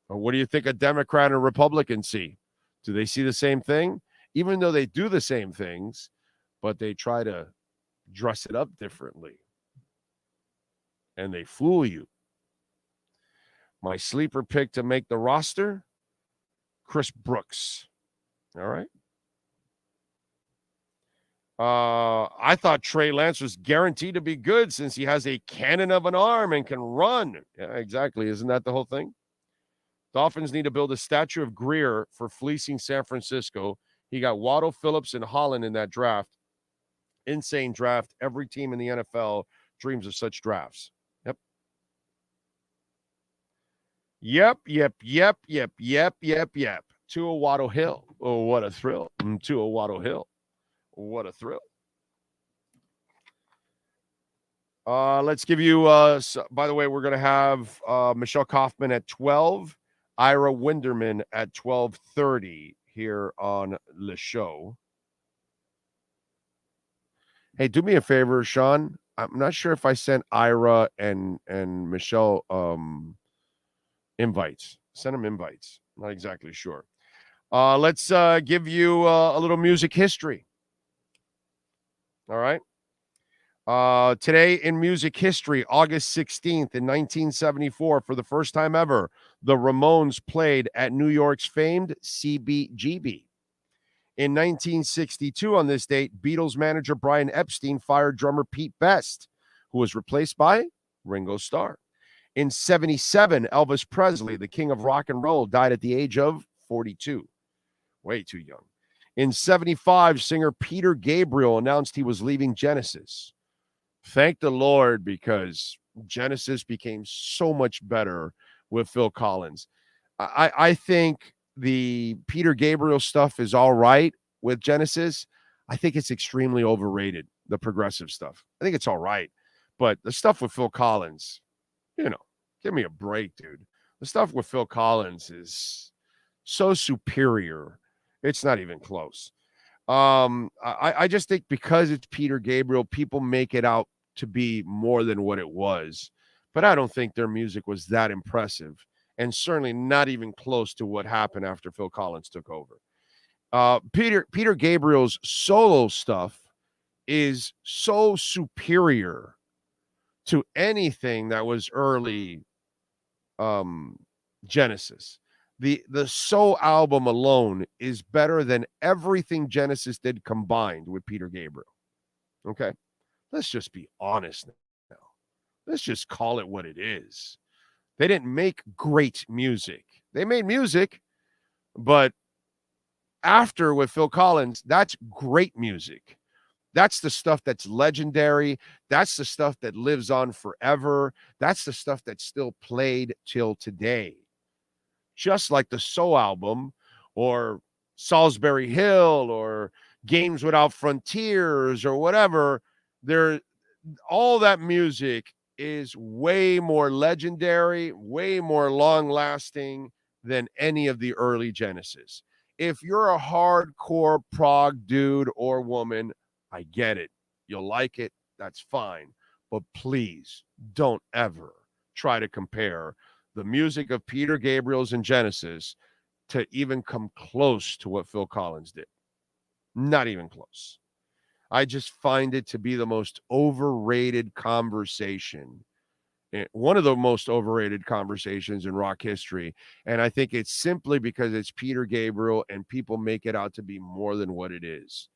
What do you think a Democrat and Republican see? Do they see the same thing? Even though they do the same things, but they try to dress it up differently. And they fool you. My sleeper pick to make the roster, Chris Brooks. All right. I thought Trey Lance was guaranteed to be good since he has a cannon of an arm and can run. Yeah, exactly. Isn't that the whole thing? Dolphins need to build a statue of Greer for fleecing San Francisco. He got Waddle, Phillips, and Holland in that draft. Insane draft. Every team in the NFL dreams of such drafts. Yep. Tua Waddle Hill. Oh, what a thrill. Tua Waddle Hill. What a thrill. Let's give you, by the way, we're going to have Michelle Kaufman at 12, Ira Winderman at 12:30 here on the show. Hey, do me a favor, Sean. I'm not sure if I sent Ira and Michelle invites. Send them invites. Not exactly sure. Let's give you a little music history. All right. Today in music history, August 16th in 1974, for the first time ever, the Ramones played at New York's famed CBGB. In 1962, on this date, Beatles manager Brian Epstein fired drummer Pete Best, who was replaced by Ringo Starr. In 77, Elvis Presley, the king of rock and roll, died at the age of 42. Way too young. In 75, singer Peter Gabriel announced he was leaving Genesis. Thank the Lord, because Genesis became so much better with Phil Collins. I think the Peter Gabriel stuff is all right with Genesis. I think it's extremely overrated, the progressive stuff. I think it's all right. But the stuff with Phil Collins, give me a break, dude. The stuff with Phil Collins is so superior. It's not even close. I just think because it's Peter Gabriel, people make it out to be more than what it was. But I don't think their music was that impressive, and certainly not even close to what happened after Phil Collins took over. Peter Gabriel's solo stuff is so superior to anything that was early Genesis. The Soul album alone is better than everything Genesis did combined with Peter Gabriel. Okay? Let's just be honest now. Let's just call it what it is. They didn't make great music. They made music, but after with Phil Collins, that's great music. That's the stuff that's legendary. That's the stuff that lives on forever. That's the stuff that's still played till today. Just like the Soul album or Salisbury Hill or Games Without Frontiers or whatever, all that music is way more legendary, way more long-lasting than any of the early Genesis. If you're a hardcore prog dude or woman, I get it. You'll like it. That's fine. But please don't ever try to compare the music of Peter Gabriel's and Genesis to even come close to what Phil Collins did. Not even close. I just find it to be the most overrated conversation. One of the most overrated conversations in rock history. And I think it's simply because it's Peter Gabriel and people make it out to be more than what it is.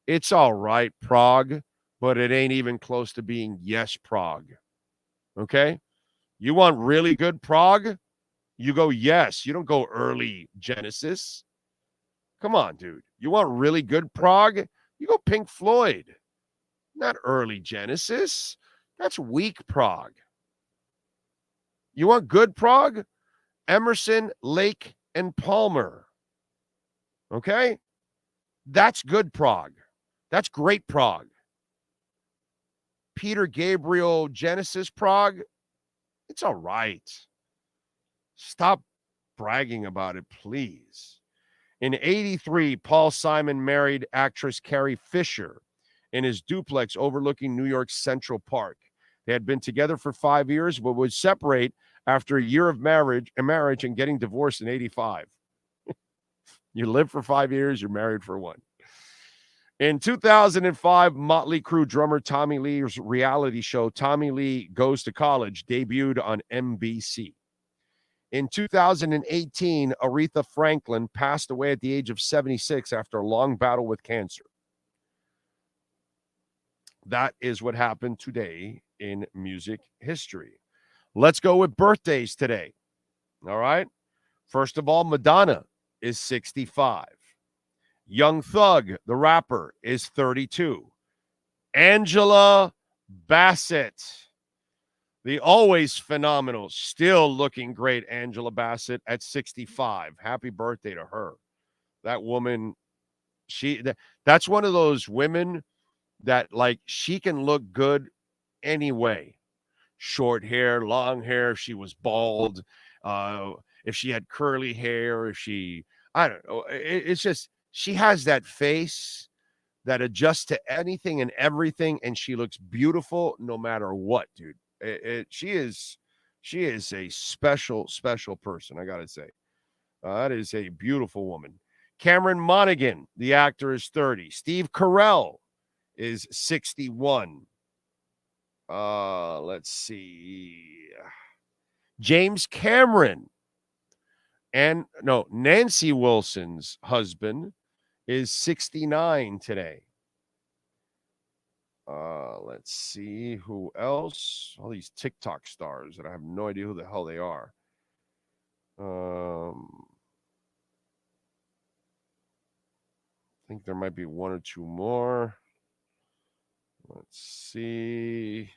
It's all right, prog, but it ain't even close to being yes prog. Okay? You want really good prog? You go yes. You don't go early Genesis. Come on, dude. You want really good prog? You go Pink Floyd. Not early Genesis. That's weak prog. You want good prog? Emerson, Lake, and Palmer. Okay? That's good prog. That's great prog. Peter Gabriel, Genesis prog, it's all right. Stop bragging about it, please. In 1983, Paul Simon married actress Carrie Fisher in his duplex overlooking New York's Central Park. They had been together for 5 years, but would separate after a year of marriage and getting divorced in 1985. You live for 5 years, you're married for one. In 2005, Motley Crue drummer Tommy Lee's reality show, Tommy Lee Goes to College, debuted on NBC. In 2018, Aretha Franklin passed away at the age of 76 after a long battle with cancer. That is what happened today in music history. Let's go with birthdays today. All right. First of all, Madonna is 65. Young Thug, the rapper, is 32. Angela Bassett, the always phenomenal, still looking great Angela Bassett at 65. Happy birthday to her. That woman, that's one of those women that, like, she can look good anyway. Short hair, long hair, if she was bald, if she had curly hair, I don't know. It's just, she has that face that adjusts to anything and everything, and she looks beautiful no matter what, dude. She is a special, special person, I gotta say. That is a beautiful woman. Cameron Monaghan, the actor, is 30. Steve Carell is 61. Let's see. James Cameron Nancy Wilson's husband is 69 today. Let's see who else. All these TikTok stars that I have no idea who the hell they are. I think there might be one or two more. Let's see.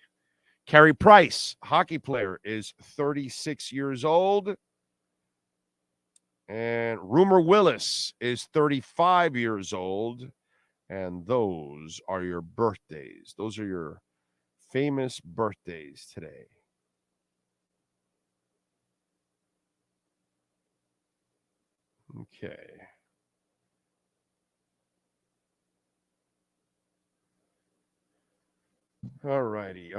Carey Price, hockey player, is 36 years old. And Rumor Willis is 35 years old. And those are your birthdays. Those are your famous birthdays today. Okay. All righty.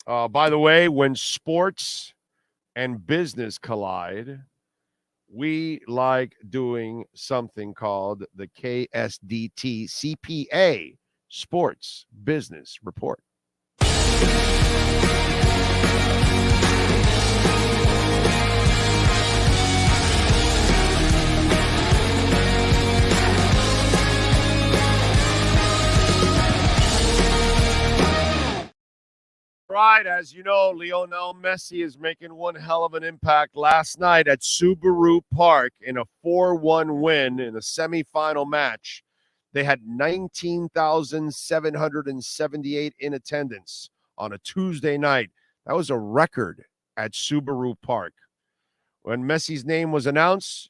By the way, when sports and business collide, we like doing something called the KSDT CPA Sports Business Report. Right, as you know, Lionel Messi is making one hell of an impact last night at Subaru Park in a 4-1 win in a semifinal match. They had 19,778 in attendance on a Tuesday night. That was a record at Subaru Park. When Messi's name was announced,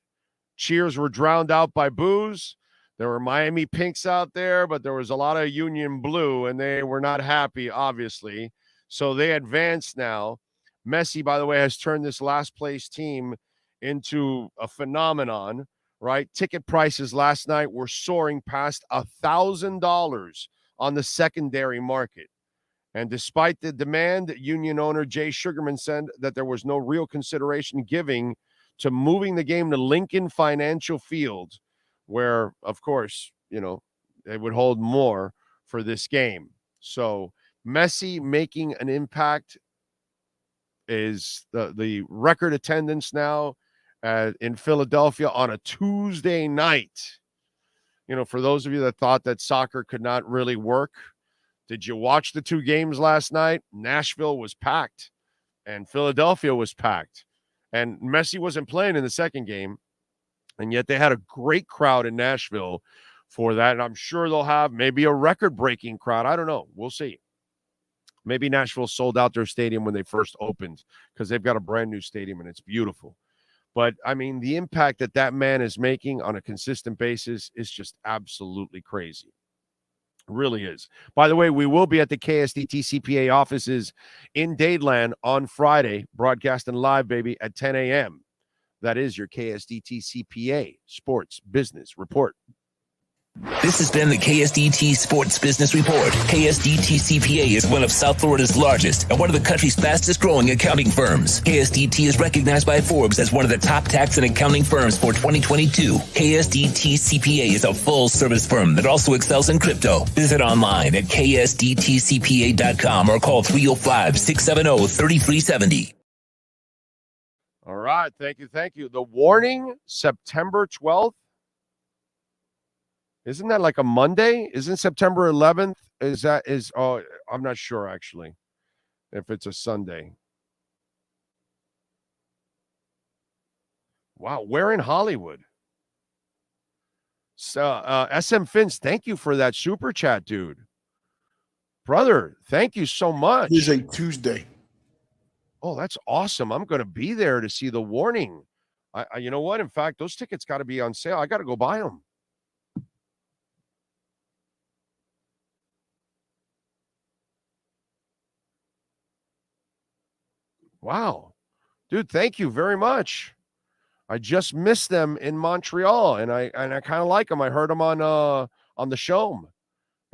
cheers were drowned out by boos. There were Miami Pinks out there, but there was a lot of Union Blue, and they were not happy, obviously. So they advance now. Messi, by the way, has turned this last place team into a phenomenon, right? Ticket prices last night were soaring past $1,000 on the secondary market. And despite the demand, Union owner Jay Sugarman said that there was no real consideration giving to moving the game to Lincoln Financial Field, where, of course, they would hold more for this game. So Messi making an impact is the record attendance now in Philadelphia on a Tuesday night. For those of you that thought that soccer could not really work, did you watch the two games last night? Nashville was packed and Philadelphia was packed. And Messi wasn't playing in the second game, and yet they had a great crowd in Nashville for that. And I'm sure they'll have maybe a record-breaking crowd. I don't know. We'll see. Maybe Nashville sold out their stadium when they first opened because they've got a brand new stadium and it's beautiful. But, I mean, the impact that man is making on a consistent basis is just absolutely crazy. It really is. By the way, we will be at the KSDT CPA offices in Dadeland on Friday, broadcasting live, baby, at 10 a.m. That is your KSDT CPA Sports Business Report. This has been the KSDT Sports Business Report. KSDT CPA is one of South Florida's largest and one of the country's fastest growing accounting firms. KSDT is recognized by Forbes as one of the top tax and accounting firms for 2022. KSDT CPA is a full service firm that also excels in crypto. Visit online at ksdtcpa.com or call 305-670-3370. All right. Thank you. The warning, September 12th. Isn't that like a Monday? Isn't September 11th? I'm not sure actually if it's a Sunday. Wow, where in Hollywood? So SM Fins, thank you for that super chat, dude. Brother, thank you so much. It is a Tuesday. Oh, that's awesome. I'm going to be there to see the warning. I you know what? In fact, those tickets got to be on sale. I got to go buy them. Wow. Dude, thank you very much. I just missed them in Montreal, and I kind of like them. I heard them on the show,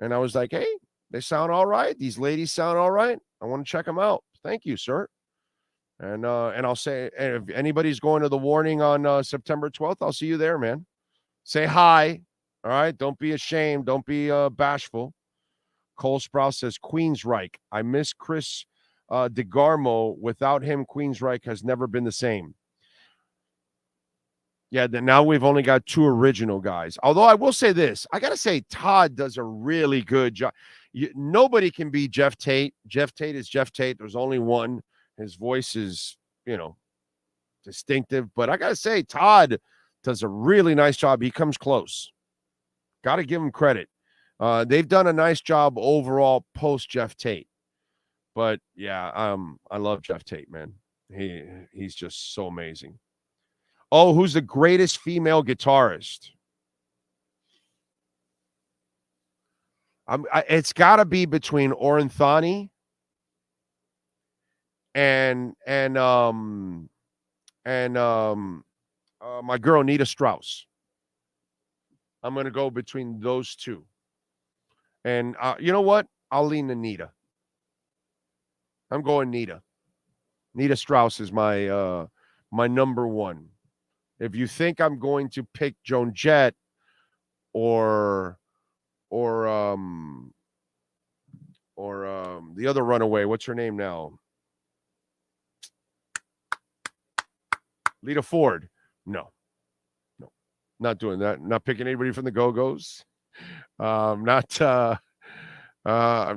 and I was like, hey, they sound all right. These ladies sound all right. I want to check them out. Thank you, sir. And I'll say, if anybody's going to the Warning on September 12th, I'll see you there, man. Say hi. All right. Don't be ashamed. Don't be bashful. Cole Sprouse says, Queensryche. I miss Chris DeGarmo. Without him, Queensryche has never been the same. Yeah, now we've only got 2 original guys. Although I will say this. I got to say, Todd does a really good job. Nobody can be Jeff Tate. Jeff Tate is Jeff Tate. There's only one. His voice is, distinctive. But I got to say, Todd does a really nice job. He comes close. Got to give him credit. They've done a nice job overall post Jeff Tate. But, yeah, I love Jeff Tate, man. He's just so amazing. Oh, who's the greatest female guitarist? It's got to be between Orenthani and my girl Nita Strauss. I'm going to go between those two. And you know what? I'll lean to Nita. I'm going Nita. Nita Strauss is my number one. If you think I'm going to pick Joan Jett or the other runaway, what's her name now? Lita Ford. No, not doing that. Not picking anybody from the Go-Go's. No. I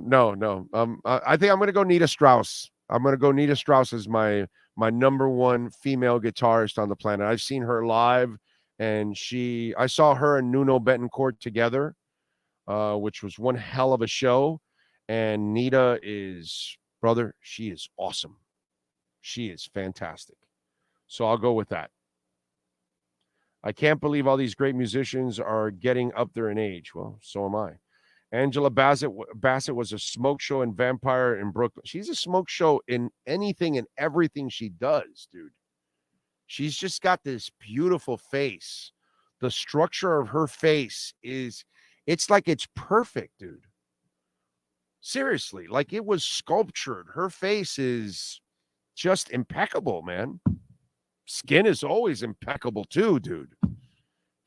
think I'm going to go Nita Strauss. I'm going to go Nita Strauss as my number one female guitarist on the planet. I've seen her live, and I saw her and Nuno Betancourt together, which was one hell of a show. And Nita she is awesome. She is fantastic. So I'll go with that. I can't believe all these great musicians are getting up there in age. Well, so am I. Angela Bassett was a smoke show and vampire in Brooklyn. She's a smoke show in anything and everything she does, dude. She's just got this beautiful face. The structure of her face it's like it's perfect, dude. Seriously, like it was sculptured. Her face is just impeccable, man. Skin is always impeccable too, dude.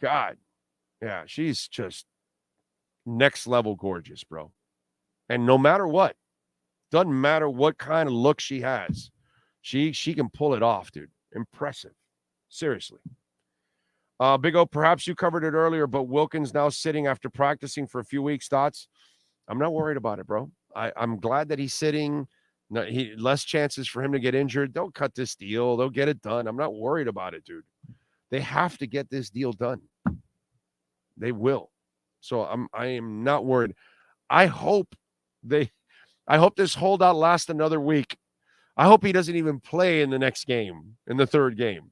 God. Yeah, she's just next level gorgeous, bro. And no matter what, doesn't matter what kind of look she has, she can pull it off, dude. Impressive. Seriously. Big O, perhaps you covered it earlier, but Wilkins now sitting after practicing for a few weeks. Thoughts? I'm not worried about it, bro. I'm glad that he's sitting. No, less chances for him to get injured. They'll cut this deal. They'll get it done. I'm not worried about it, dude. They have to get this deal done. They will. So I am not worried. I hope this holdout lasts another week. I hope he doesn't even play in the next game, in the third game.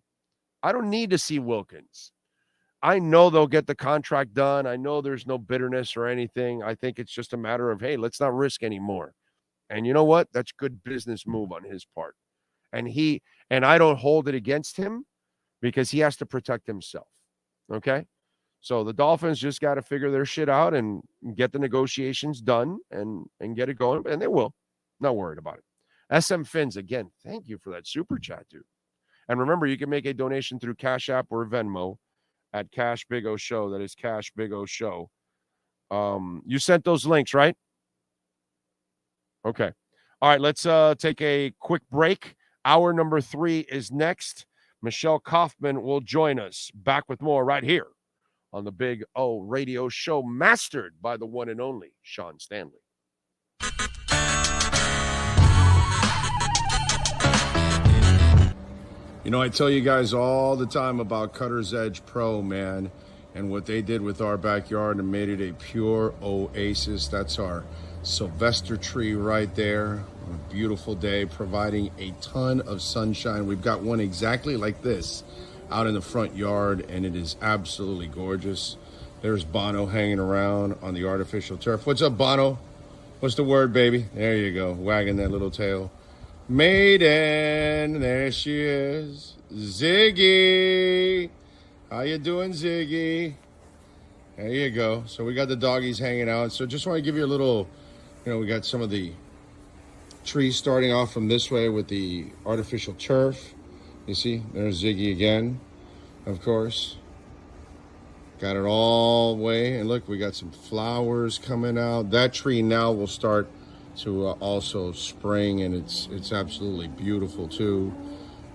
I don't need to see Wilkins. I know they'll get the contract done. I know there's no bitterness or anything. I think it's just a matter of, hey, let's not risk anymore. And you know what? That's good business move on his part. And I don't hold it against him because he has to protect himself. Okay? So the Dolphins just got to figure their shit out and get the negotiations done and get it going. And they will. Not worried about it. SM Fins, again, thank you for that super chat, dude. And remember, you can make a donation through Cash App or Venmo at Cash Big O Show. That is Cash Big O Show. You sent those links, right? Okay. All right, let's take a quick break. Hour number 3 is next. Michelle Kaufman will join us. Back with more right here on the Big O Radio Show, mastered by the one and only Sean Stanley. You know, I tell you guys all the time about Cutter's Edge Pro, man, and what they did with our backyard and made it a pure oasis. That's our Sylvester tree right there. A beautiful day, providing a ton of sunshine. We've got one exactly like this out in the front yard, and it is absolutely gorgeous. There's Bono hanging around on the artificial turf. What's up, Bono? What's the word, baby? There you go, wagging that little tail. Maiden, there she is. Ziggy. How you doing, Ziggy? There you go. So we got the doggies hanging out. So just want to give you a little, we got some of the trees starting off from this way with the artificial turf. You see, there's Ziggy again, of course. Got it all the way. And look, we got some flowers coming out. That tree now will start to also spring, and it's absolutely beautiful too.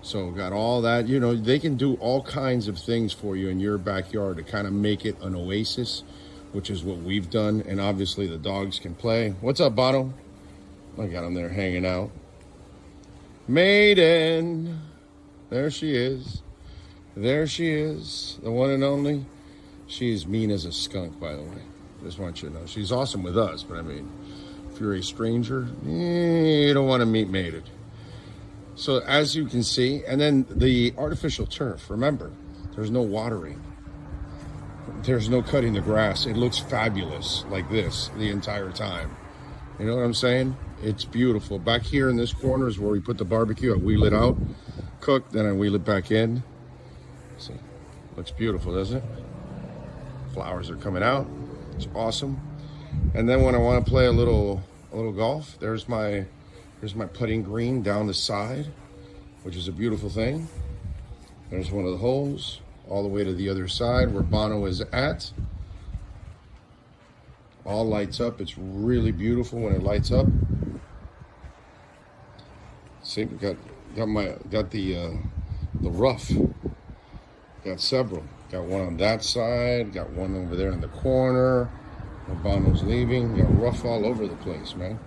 So got all that. They can do all kinds of things for you in your backyard to kind of make it an oasis, which is what we've done. And obviously the dogs can play. What's up, Bono? I got him there hanging out. Maiden. There she is. There she is. The one and only. She's mean as a skunk, by the way. Just want you to know. She's awesome with us, but I mean, if you're a stranger, you don't want to meet Maiden. So as you can see, and then the artificial turf, remember, there's no watering. There's no cutting the grass. It looks fabulous like this the entire time. You know what I'm saying? It's beautiful. Back here in this corner is where we put the barbecue. I wheel it out, cook, then I wheel it back in. See, looks beautiful, doesn't it? Flowers are coming out. It's awesome. And then when I want to play a little golf, there's my putting green down the side, which is a beautiful thing. There's one of the holes all the way to the other side where Bono is at. All lights up. It's really beautiful when it lights up. See, we got the rough. Got several. Got one on that side. Got one over there in the corner where Bono's leaving. Got rough all over the place, man.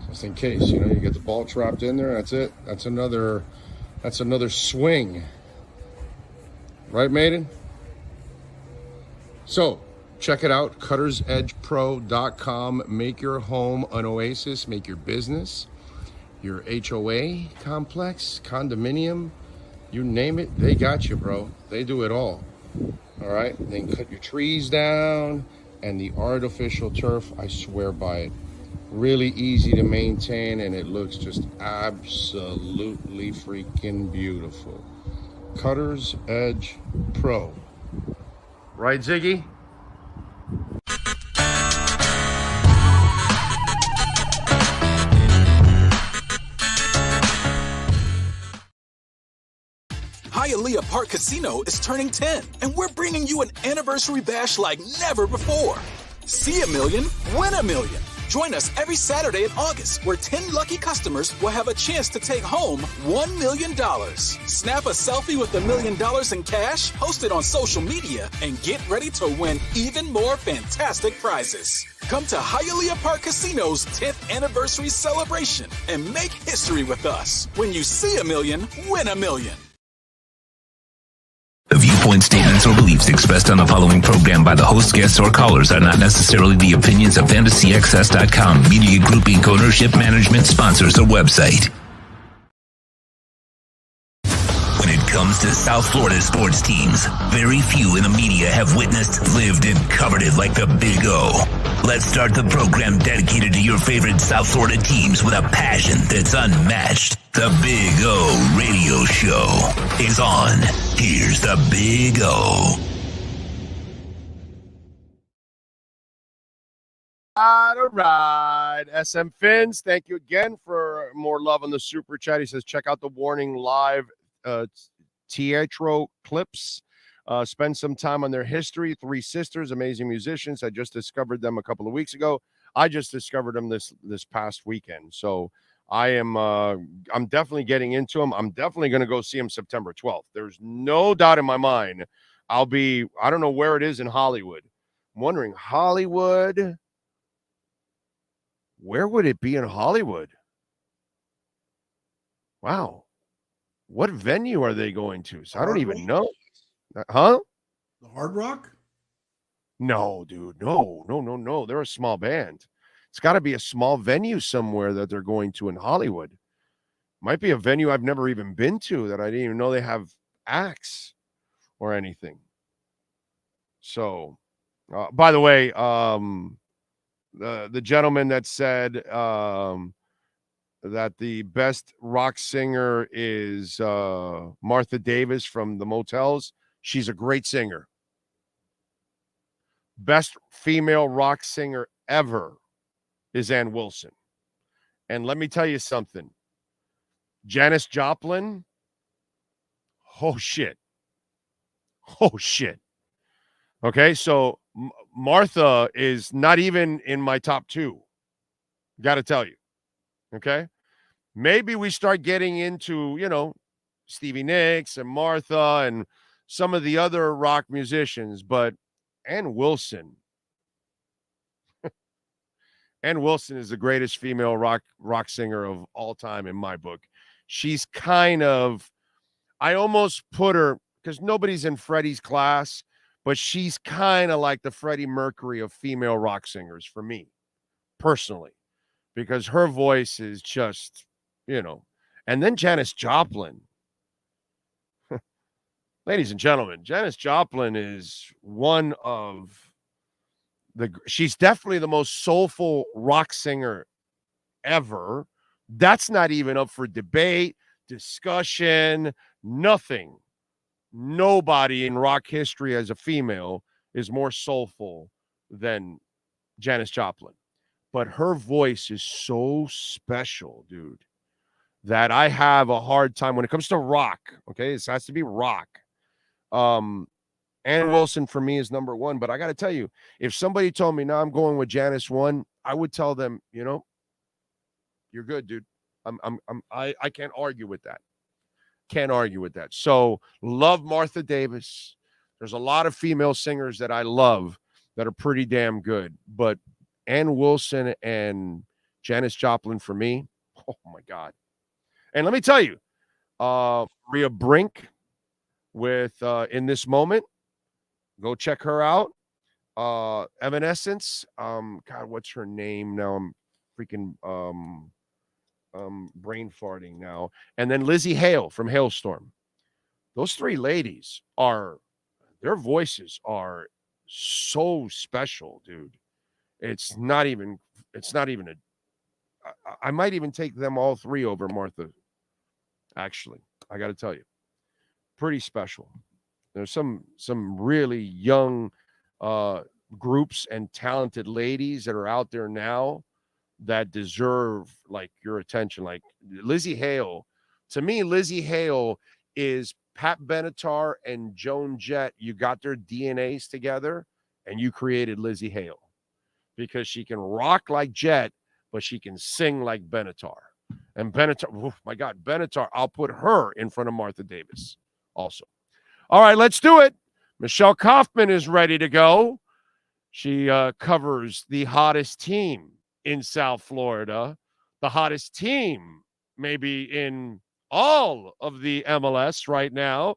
Just in case, you get the ball trapped in there. That's it. That's another swing. Right, Maiden? So, check it out, cuttersedgepro.com. Make your home an oasis. Make your business, your HOA complex, condominium, you name it, they got you, bro. They do it all. All right? They can cut your trees down, and the artificial turf, I swear by it. Really easy to maintain, and it looks just absolutely freaking beautiful. Cutter's Edge Pro. Right, Ziggy? Hialeah Park Casino is turning 10, and we're bringing you an anniversary bash like never before. See a million, win a million. Join us every Saturday in August, where 10 lucky customers will have a chance to take home $1 million. Snap a selfie with $1 million in cash, post it on social media, and get ready to win even more fantastic prizes. Come to Hialeah Park Casino's 10th anniversary celebration and make history with us. When you see a million, win a million. The viewpoint, statements, or beliefs expressed on the following program by the host, guests, or callers are not necessarily the opinions of FantasyXS.com, Media Group Inc., ownership, management, sponsors, or website. When it comes to South Florida sports teams, very few in the media have witnessed, lived, and covered it like the Big O. Let's start the program dedicated to your favorite South Florida teams with a passion that's unmatched. The Big O Radio Show is on. Here's the Big O. All right. SM Fins, thank you again for more love on the super chat. He says, check out the Warning Live Teatro clips. Spend some time on their history. Three sisters, amazing musicians. I just discovered them a couple of weeks ago. I just discovered them this past weekend. So I'm definitely getting into them. I'm definitely going to go see them September 12th. There's no doubt in my mind. I don't know where it is in Hollywood. I'm wondering, Hollywood, where would it be in Hollywood? Wow. What venue are they going to? So I don't even know. Huh? The Hard Rock? No, dude. No. They're a small band. It's got to be a small venue somewhere that they're going to in Hollywood. Might be a venue I've never even been to that I didn't even know they have acts or anything. So, by the way, the gentleman that said that the best rock singer is Martha Davis from the Motels. She's a great singer. Best female rock singer ever is Ann Wilson. And let me tell you something. Janis Joplin, oh shit. Oh shit. Okay, so Martha is not even in my top 2. Got to tell you. Okay? Maybe we start getting into, Stevie Nicks and Martha and some of the other rock musicians, but Ann Wilson. Ann Wilson is the greatest female rock singer of all time in my book. She's kind of, I almost put her, because nobody's in Freddie's class, but she's kind of like the Freddie Mercury of female rock singers for me, personally, because her voice is just, And then Janis Joplin. Ladies and gentlemen, Janis Joplin is one of she's definitely the most soulful rock singer ever. That's not even up for debate, discussion, nothing. Nobody in rock history as a female is more soulful than Janis Joplin. But her voice is so special, dude, that I have a hard time when it comes to rock. Okay, this has to be rock. Ann Wilson for me is number 1, but I got to tell you, if somebody told me, "No, I'm going with Janis 1," I would tell them, you're good, dude. I can't argue with that. Can't argue with that. So love Martha Davis. There's a lot of female singers that I love that are pretty damn good, but Ann Wilson and Janis Joplin for me, oh my God. And let me tell you, Rhea Brink with In This Moment. Go check her out. Evanescence. God, what's her name now? I'm freaking brain farting now. And then Lizzie Hale from Hailstorm. Those 3 ladies their voices are so special, dude. It's not even I might even take them all 3 over Martha. Actually, I got to tell you, pretty special. There's some really young groups and talented ladies that are out there now that deserve like your attention. Like Lizzie Hale. To me, Lizzie Hale is Pat Benatar and Joan Jett. You got their DNAs together and you created Lizzie Hale because she can rock like Jett, but she can sing like Benatar. And Benatar, oh my God, Benatar, I'll put her in front of Martha Davis also. All right, let's do it. Michelle Kaufman is ready to go. She covers the hottest team in South Florida, the hottest team maybe in all of the MLS right now,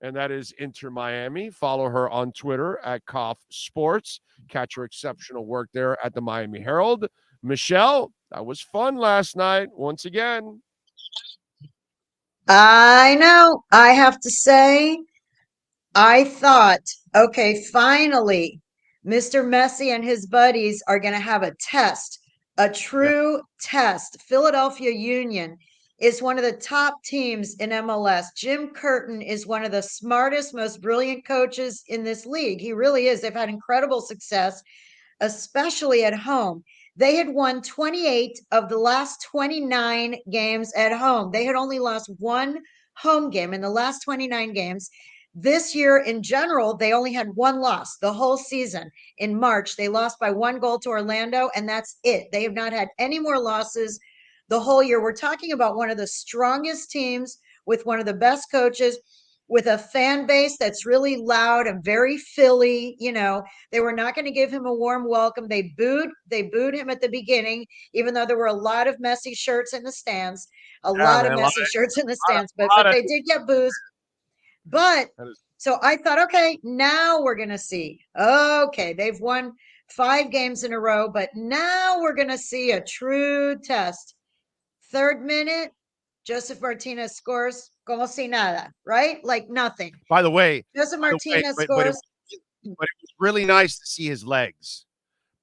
and that is Inter Miami. Follow her on Twitter at Kauf Sports. Catch her exceptional work there at the Miami Herald. Michelle, that was fun last night once again. I know. I have to say, I thought, okay, finally, Mr. Messi and his buddies are going to have a test, a true test. Philadelphia Union is one of the top teams in MLS. Jim Curtin is one of the smartest, most brilliant coaches in this league. He really is. They've had incredible success, especially at home. They had won 28 of the last 29 games at home. They had only lost 1 home game in the last 29 games. This year, in general, they only had 1 loss the whole season. In March, they lost by 1 goal to Orlando, and that's it. They have not had any more losses the whole year. We're talking about one of the strongest teams with one of the best coaches, with a fan base that's really loud and very Philly. They were not going to give him a warm welcome. They booed him at the beginning, even though there were a lot of Messi shirts in the stands, but they did get boos. But so I thought, okay, now we're going to see. Okay, they've won 5 games in a row, but now we're going to see a true test. 3rd minute, Joseph Martinez scores como si nada, right? Like nothing. By the way, Joseph Martinez scores. But it was really nice to see his legs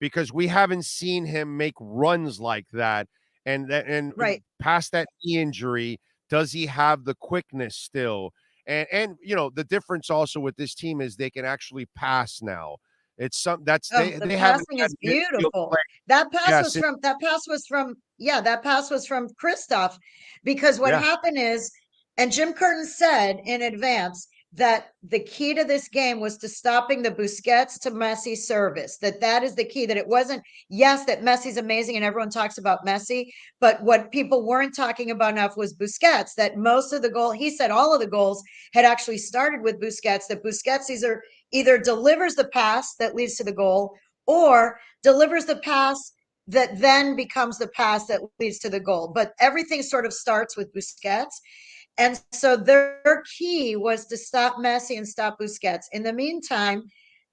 because we haven't seen him make runs like that and Right. past that knee injury, does he have the quickness still? And the difference also with this team is they can actually pass now. It's some that's Oh, the they haven't passing had is midfield beautiful. play. That pass Yes, was from that pass was from yeah, that pass was from Christoph, because what yeah. happened is, and Jim Curtin said in advance that the key to this game was to stopping the Busquets to Messi service. That is the key. That it wasn't, yes, that Messi's amazing and everyone talks about Messi, but what people weren't talking about enough was Busquets. That most of the goal, he said, all of the goals had actually started with Busquets. That Busquets either delivers the pass that leads to the goal or delivers the pass that then becomes the pass that leads to the goal. But everything sort of starts with Busquets. And so their key was to stop Messi and stop Busquets. In the meantime,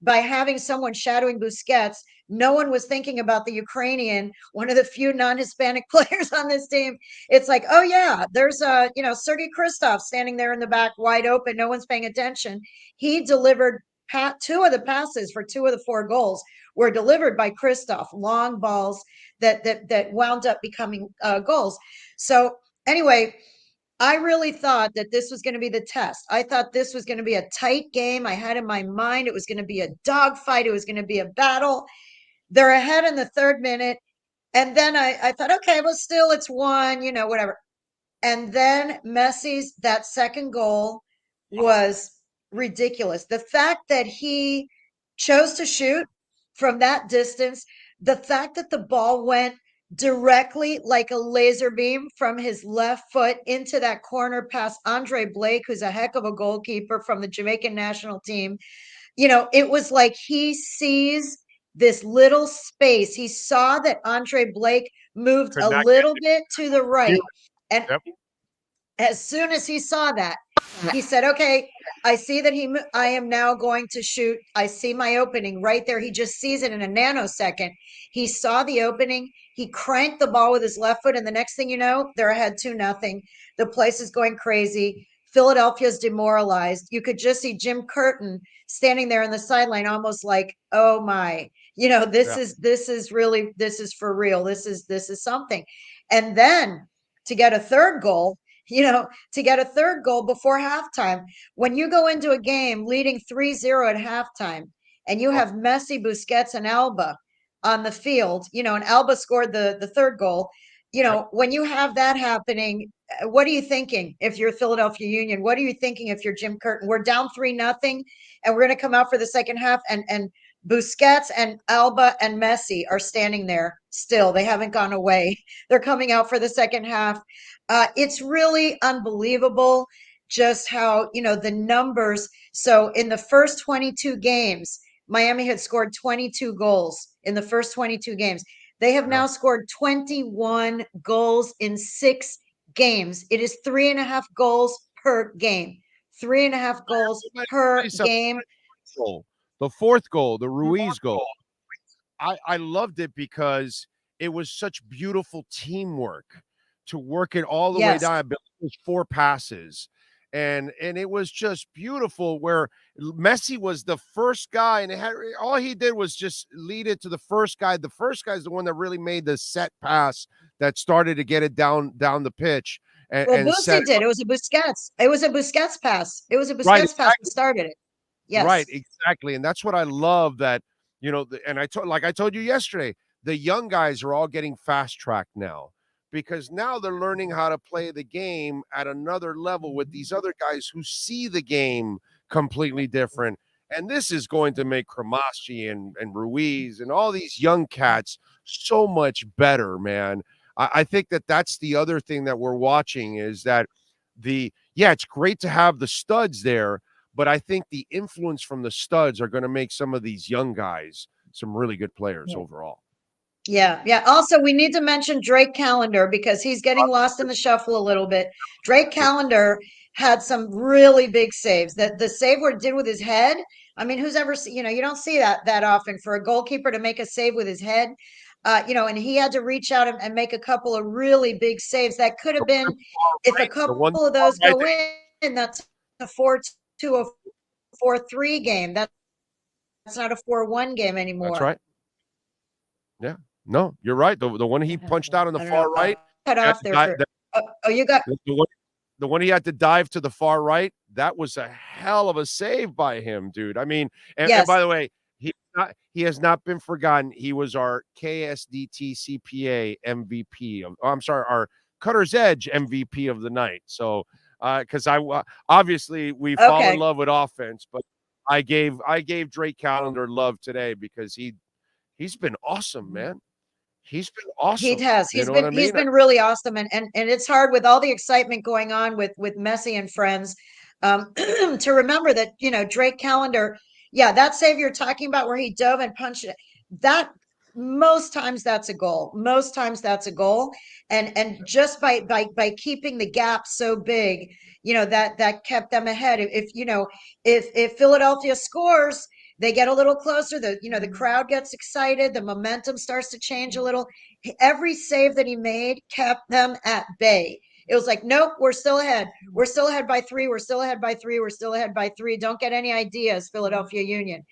by having someone shadowing Busquets, no one was thinking about the Ukrainian, one of the few non-Hispanic players on this team. It's like, oh yeah, there's Sergei Christoph standing there in the back wide open. No one's paying attention. He delivered two of the passes for two of the four goals were delivered by Christoph, long balls that wound up becoming goals. So anyway, I really thought that this was going to be the test. I thought this was going to be a tight game. I had in my mind it was going to be a dogfight. It was going to be a battle. They're ahead in the third minute. And then I thought, okay, well, still it's one, whatever. And then Messi's, that second goal was ridiculous. The fact that he chose to shoot from that distance, the fact that the ball went directly like a laser beam from his left foot into that corner past Andre Blake, who's a heck of a goalkeeper from the Jamaican national team. It was like he sees this little space. He saw that Andre Blake moved a little bit to the right. And as soon as he saw that, he said, okay, I see that I am now going to shoot. I see my opening right there. He just sees it in a nanosecond. He saw the opening. He cranked the ball with his left foot. And the next thing you know, they're ahead 2-0. The place is going crazy. Philadelphia's demoralized. You could just see Jim Curtin standing there on the sideline, almost like, oh my, this is really, this is for real. This is something. And then to get a third goal, before halftime. When you go into a game leading 3-0 at halftime and you have Messi, Busquets, and Alba on the field, and Alba scored the third goal, when you have that happening, what are you thinking if you're Philadelphia Union? What are you thinking if you're Jim Curtin? We're down 3-0 and we're going to come out for the second half and Busquets and Alba and Messi are standing there still. They haven't gone away. They're coming out for the second half. It's really unbelievable just how, the numbers. So in the first 22 games, Miami had scored 22 goals in the first 22 games. They have now scored 21 goals in 6 games. It is 3.5 goals per game. 3.5 goals per game. The fourth goal, the Ruiz goal, I loved it because it was such beautiful teamwork to work it all the way down. It was 4 passes. And it was just beautiful where Messi was the first guy, and all he did was just lead it to the first guy. The first guy is the one that really made the set pass that started to get it down the pitch. Busi did. It was a Busquets. It was a Busquets pass. It was a Busquets pass that started it. Yes. Right, exactly. And that's what I love that, and I told you yesterday, the young guys are all getting fast tracked now, because now they're learning how to play the game at another level with these other guys who see the game completely different. And this is going to make Cremaschi and Ruiz and all these young cats so much better, man. I think that's the other thing that we're watching is that it's great to have the studs there, but I think the influence from the studs are going to make some of these young guys some really good players overall. Yeah. Also, we need to mention Drake Callender because he's getting lost in the shuffle a little bit. Drake Callender had some really big saves. That the save where it did with his head. I mean, who's ever you don't see that often for a goalkeeper to make a save with his head. And he had to reach out and make a couple of really big saves. That could have been, if a couple of those go in, that's a 4-2, a 4-3 game. That's not a 4-1 game anymore. That's right. Yeah. No, you're right. The one he punched out on the far right. Cut off there for. You got the one he had to dive to the far right. That was a hell of a save by him, dude. I mean, and by the way, he has not been forgotten. He was our KSDT CPA MVP. I'm sorry, our Cutter's Edge MVP of the night. So, because obviously we fall in love with offense, but I gave Drake Callender love today because he's been awesome, man. He's been awesome. He has. He's been really awesome, and it's hard with all the excitement going on with Messi and friends to remember that Drake Callender. Yeah, that save you're talking about where he dove and punched it. That most times that's a goal. Most times that's a goal, and just by keeping the gap so big, that kept them ahead. If Philadelphia scores, they get a little closer. The crowd gets excited. The momentum starts to change a little. Every save that he made kept them at bay. It was like, nope, we're still ahead. We're still ahead by 3. We're still ahead by 3. We're still ahead by 3. Don't get any ideas, Philadelphia Union.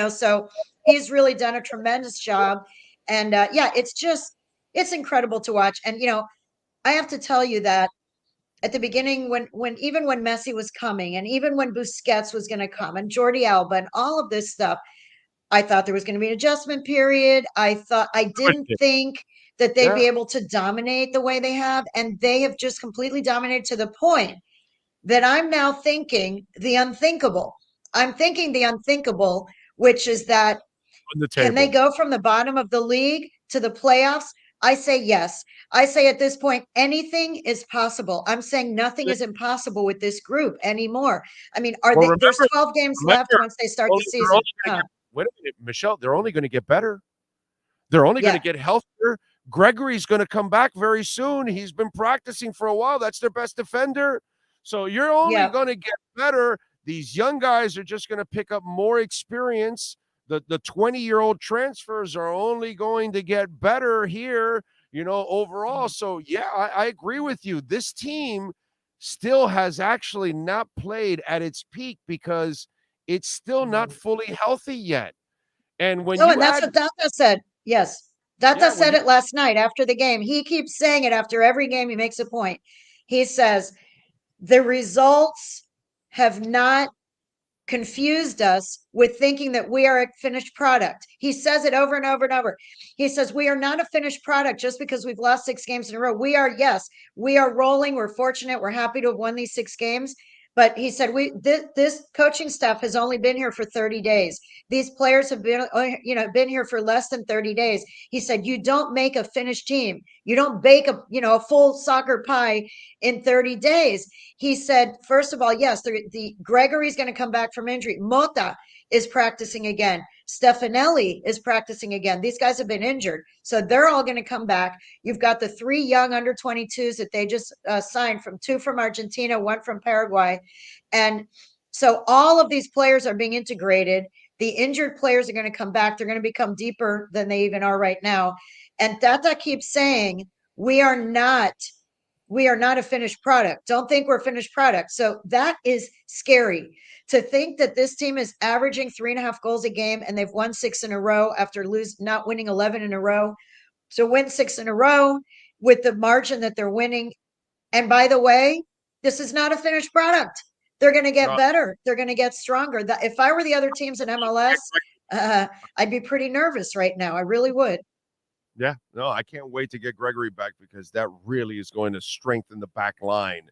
So he's really done a tremendous job. And it's incredible to watch. And, I have to tell you that at the beginning, when Messi was coming, and even when Busquets was going to come, and Jordi Alba, and all of this stuff, I thought there was going to be an adjustment period. I didn't think that they'd be able to dominate the way they have, and they have just completely dominated to the point that I'm now thinking the unthinkable. I'm thinking the unthinkable, which is that can they go from the bottom of the league to the playoffs? I say yes. I say at this point, anything is possible. I'm saying nothing is impossible with this group anymore. I mean, there's 12 games left once they start the season. Wait a minute, Michelle, they're only going to get better. They're only going to get healthier. Gregory's going to come back very soon. He's been practicing for a while. That's their best defender. So you're only going to get better. These young guys are just going to pick up more experience. The 20-year-old transfers are only going to get better here, overall. So, I agree with you. This team still has actually not played at its peak because it's still not fully healthy yet. And when that's what Data said. Yes. Data said it last night after the game. He keeps saying it after every game. He makes a point. He says, the results have not confused us with thinking that we are a finished product. He says it over and over and over. He says, we are not a finished product just because we've lost 6 games in a row. We are rolling. We're fortunate. We're happy to have won these 6 games. But he said, this coaching staff has only been here for 30 days. These players have been here for less than 30 days. He said, you don't make a finished team. You don't bake a full soccer pie in 30 days. He said, first of all, yes, the Gregory's going to come back from injury. Mota is practicing again. Stefanelli is practicing again. These guys have been injured, so they're all going to come back. You've got the 3 young under 22s that they just signed, 2 from Argentina, 1 from Paraguay. And so all of these players are being integrated. The injured players are going to come back. They're going to become deeper than they even are right now. And Tata keeps saying, we are not a finished product. Don't think we're a finished product. So that is scary to think that this team is averaging 3.5 goals a game and they've won 6 in a row after not winning 11 in a row. So win 6 in a row with the margin that they're winning. And by the way, this is not a finished product. They're going to get better. They're going to get stronger. If I were the other teams in MLS, I'd be pretty nervous right now. I really would. Yeah, no, I can't wait to get Gregory back because that really is going to strengthen the back line.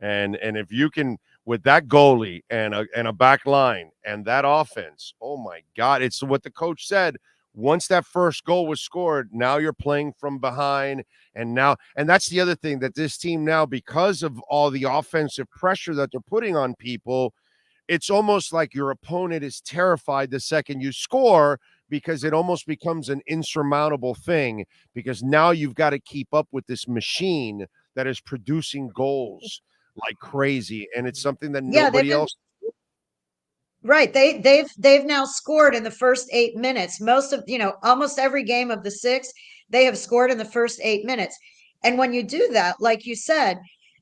And if you can, with that goalie and a back line and that offense, oh my God, it's what the coach said. Once that first goal was scored, now you're playing from behind. And that's the other thing, that this team now, because of all the offensive pressure that they're putting on people, it's almost like your opponent is terrified the second you score, because it almost becomes an insurmountable thing, because now you've got to keep up with this machine that is producing goals like crazy. And it's something that nobody else. Right. They've now scored in the first 8 minutes. Almost every game of the 6, they have scored in the first 8 minutes. And when you do that, like you said,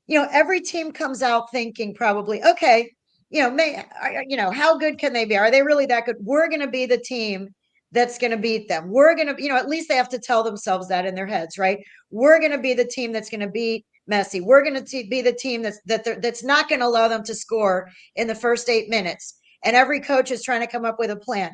every team comes out thinking probably, okay, how good can they be? Are they really that good? We're going to be the team that's going to beat them. We're going to, at least they have to tell themselves that in their heads, right? We're going to be the team that's going to beat Messi. We're going to be the team that's not going to allow them to score in the first 8 minutes. And every coach is trying to come up with a plan.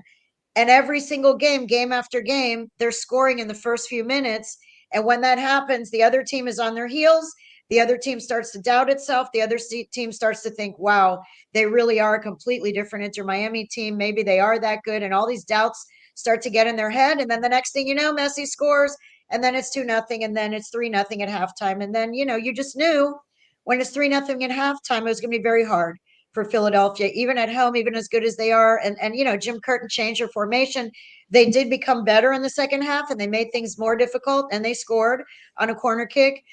And every single game after game, they're scoring in the first few minutes. And when that happens, the other team is on their heels. The other team starts to doubt itself. The other team starts to think, wow, they really are a completely different Inter Miami team. Maybe they are that good. And all these doubts start to get in their head. And then the next thing you know, Messi scores, and then it's 2-0, and then it's 3-0 at halftime. And then, you just knew when it's 3-0 at halftime, it was going to be very hard for Philadelphia, even at home, even as good as they are. And Jim Curtin changed their formation. They did become better in the second half, and they made things more difficult, and they scored on a corner kick.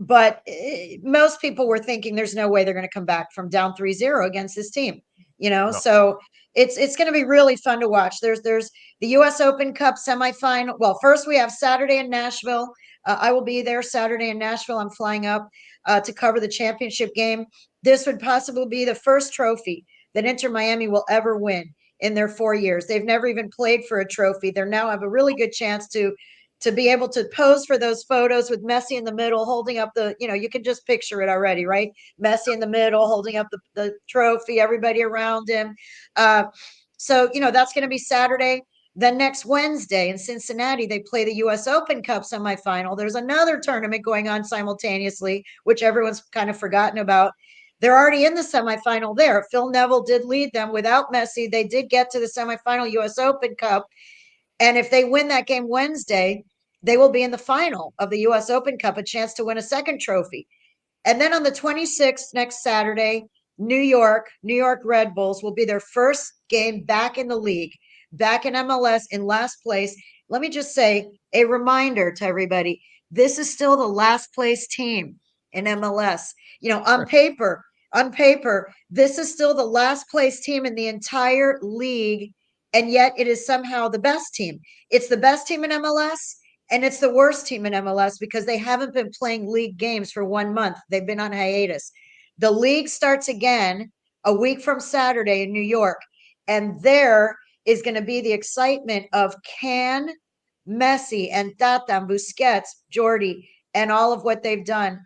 But most people were thinking there's no way they're going to come back from down 3-0 against this team, No. So it's going to be really fun to watch. There's the U.S. Open Cup semifinal. Well, first we have Saturday in Nashville. I will be there Saturday in Nashville. I'm flying up to cover the championship game. This would possibly be the first trophy that Inter Miami will ever win in their 4 years. They've never even played for a trophy. They now have a really good chance to be able to pose for those photos with Messi in the middle, holding up you can just picture it already, right? Messi in the middle, holding up the trophy, everybody around him. So that's going to be Saturday. Then next Wednesday in Cincinnati, they play the U.S. Open Cup semifinal. There's another tournament going on simultaneously, which everyone's kind of forgotten about. They're already in the semifinal there. Phil Neville did lead them. Without Messi, they did get to the semifinal U.S. Open Cup. And if they win that game Wednesday, they will be in the final of the U.S. Open Cup, a chance to win a second trophy. And then on the 26th, next Saturday, New York Red Bulls will be their first game back in the league, back in MLS in last place. Let me just say a reminder to everybody, this is still the last place team in MLS. On paper, this is still the last place team in the entire league. And yet it is somehow the best team. It's the best team in MLS, and it's the worst team in MLS because they haven't been playing league games for 1 month. They've been on hiatus. The league starts again a week from Saturday in New York. And there is going to be the excitement of can Messi and Tata and Busquets, Jordi, and all of what they've done,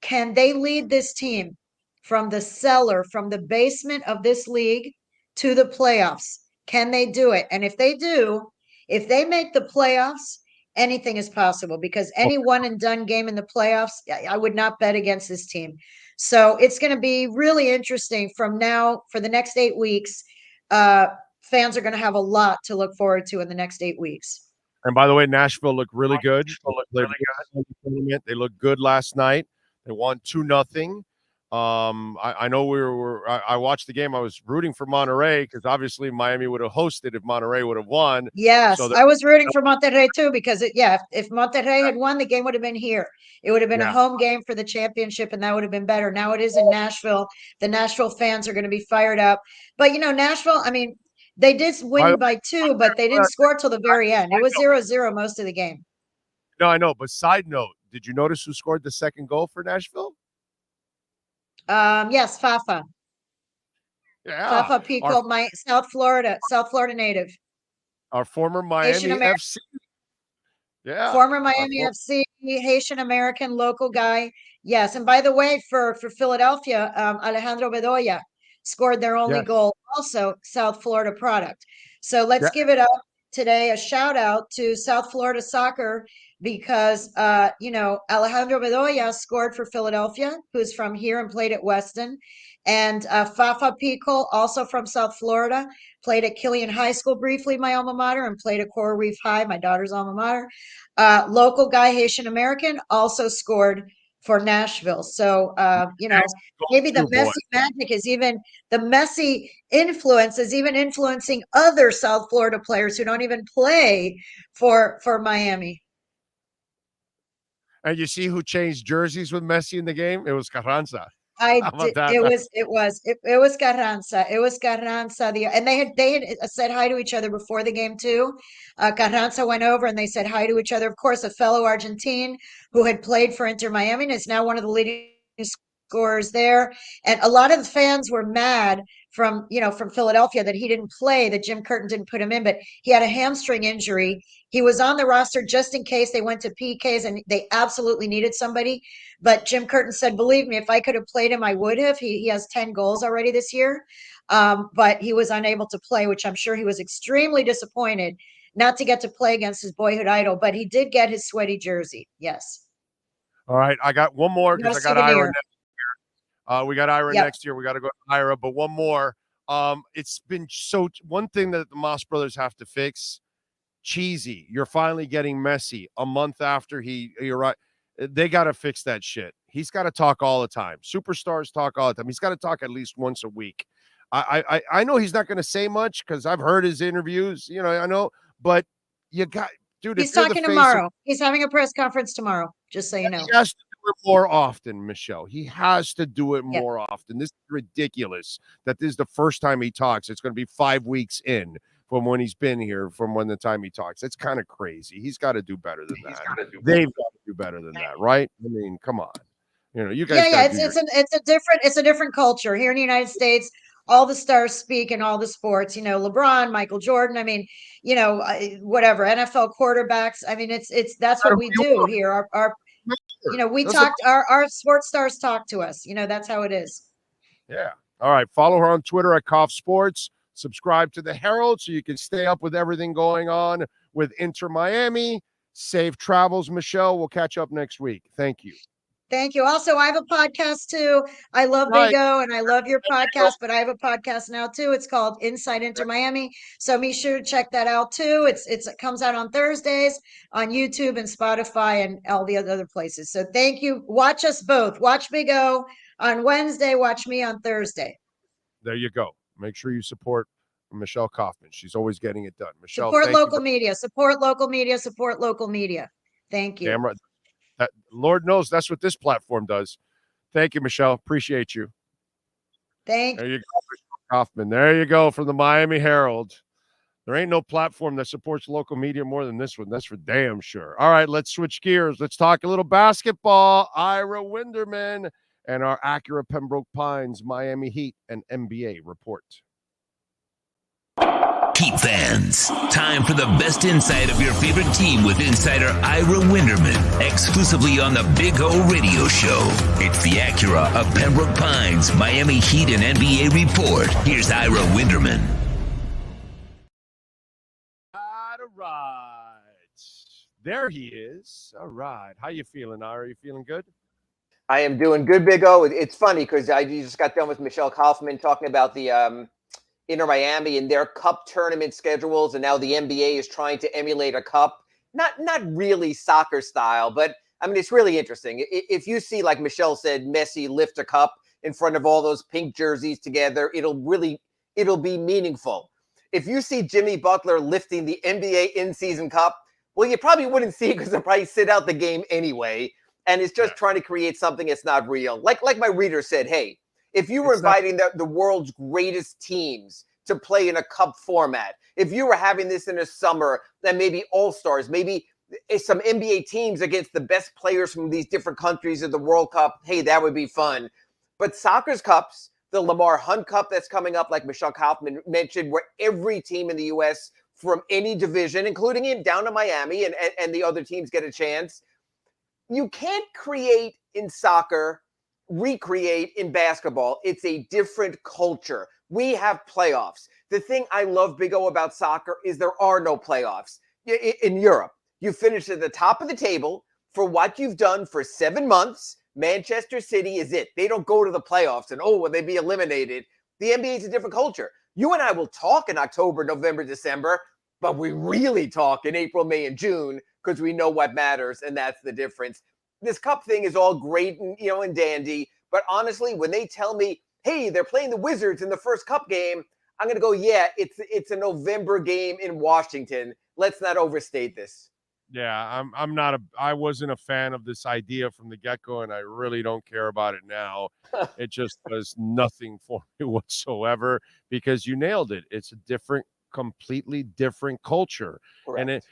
can they lead this team from the cellar, from the basement of this league to the playoffs? Can they do it? And if they do, if they make the playoffs, anything is possible because any one and done game in the playoffs, I would not bet against this team. So it's going to be really interesting from now for the next 8 weeks. Fans are going to have a lot to look forward to in the next 8 weeks. And by the way, Nashville looked really good. They looked good last night. They won 2-0. I know I watched the game. I was rooting for Monterrey because obviously Miami would have hosted if Monterrey would have won. Yes, so I was rooting for Monterrey too because if Monterrey had won, the game would have been here. It would have been a home game for the championship, and that would have been better. Now it is in Nashville. The Nashville fans are going to be fired up. But Nashville, I mean, they did win by 2, but they didn't score till the very end. It was 0-0 most of the game. No, I know. But side note, did you notice who scored the second goal for Nashville? Yes, Fafa. Yeah. Fafa Pico, my South Florida native. Our former Miami FC. Yeah. Former Miami FC, Haitian American local guy. Yes. And by the way, for Philadelphia, Alejandro Bedoya scored their only goal, also South Florida product. So let's give it up today, a shout out to South Florida soccer because, Alejandro Bedoya scored for Philadelphia, who's from here and played at Weston. And Fafa Pico, also from South Florida, played at Killian High School briefly, my alma mater, and played at Coral Reef High, my daughter's alma mater. Local guy, Haitian American, also scored for Nashville. So, maybe the Messi magic is even, the Messi influence is even influencing other South Florida players who don't even play for Miami. And you see who changed jerseys with Messi in the game? It was Carranza. It was Carranza. It was Carranza. And they had said hi to each other before the game too. Carranza went over and they said hi to each other. Of course, a fellow Argentine who had played for Inter Miami and is now one of the leading scorers there. And a lot of the fans were mad from Philadelphia that he didn't play, that Jim Curtin didn't put him in, but he had a hamstring injury. He was on the roster just in case they went to PKs and they absolutely needed somebody. But Jim Curtin said, believe me, if I could have played him, I would have. He has 10 goals already this year. But he was unable to play, which I'm sure he was extremely disappointed not to get to play against his boyhood idol, but he did get his sweaty jersey. Yes. All right. I got one more because I got Ira next year. We got Ira next year. We got to go to Ira, but one more. It's been one thing that the Moss brothers have to fix. Cheesy. You're finally getting Messi a month after you're right. They got to fix that shit. He's got to talk all the time. Superstars talk all the time. He's got to talk at least once a week. I know he's not going to say much because I've heard his interviews. I know, but you got, dude. He's talking tomorrow. He's having a press conference tomorrow. Just so you know. He has to do it more often, Michelle. He has to do it more often. This is ridiculous that this is the first time he talks. It's going to be 5 weeks in from when he's been here, from when the time he talks. It's kind of crazy. He's got to do better than that. They've got to do better than that, right? I mean, come on. You guys. Yeah. It's a different culture here in the United States. All the stars speak in all the sports. LeBron, Michael Jordan. I mean, whatever NFL quarterbacks. I mean, that's what we do here. Our sports stars talk to us. That's how it is. Yeah. All right. Follow her on Twitter at Koff Sports. Subscribe to the Herald so you can stay up with everything going on with Inter Miami. Safe travels, Michelle. We'll catch up next week. Thank you. Thank you. Also, I have a podcast too. I love Big O and I love your podcast, but I have a podcast now too. It's called Inside Inter Miami. So be sure to check that out too. It comes out on Thursdays on YouTube and Spotify and all the other places. So thank you. Watch us both. Watch Big O on Wednesday. Watch me on Thursday. There you go. Make sure you support Michelle Kaufman. She's always getting it done. Michelle, support local media. Support local media. Support local media. Thank you. Damn right. Lord knows that's what this platform does. Thank you, Michelle. Appreciate you. There you go, Michelle Kaufman. There you go from the Miami Herald. There ain't no platform that supports local media more than this one. That's for damn sure. All right, let's switch gears. Let's talk a little basketball. Ira Winderman and our Acura Pembroke Pines Miami Heat and NBA report. Heat fans, time for the best insight of your favorite team with insider Ira Winderman, exclusively on the Big O Radio Show. It's the Acura of Pembroke Pines Miami Heat and NBA report. Here's Ira Winderman. All right. There he is. All right. How you feeling, Ira? You feeling good? I am doing good, Big O. It's funny because I just got done with Michelle Kaufman talking about the Inter Miami and their cup tournament schedules, and now the NBA is trying to emulate a cup. Not really soccer style, but I mean, it's really interesting. If you see, like Michelle said, Messi lift a cup in front of all those pink jerseys together, it'll be meaningful. If you see Jimmy Butler lifting the NBA in-season cup, well, you probably wouldn't see it because they'll probably sit out the game anyway. And it's just trying to create something that's not real. Like my reader said, hey, if you were inviting the world's greatest teams to play in a cup format, if you were having this in the summer, then maybe all-stars, maybe some NBA teams against the best players from these different countries of the World Cup, hey, that would be fun. But soccer's cups, the Lamar Hunt Cup that's coming up, like Michelle Kaufman mentioned, where every team in the U.S. from any division, including it down to Miami and the other teams get a chance. You can't create in soccer, recreate in basketball. It's a different culture. We have playoffs. The thing I love, Big O, about soccer is there are no playoffs. In Europe, you finish at the top of the table for what you've done for 7 months. Manchester City is it. They don't go to the playoffs and, will they be eliminated? The NBA is a different culture. You and I will talk in October, November, December, but we really talk in April, May, and June because we know what matters, and that's the difference. This cup thing is all great and and dandy, but honestly, when they tell me, hey, they're playing the Wizards in the first cup game, I'm going to go, yeah, it's a November game in Washington. Let's not overstate this. Yeah, I wasn't a fan of this idea from the get-go, and I really don't care about it now. It just does nothing for me whatsoever because you nailed it. It's a completely different culture. Correct. And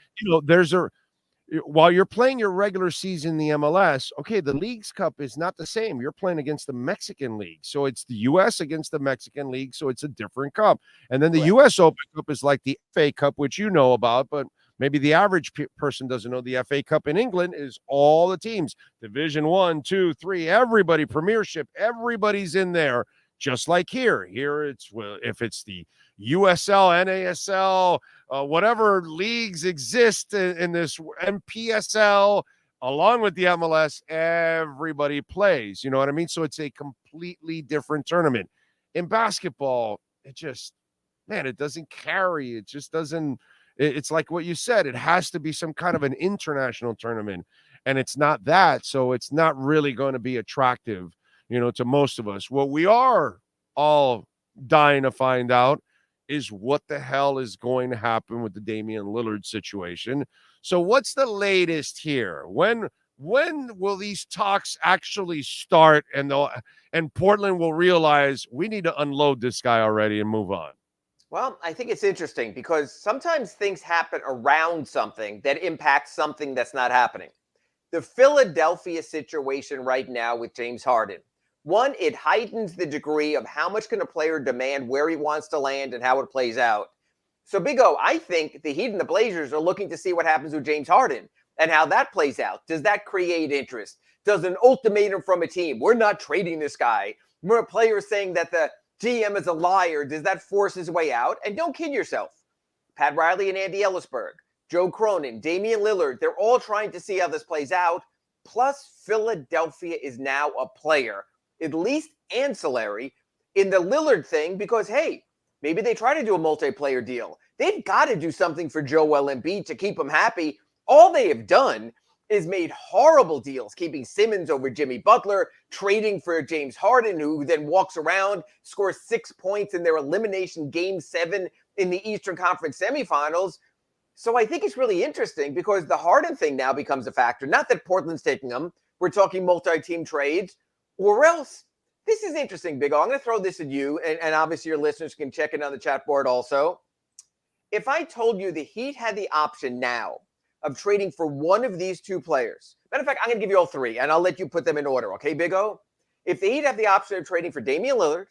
while you're playing your regular season in the MLS, okay, the Leagues Cup is not the same. You're playing against the Mexican League. So it's the U.S. against the Mexican League. So it's a different cup. And then the U.S. Open Cup is like the FA Cup, which you know about, but maybe the average person doesn't know. The FA Cup in England is all the teams, Division 1, 2, 3, everybody, Premiership, everybody's in there. Just like here. Here it's, well, if it's the USL, NASL, whatever leagues exist in this MPSL, along with the MLS, everybody plays. You know what I mean? So it's a completely different tournament. In basketball, it just, man, it doesn't carry. It just doesn't. It's like what you said. It has to be some kind of an international tournament, and it's not that. So it's not really going to be attractive, to most of us. What we are all dying to find out is what the hell is going to happen with the Damian Lillard situation. So what's the latest here? When will these talks actually start, and Portland will realize we need to unload this guy already and move on? Well, I think it's interesting because sometimes things happen around something that impacts something that's not happening. The Philadelphia situation right now with James Harden. One, it heightens the degree of how much can a player demand where he wants to land and how it plays out. So, Big O, I think the Heat and the Blazers are looking to see what happens with James Harden and how that plays out. Does that create interest? Does an ultimatum from a team, we're not trading this guy, we're a player saying that the GM is a liar, does that force his way out? And don't kid yourself. Pat Riley and Andy Ellisberg, Joe Cronin, Damian Lillard, they're all trying to see how this plays out. Plus, Philadelphia is now a player, at least ancillary, in the Lillard thing because, hey, maybe they try to do a multiplayer deal. They've got to do something for Joel Embiid to keep him happy. All they have done is made horrible deals, keeping Simmons over Jimmy Butler, trading for James Harden, who then walks around, scores 6 points in their elimination Game 7 in the Eastern Conference semifinals. So I think it's really interesting because the Harden thing now becomes a factor. Not that Portland's taking them. We're talking multi-team trades. Or else, this is interesting, Big O. I'm going to throw this at you, and obviously your listeners can check it on the chat board also. If I told you the Heat had the option now of trading for one of these two players, matter of fact, I'm going to give you all three, and I'll let you put them in order, okay, Big O? If the Heat have the option of trading for Damian Lillard,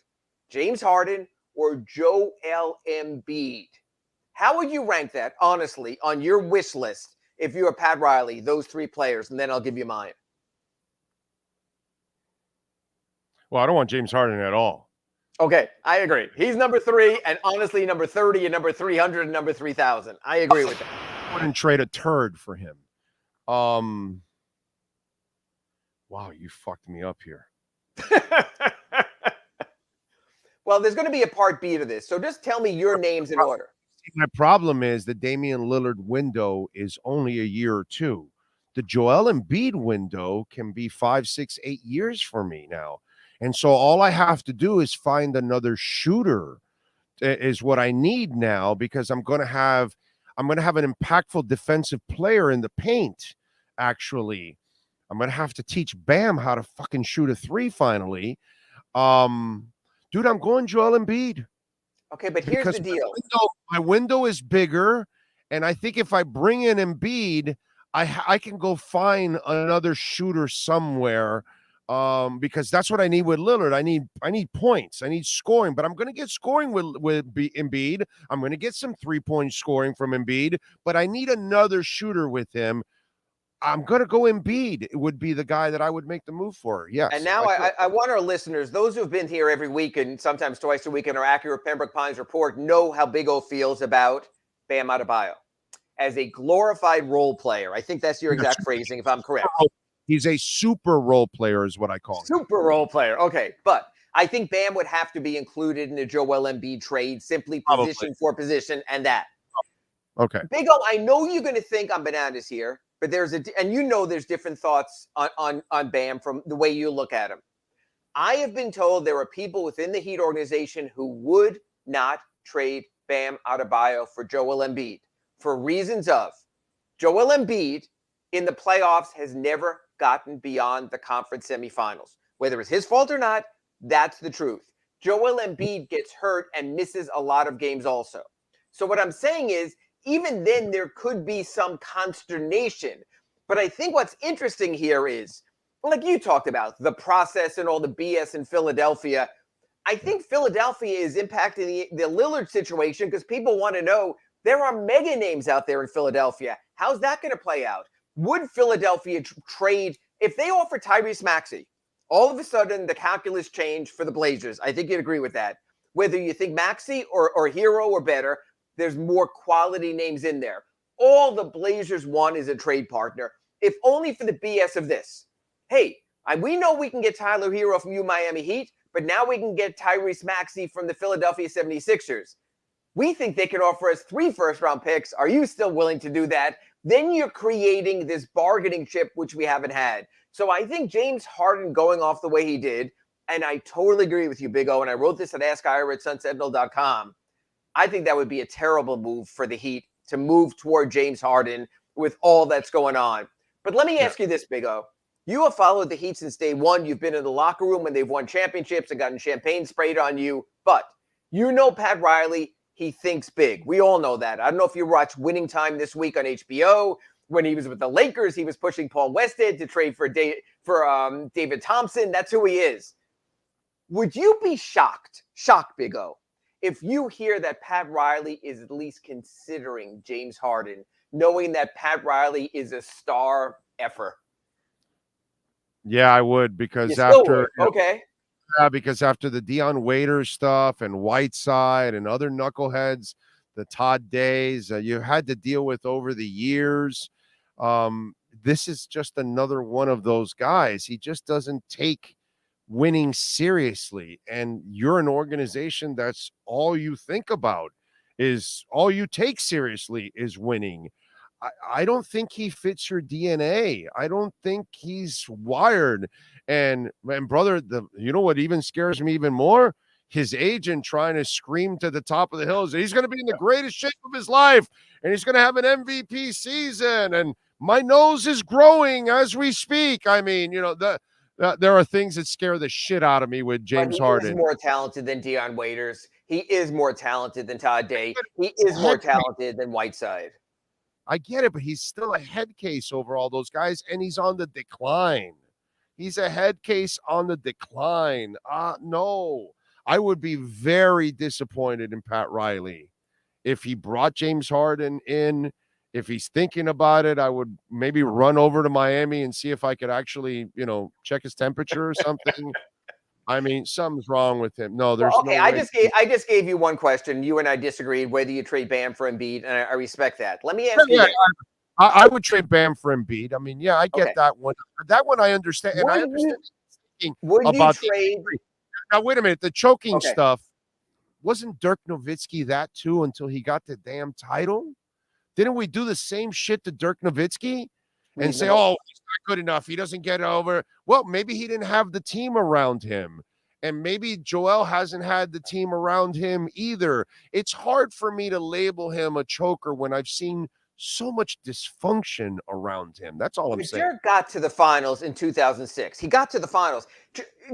James Harden, or Joel Embiid, how would you rank that, honestly, on your wish list if you were Pat Riley, those three players, and then I'll give you mine. Well, I don't want James Harden at all. Okay, I agree. He's number 3, and honestly, number 30 and number 300 and number 3,000. I agree with that. I wouldn't trade a turd for him. Wow, you fucked me up here. Well, there's going to be a part B to this, so just tell me your names in order. My problem is the Damian Lillard window is only a year or two. The Joel Embiid window can be 5, 6, 8 years for me now. And so all I have to do is find another shooter is what I need now, because I'm going to have an impactful defensive player in the paint. Actually, I'm going to have to teach Bam how to fucking shoot a 3 finally. Dude, I'm going Joel Embiid. Okay, but here's the deal. My window is bigger, and I think if I bring in Embiid, I can go find another shooter somewhere. Because that's what I need with Lillard. I need points. I need scoring, but I'm going to get scoring with Embiid. I'm going to get some 3-point scoring from Embiid, but I need another shooter with him. I'm going to go Embiid. It would be the guy that I would make the move for. Yes. And now I want our listeners, those who've been here every week and sometimes twice a week in our Acura Pembroke Pines report, know how Big O feels about Bam Adebayo as a glorified role player. I think that's your exact phrasing, if I'm correct. He's a super role player is what I call him. Super role player. Okay. But I think Bam would have to be included in the Joel Embiid trade, simply position for position and that. Okay. Big O, I know you're going to think I'm bananas here, but there's different thoughts on Bam from the way you look at him. I have been told there are people within the Heat organization who would not trade Bam Adebayo for Joel Embiid for reasons of Joel Embiid in the playoffs has never gotten beyond the conference semifinals. Whether it's his fault or not, that's the truth. Joel Embiid gets hurt and misses a lot of games also. So what I'm saying is, even then there could be some consternation. But I think what's interesting here is, like you talked about, the process and all the BS in Philadelphia. I think Philadelphia is impacting the Lillard situation because people want to know, there are mega names out there in Philadelphia. How's that going to play out? Would Philadelphia trade, if they offer Tyrese Maxey, all of a sudden the calculus changed for the Blazers? I think you'd agree with that. Whether you think Maxey or Hero or better, there's more quality names in there. All the Blazers want is a trade partner, if only for the BS of this. Hey, we know we can get Tyler Hero from you Miami Heat, but now we can get Tyrese Maxey from the Philadelphia 76ers. We think they can offer us 3 first-round picks. Are you still willing to do that? Then you're creating this bargaining chip, which we haven't had. So I think James Harden going off the way he did, and I totally agree with you, Big O, and I wrote this at askira@sunsentinel.com. I think that would be a terrible move for the Heat to move toward James Harden with all that's going on. But let me ask you this, Big O. You have followed the Heat since day one. You've been in the locker room when they've won championships and gotten champagne sprayed on you. But you know Pat Riley, he thinks big. We all know that. I don't know if you watched Winning Time this week on HBO. When he was with the Lakers, he was pushing Paul Westhead to trade for David Thompson. That's who he is. Would you be shocked, Big O, if you hear that Pat Riley is at least considering James Harden, knowing that Pat Riley is a star effer? Yeah, I would, because because after the Dion Waiters stuff and Whiteside and other knuckleheads, the Todd Days you had to deal with over the years, this is just another one of those guys. He just doesn't take winning seriously, and you're an organization that's all you think about, is all you take seriously is winning. I don't think he fits your DNA. I don't think he's wired. And brother, you know what even scares me even more? His agent trying to scream to the top of the hills that he's going to be in the greatest shape of his life and he's going to have an MVP season. And my nose is growing as we speak. I mean, there are things that scare the shit out of me with James Harden. He is more talented than Dion Waiters. He is more talented than Todd Day. He is more talented than Whiteside. I get it, but he's still a head case over all those guys, and he's on the decline. He's a head case on the decline. No. I would be very disappointed in Pat Riley if he brought James Harden in. If he's thinking about it, I would maybe run over to Miami and see if I could actually, check his temperature or something. I mean, something's wrong with him. No, there's no way. I just gave you one question. You and I disagreed whether you trade Bam for Embiid, and I respect that. Let me ask you this. I would trade Bam for Embiid. I mean, I get that one. That one I understand. And I understand about you trade. Now, wait a minute. The choking stuff, wasn't Dirk Nowitzki that too until he got the damn title? Didn't we do the same shit to Dirk Nowitzki and say, oh, he's not good enough, he doesn't get over? Well, maybe he didn't have the team around him. And maybe Joel hasn't had the team around him either. It's hard for me to label him a choker when I've seen so much dysfunction around him. That's all I'm saying. Dirk got to the finals in 2006. He got to the finals.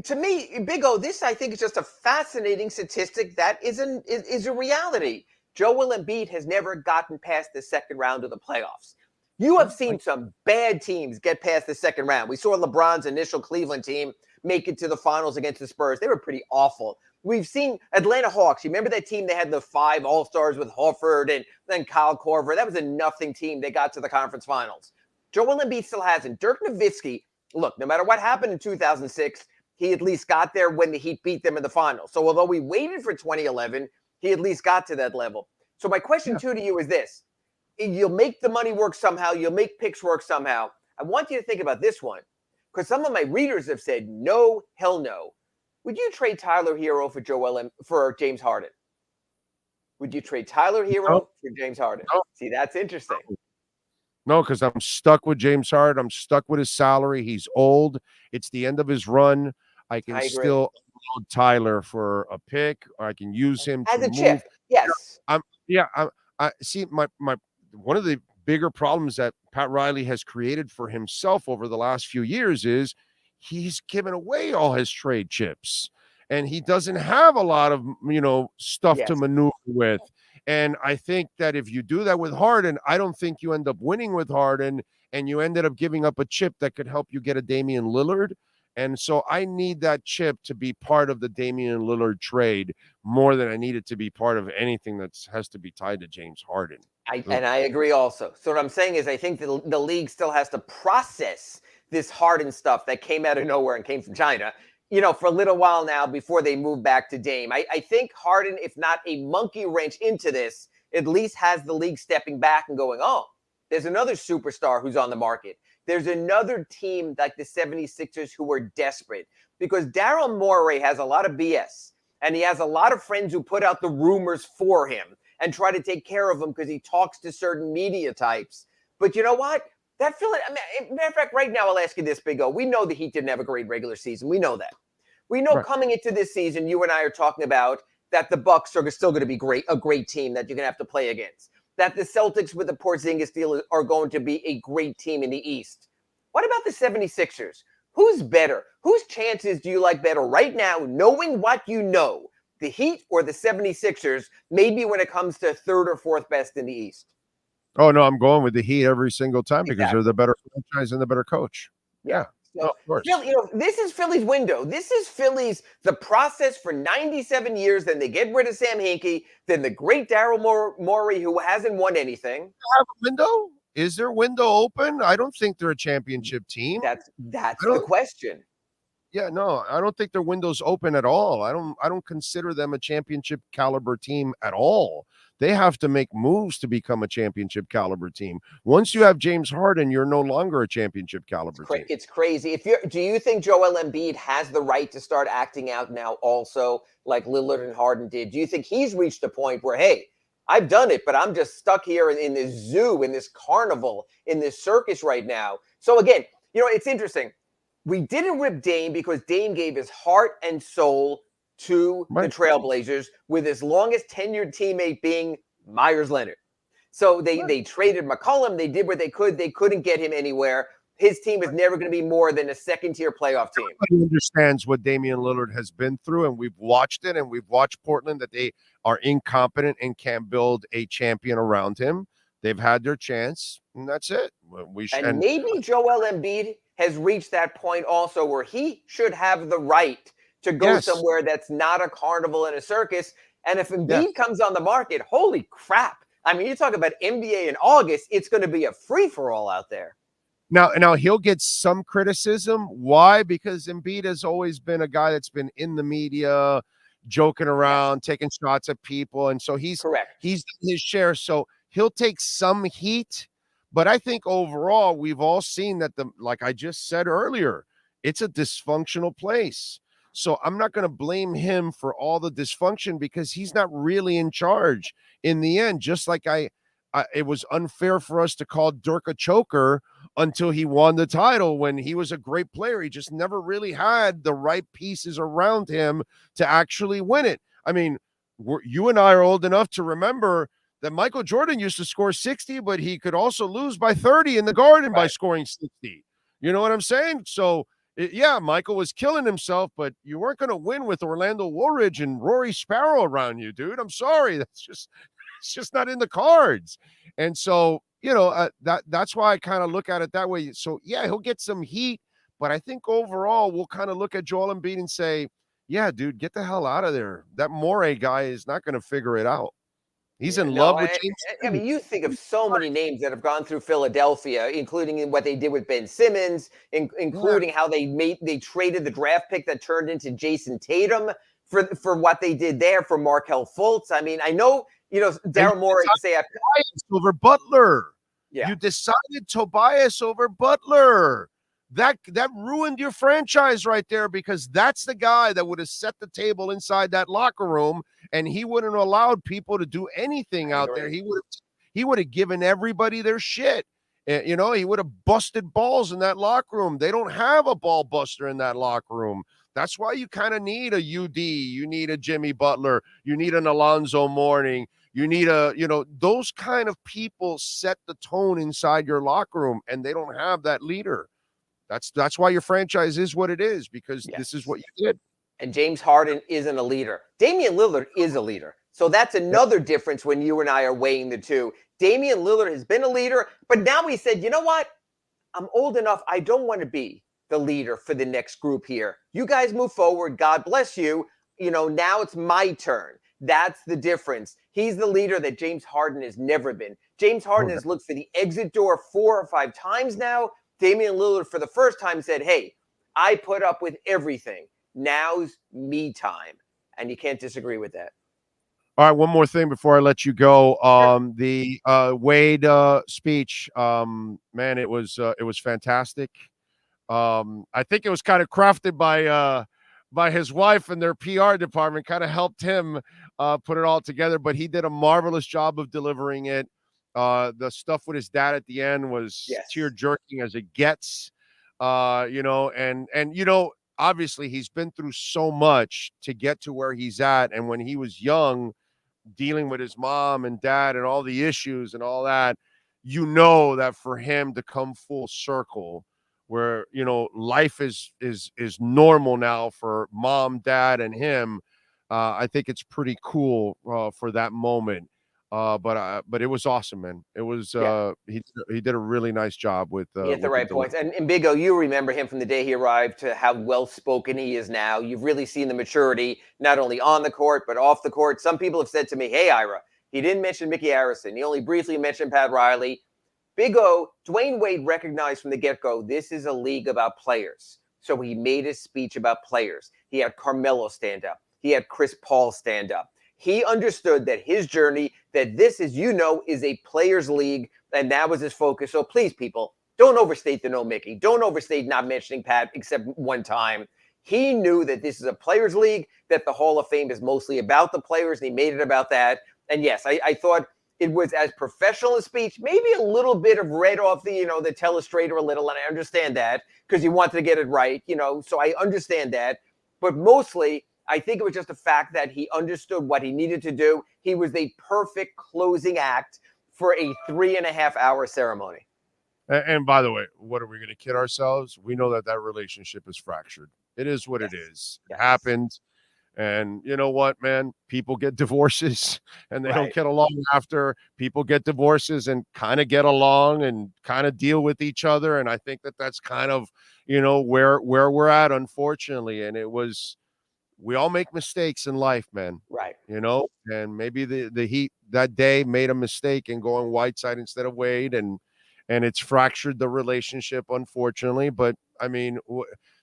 To me, Big O, this I think is just a fascinating statistic that is a reality. Joel Embiid has never gotten past the second round of the playoffs. You have seen some bad teams get past the second round. We saw LeBron's initial Cleveland team make it to the finals against the Spurs. They were pretty awful. We've seen Atlanta Hawks. You remember that team? They had the 5 All-Stars with Horford and then Kyle Korver. That was a nothing team. They got to the conference finals. Joel Embiid still hasn't. Dirk Nowitzki, look, no matter what happened in 2006, he at least got there when the Heat beat them in the finals. So although we waited for 2011, he at least got to that level. So my question to you is this. You'll make the money work somehow. You'll make picks work somehow. I want you to think about this one, because some of my readers have said, no, hell no. Would you trade Tyler Hero for James Harden? Would you trade Tyler Hero for James Harden? No. See, that's interesting. No, because I'm stuck with James Harden. I'm stuck with his salary. He's old. It's the end of his run. I can still load Tyler for a pick, or I can use him as a chip. Yes. I see my one of the bigger problems that Pat Riley has created for himself over the last few years is he's given away all his trade chips, and he doesn't have a lot of stuff to maneuver with. And I think that if you do that with Harden, I don't think you end up winning with Harden, and you ended up giving up a chip that could help you get a Damian Lillard. And so I need that chip to be part of the Damian Lillard trade more than I need it to be part of anything that has to be tied to James Harden. And I agree also. So what I'm saying is I think the league still has to process this Harden stuff that came out of nowhere and came from China, for a little while now before they move back to Dame. I think Harden, if not a monkey wrench into this, at least has the league stepping back and going, oh, there's another superstar who's on the market. There's another team like the 76ers who are desperate, because Daryl Morey has a lot of BS, and he has a lot of friends who put out the rumors for him and try to take care of him because he talks to certain media types. But you know what? Matter of fact, right now, I'll ask you this, Big O. We know the Heat didn't have a great regular season. We know that. We know coming into this season, you and I are talking about that the Bucks are still going to be a great team that you're going to have to play against. That the Celtics with the Porzingis deal are going to be a great team in the East. What about the 76ers? Who's better? Whose chances do you like better right now, knowing what you know? The Heat or the 76ers, maybe when it comes to third or fourth best in the East? Oh, no, I'm going with the Heat every single time because they're the better franchise and the better coach. Yeah. So, of course. Philly, this is Philly's window. This is Philly's, the process for 97 years. Then they get rid of Sam Hinkie. Then the great Daryl Morey, who hasn't won anything. Have a window? Is their window open? I don't think they're a championship team. That's the question. Yeah, no, I don't think their window's open at all. I don't consider them a championship caliber team at all. They have to make moves to become a championship caliber team. Once you have James Harden, you're no longer a championship caliber team. It's crazy. Do you think Joel Embiid has the right to start acting out now also like Lillard and Harden did? Do you think he's reached a point where, hey, I've done it, but I'm just stuck here in this zoo, in this carnival, in this circus right now? So again, it's interesting. We didn't rip Dame because Dame gave his heart and soul to the Trailblazers, with his longest tenured teammate being Myers Leonard. So they traded McCollum. They did what they could. They couldn't get him anywhere. His team is never going to be more than a second-tier playoff team. Everybody understands what Damian Lillard has been through, and we've watched it, and we've watched Portland, that they are incompetent and can't build a champion around him. They've had their chance, and that's it. And maybe Joel Embiid has reached that point also where he should have the right to go somewhere that's not a carnival and a circus. And if Embiid comes on the market, holy crap. I mean, you talk about NBA in August, it's going to be a free-for-all out there. Now he'll get some criticism. Why? Because Embiid has always been a guy that's been in the media, joking around, taking shots at people. And so he's his share. So he'll take some heat. But I think overall, we've all seen that like I just said earlier, it's a dysfunctional place. So I'm not going to blame him for all the dysfunction because he's not really in charge in the end. Just like it was unfair for us to call Dirk a choker until he won the title when he was a great player. He just never really had the right pieces around him to actually win it. I mean, you and I are old enough to remember that Michael Jordan used to score 60, but he could also lose by 30 in the Garden by scoring 60. You know what I'm saying? So, Michael was killing himself, but you weren't going to win with Orlando Woolridge and Rory Sparrow around you, dude. I'm sorry. It's just not in the cards. And so, that's why I kind of look at it that way. So, he'll get some heat, but I think overall we'll kind of look at Joel Embiid and say, yeah, dude, get the hell out of there. That Morey guy is not going to figure it out. He's in love with James. I mean, you think of so many names that have gone through Philadelphia, including what they did with Ben Simmons, including how they traded the draft pick that turned into Jason Tatum for what they did there for Markelle Fultz. I mean, I know, Daryl Morey can say Tobias over Butler. Yeah. You decided Tobias over Butler. That ruined your franchise right there, because that's the guy that would have set the table inside that locker room, and he wouldn't have allowed people to do anything out there. He would have given everybody their shit. He would have busted balls in that locker room. They don't have a ball buster in that locker room. That's why you kind of need a UD. You need a Jimmy Butler. You need an Alonzo Mourning. You need those kind of people set the tone inside your locker room, and they don't have that leader. That's why your franchise is what it is, because this is what you did. And James Harden isn't a leader. Damian Lillard is a leader. So that's another difference when you and I are weighing the two. Damian Lillard has been a leader, but now he said, you know what? I'm old enough. I don't want to be the leader for the next group here. You guys move forward. God bless you. Now it's my turn. That's the difference. He's the leader that James Harden has never been. James Harden has looked for the exit door 4 or 5 times now. Damian Lillard, for the first time, said, hey, I put up with everything. Now's me time. And you can't disagree with that. All right, one more thing before I let you go. The Wade speech, man, it was fantastic. I think it was kind of crafted by his wife, and their PR department kind of helped him put it all together. But he did a marvelous job of delivering it. The stuff with his dad at the end was tear jerking as it gets. Obviously he's been through so much to get to where he's at, and when he was young, dealing with his mom and dad and all the issues and all that, that for him to come full circle where, life is normal now for mom, dad, and him, I think it's pretty cool for that moment. But it was awesome, man. It was he did a really nice job with he hit the right points. And Big O, you remember him from the day he arrived to how well spoken he is now. You've really seen the maturity, not only on the court but off the court. Some people have said to me, "Hey, Ira, he didn't mention Mickey Harrison. He only briefly mentioned Pat Riley." Big O, Dwayne Wade recognized from the get-go, this is a league about players. So he made his speech about players. He had Carmelo stand up. He had Chris Paul stand up. He understood that his journey, that this, as you know, is a players' league, and that was his focus. So please, people, don't overstate the no Mickey. Don't overstate not mentioning Pat except one time. He knew that this is a players' league, that the Hall of Fame is mostly about the players, and he made it about that. And yes, I thought it was as professional a speech, maybe a little bit of read off the telestrator a little, and I understand that because you wanted to get it right, so I understand that. But mostly, I think it was just the fact that he understood what he needed to do. He was the perfect closing act for a 3.5-hour ceremony. And by the way, what are we going to kid ourselves? We know that relationship is fractured. It is what it is. It happened. And you know what, man? People get divorces and they don't get along after. People get divorces and kind of get along and kind of deal with each other. And I think that's kind of, where we're at, unfortunately. And it was, we all make mistakes in life, man. Right. And maybe the Heat that day made a mistake in going Whiteside instead of Wade, and it's fractured the relationship, unfortunately. But I mean,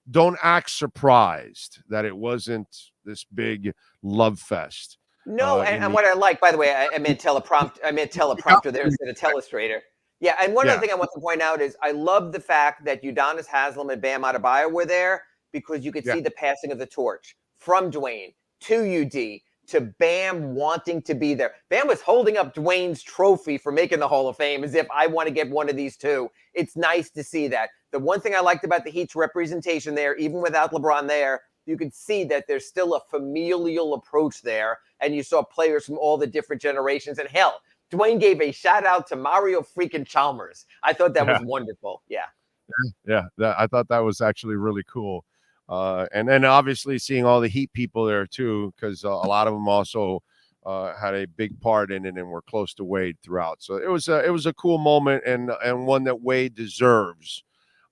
don't act surprised that it wasn't this big love fest. No, and what I like, by the way, I meant teleprompter there instead of telestrator. Yeah, and one other thing I want to point out is I love the fact that Udonis Haslem and Bam Adebayo were there, because you could see the passing of the torch from Dwayne to UD to Bam wanting to be there. Bam was holding up Dwayne's trophy for making the Hall of Fame as if I want to get one of these too. It's nice to see that. The one thing I liked about the Heat's representation there, even without LeBron there, you could see that there's still a familial approach there, and you saw players from all the different generations. And hell, Dwayne gave a shout out to Mario freaking Chalmers. I thought that was wonderful. Yeah, I thought that was actually really cool. And then obviously seeing all the Heat people there too, because a lot of them also had a big part in it and were close to Wade throughout. So it was a cool moment, and one that Wade deserves.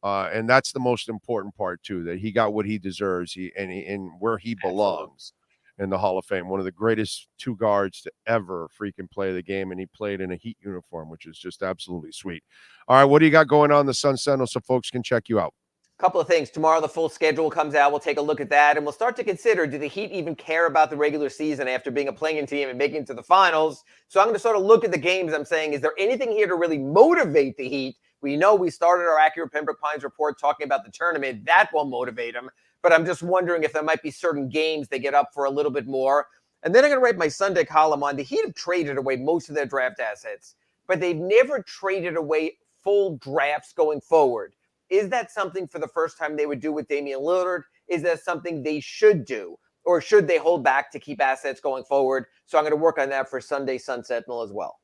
And that's the most important part too, that he got what he deserves, and where he belongs in the Hall of Fame. One of the greatest two guards to ever freaking play the game, and he played in a Heat uniform, which is just absolutely sweet. All right, what do you got going on in the Sun Sentinel so folks can check you out? Couple of things. Tomorrow, the full schedule comes out. We'll take a look at that, and we'll start to consider, do the Heat even care about the regular season after being a playing team and making it to the finals? So I'm going to sort of look at the games. I'm saying, is there anything here to really motivate the Heat? We know we started our Acura Pembroke Pines report talking about the tournament. That will motivate them. But I'm just wondering if there might be certain games they get up for a little bit more. And then I'm going to write my Sunday column on the Heat have traded away most of their draft assets, but they've never traded away full drafts going forward. Is that something for the first time they would do with Damian Lillard? Is that something they should do? Or should they hold back to keep assets going forward? So I'm going to work on that for Sunday Sun Sentinel as well.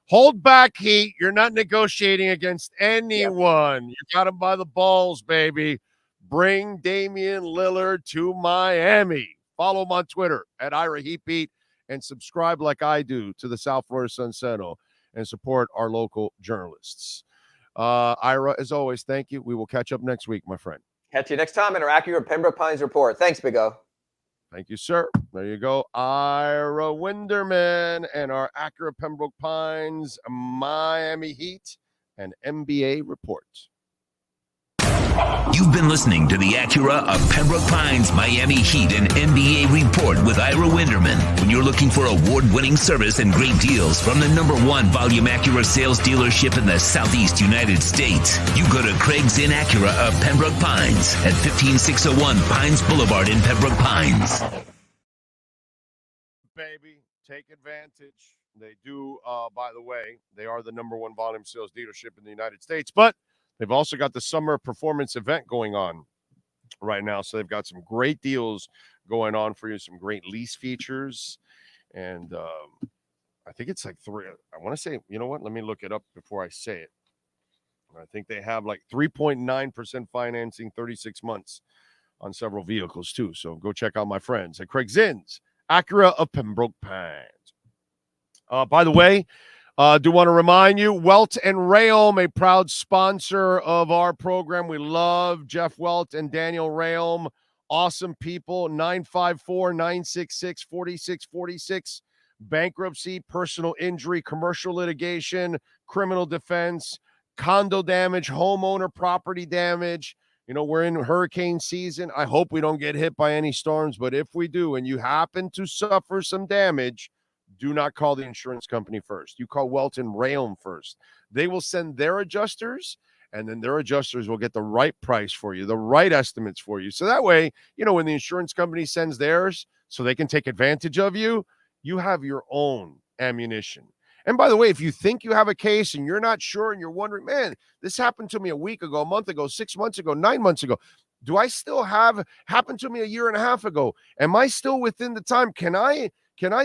Hold back, Heat. You're not negotiating against anyone. You got them by the balls, baby. Bring Damian Lillard to Miami. Follow him on Twitter at Ira Heatbeat and subscribe like I do to the South Florida Sun Sentinel and support our local journalists. Ira, as always, thank you. We will catch up next week, my friend. Catch you next time in our Acura Pembroke Pines report. Thanks, Big O. Thank you, sir. There you go. Ira Winderman and our Acura Pembroke Pines, Miami Heat, and NBA report. You've been listening to the Acura of Pembroke Pines, Miami Heat, and NBA report with Ira Winderman. When you're looking for award-winning service and great deals from the #1 volume Acura sales dealership in the Southeast United States, you go to Craig's Inn Acura of Pembroke Pines at 15601 Pines Boulevard in Pembroke Pines. Baby, take advantage. They do, by the way, they are the #1 volume sales dealership in the United States, but they've also got the summer performance event going on right now. So they've got some great deals going on for you, some great lease features. And I think it's like I want to say, you know what? Let me look it up before I say it. I think they have like 3.9% financing, 36 months on several vehicles too. So go check out my friends at Craig Zinn's Acura of Pembroke Pines. By the way, do want to remind you, Welt and Rayom, a proud sponsor of our program. We love Jeff Welt and Daniel Rayom. Awesome people. 954-966-4646. Bankruptcy, personal injury, commercial litigation, criminal defense, condo damage, homeowner property damage. You know, we're in hurricane season. I hope we don't get hit by any storms, but if we do and you happen to suffer some damage, do not call the insurance company first. You call Welton Rayom first. They will send their adjusters, and then their adjusters will get the right price for you, the right estimates for you. So that way, you know, when the insurance company sends theirs so they can take advantage of you, you have your own ammunition. And by the way, if you think you have a case and you're not sure and you're wondering, man, this happened to me a week ago, a month ago, 6 months ago, 9 months ago. Do I still have happened to me a year and a half ago? Am I still within the time? Can I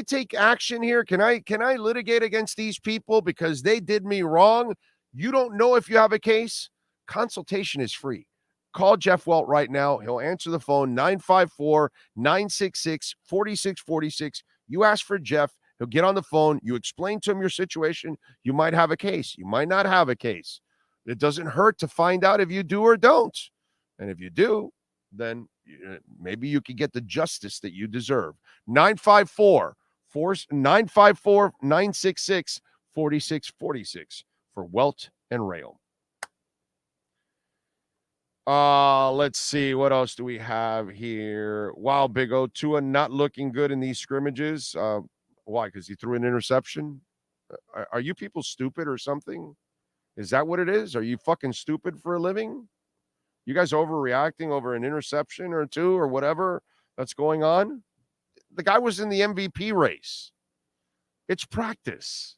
take action here? Can I litigate against these people because they did me wrong? You don't know if you have a case? Consultation is free. Call Jeff Welt right now. He'll answer the phone, 954-966-4646. You ask for Jeff. He'll get on the phone. You explain to him your situation. You might have a case. You might not have a case. It doesn't hurt to find out if you do or don't. And if you do, then maybe you can get the justice that you deserve. 954-966-4646 for Welt and Rayom. Let's see. What else do we have here? Wow, Big O. Tua not looking good in these scrimmages. Why? Because he threw an interception? Are you people stupid or something? Is that what it is? Are you fucking stupid for a living? You guys overreacting over an interception or two or whatever that's going on? The guy was in the MVP race. It's practice.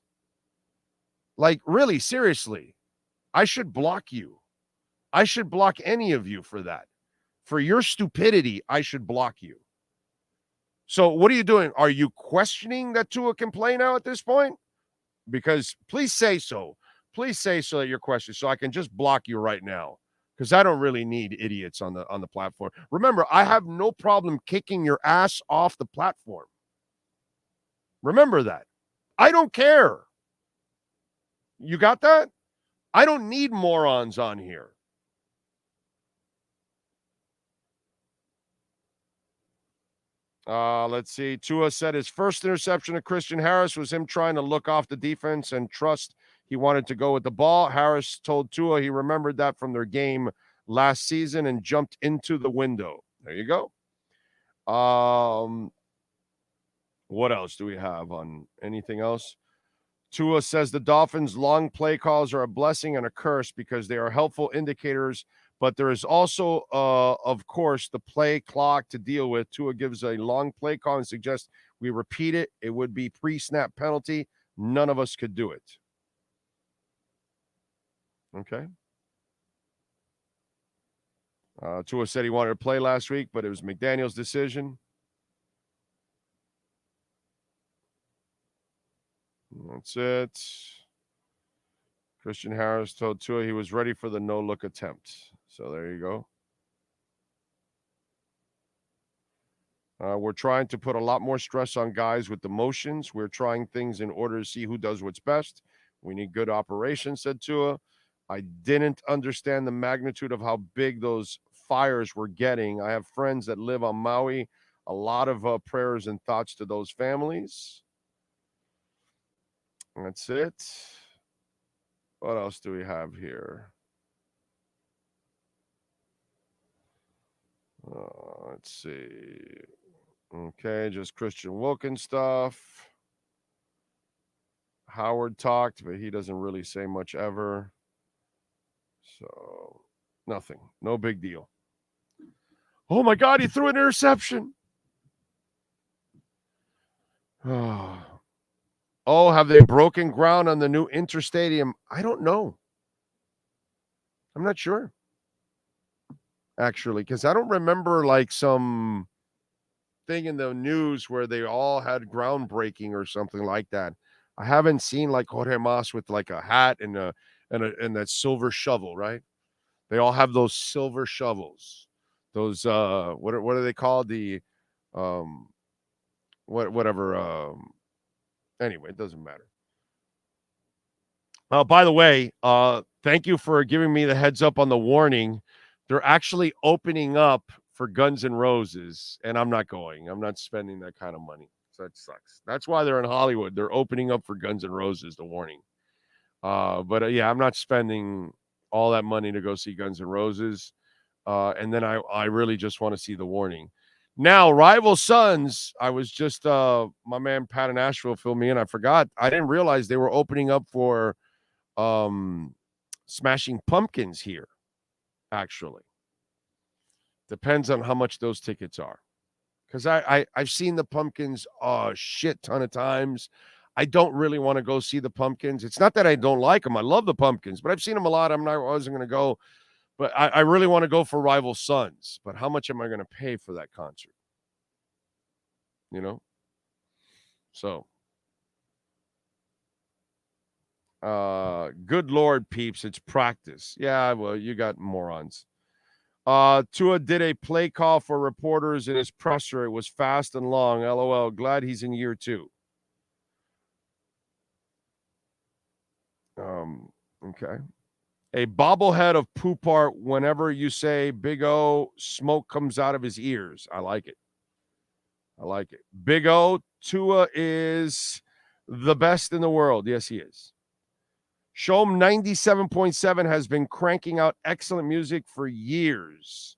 Like, really, seriously, I should block you. I should block any of you for that. For your stupidity, I should block you. So what are you doing? Are you questioning that Tua can play now at this point? Because please say so. Please say so that you're questioning, so I can just block you right now. Because I don't really need idiots on the platform. Remember, I have no problem kicking your ass off the platform. Remember that. I don't care. You got that? I don't need morons on here. Let's see. Tua said his first interception of Christian Harris was him trying to look off the defense and trust he wanted to go with the ball. Harris told Tua he remembered that from their game last season and jumped into the window. There you go. What else do we have on anything else? Tua says the Dolphins' long play calls are a blessing and a curse because they are helpful indicators, but there is also, of course, the play clock to deal with. Tua gives a long play call and suggests we repeat it. It would be pre-snap penalty. None of us could do it. Okay. Tua said he wanted to play last week, but it was McDaniel's decision. That's it. Christian Harris told Tua he was ready for the no-look attempt. So there you go. We're trying to put a lot more stress on guys with emotions. We're trying things in order to see who does what's best. We need good operations, said Tua. I didn't understand the magnitude of how big those fires were getting. I have friends that live on Maui. A lot of prayers and thoughts to those families. That's it. What else do we have here? Let's see. Okay, just Christian Wilkins stuff. Howard talked, but he doesn't really say much ever. So, nothing. No big deal. Oh, my God, he threw an interception. Oh, have they broken ground on the new Interstadium? I don't know. I'm not sure, actually, because I don't remember like some thing in the news where they all had groundbreaking or something like that. I haven't seen like Jorge Mas with like a hat and that silver shovel, right? They all have those silver shovels. Those what are they called? The whatever. Anyway, it doesn't matter. By the way, thank you for giving me the heads up on the warning. They're actually opening up for Guns N' Roses, and I'm not going. I'm not spending that kind of money. So that sucks. That's why they're in Hollywood. They're opening up for Guns N' Roses, the warning. But yeah, I'm not spending all that money to go see Guns N' Roses. And then I really just want to see the warning. Now, Rival Sons, I was just, my man Pat in Asheville filled me in. I forgot. I didn't realize they were opening up for Smashing Pumpkins here, actually. Depends on how much those tickets are. Because I've seen the Pumpkins a shit ton of times. I don't really want to go see the Pumpkins. It's not that I don't like them. I love the Pumpkins, but I've seen them a lot. I wasn't going to go. But I really want to go for Rival Sons. But how much am I going to pay for that concert? You know? So. Good Lord, peeps. It's practice. Yeah, well, you got morons. Tua did a play call for reporters in his presser. It was fast and long. LOL. Glad he's in year 2. Okay. A bobblehead of poop art whenever you say Big O, smoke comes out of his ears. I like it. I like it. Big O, Tua is the best in the world. Yes, he is. Shom 97.7 has been cranking out excellent music for years.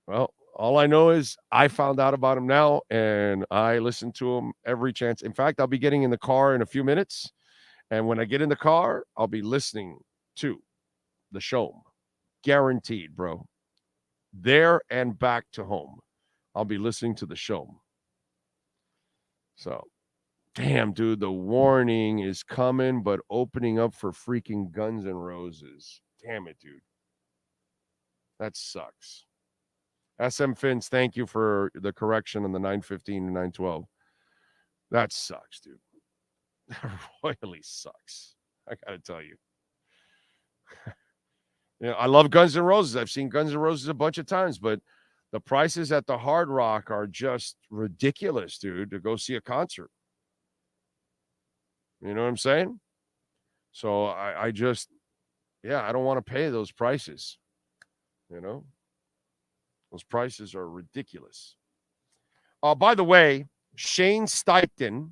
Well, all I know is I found out about him now, and I listen to him every chance. In fact, I'll be getting in the car in a few minutes. And when I get in the car, I'll be listening to the Shom. Guaranteed, bro. There and back to home. I'll be listening to the Shom. So, damn, dude, the warning is coming, but opening up for freaking Guns N' Roses. Damn it, dude. That sucks. SM Fins, thank you for the correction on the 915 and 912. That sucks, dude. That royally sucks. I got to tell you. I love Guns N' Roses. I've seen Guns N' Roses a bunch of times, but the prices at the Hard Rock are just ridiculous, dude, to go see a concert. You know what I'm saying? So I just, I don't want to pay those prices. You know? Those prices are ridiculous. By the way, Shane Steichen,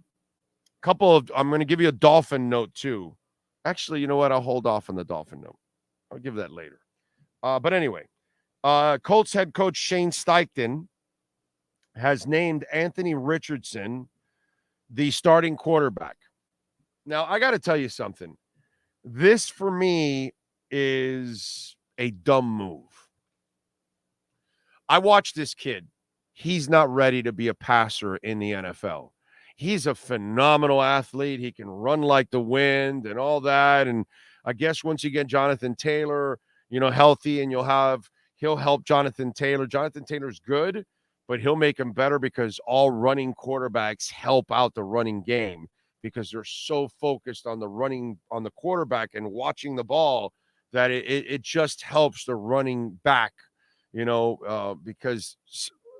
I'm going to give you a Dolphin note too. Actually, you know what? I'll hold off on the Dolphin note. I'll give that later. But anyway, Colts head coach Shane Steichen has named Anthony Richardson the starting quarterback. Now, I got to tell you something. This, for me, is a dumb move. I watched this kid. He's not ready to be a passer in the NFL. He's a phenomenal athlete. He can run like the wind and all that. And I guess once you get Jonathan Taylor, healthy, and he'll help Jonathan Taylor. Jonathan Taylor's good, but he'll make him better because all running quarterbacks help out the running game because they're so focused on the running on the quarterback and watching the ball that it just helps the running back, because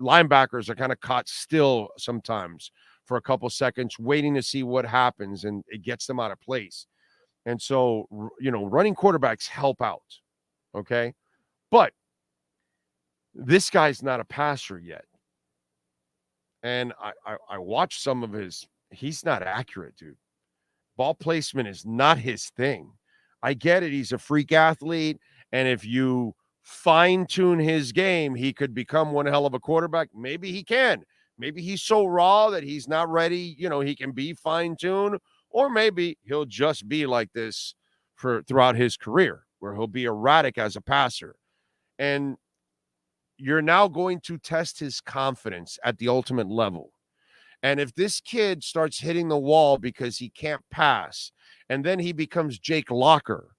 linebackers are kind of caught still sometimes for a couple seconds, waiting to see what happens, and it gets them out of place. And so, running quarterbacks help out, okay? But this guy's not a passer yet. And I watched some of he's not accurate, dude. Ball placement is not his thing. I get it. He's a freak athlete. And if you fine-tune his game, he could become one hell of a quarterback. Maybe he can. Maybe he's so raw that he's not ready. He can be fine-tuned. Or maybe he'll just be like this throughout his career, where he'll be erratic as a passer. And you're now going to test his confidence at the ultimate level. And if this kid starts hitting the wall because he can't pass, and then he becomes Jake Locker,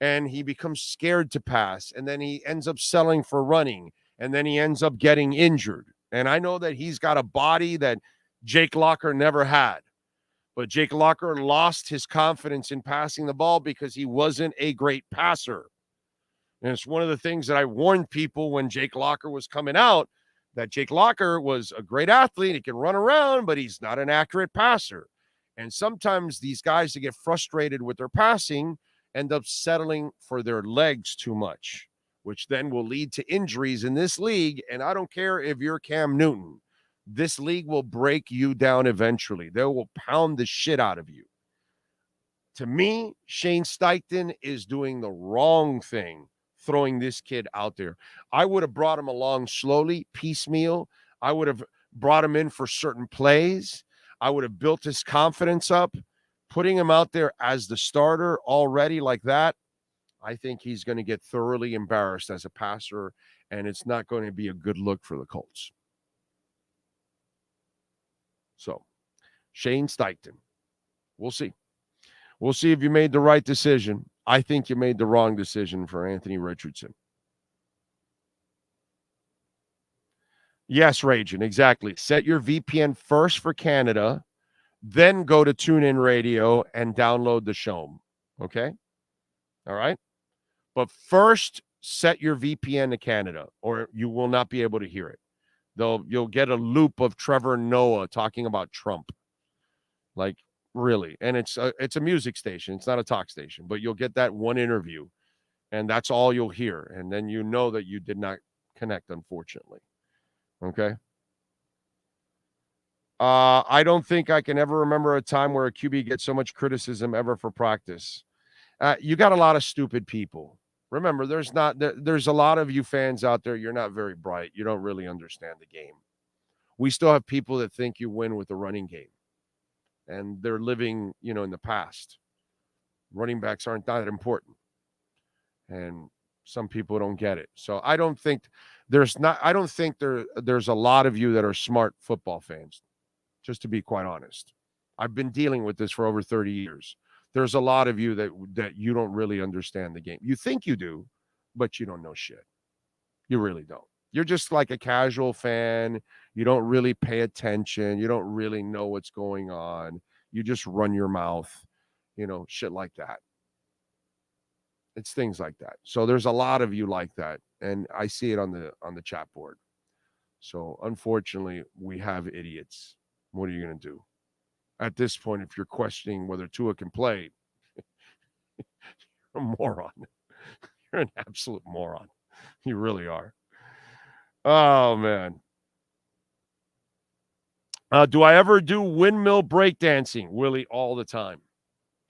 and he becomes scared to pass, and then he ends up settling for running, and then he ends up getting injured. And I know that he's got a body that Jake Locker never had. But Jake Locker lost his confidence in passing the ball because he wasn't a great passer. And it's one of the things that I warned people when Jake Locker was coming out, that Jake Locker was a great athlete. He can run around, but he's not an accurate passer. And sometimes these guys that get frustrated with their passing end up settling for their legs too much, which then will lead to injuries in this league. And I don't care if you're Cam Newton. This league will break you down eventually. They will pound the shit out of you. To me, Shane Steichen is doing the wrong thing, throwing this kid out there. I would have brought him along slowly, piecemeal. I would have brought him in for certain plays. I would have built his confidence up. Putting him out there as the starter already like that, I think he's going to get thoroughly embarrassed as a passer, and it's not going to be a good look for the Colts. So, Shane Steichen, we'll see. We'll see if you made the right decision. I think you made the wrong decision for Anthony Richardson. Yes, Rajan, exactly. Set your VPN first for Canada, then go to TuneIn Radio and download the show. Okay? All right? But first, set your VPN to Canada, or you will not be able to hear it. You'll get a loop of Trevor Noah talking about Trump. Like, really. And it's a music station. It's not a talk station. But you'll get that one interview, and that's all you'll hear. And then you know that you did not connect, unfortunately. Okay? I don't think I can ever remember a time where a QB gets so much criticism ever for practice. You got a lot of stupid people. Remember, there's a lot of you fans out there. You're not very bright. You don't really understand the game. We still have people that think you win with the running game, and they're living, in the past. Running backs aren't that important, and some people don't get it. So I don't think there's a lot of you that are smart football fans, just to be quite honest. I've been dealing with this for over 30 years. There's a lot of you that you don't really understand the game. You think you do, but you don't know shit. You really don't. You're just like a casual fan. You don't really pay attention. You don't really know what's going on. You just run your mouth, shit like that. It's things like that. So there's a lot of you like that, and I see it on the chat board. So unfortunately, we have idiots. What are you going to do? At this point, if you're questioning whether Tua can play, you're a moron. You're an absolute moron. You really are. Oh, man. Do I ever do windmill breakdancing? Willie, all the time.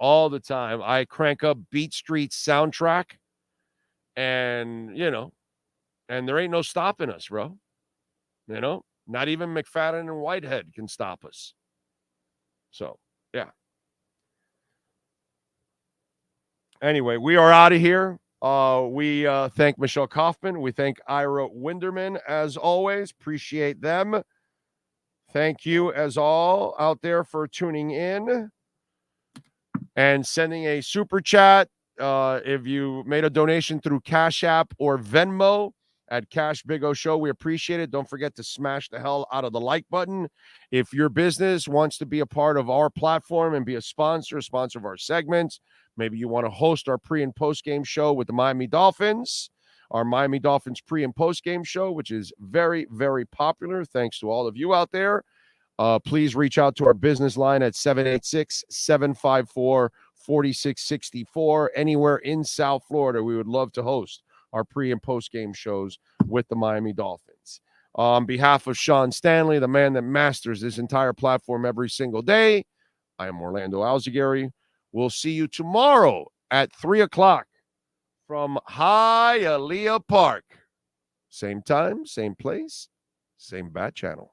All the time. I crank up Beat Street soundtrack, and, and there ain't no stopping us, bro. Not even McFadden and Whitehead can stop us. So, yeah. Anyway, we are out of here. We thank Michelle Kaufman. We thank Ira Winderman, as always. Appreciate them. Thank you, as all out there, for tuning in and sending a super chat. If you made a donation through Cash App or Venmo at Cash Big O Show, we appreciate it. Don't forget to smash the hell out of the like button. If your business wants to be a part of our platform and be a sponsor of our segments, maybe you want to host our pre- and post-game show with the Miami Dolphins, our Miami Dolphins pre- and post-game show, which is very, very popular. Thanks to all of you out there. Please reach out to our business line at 786-754-4664. Anywhere in South Florida, we would love to host our pre- and post-game shows with the Miami Dolphins. On behalf of Sean Stanley, the man that masters this entire platform every single day, I am Orlando Alzagari. We'll see you tomorrow at 3 o'clock from Hialeah Park. Same time, same place, same bat channel.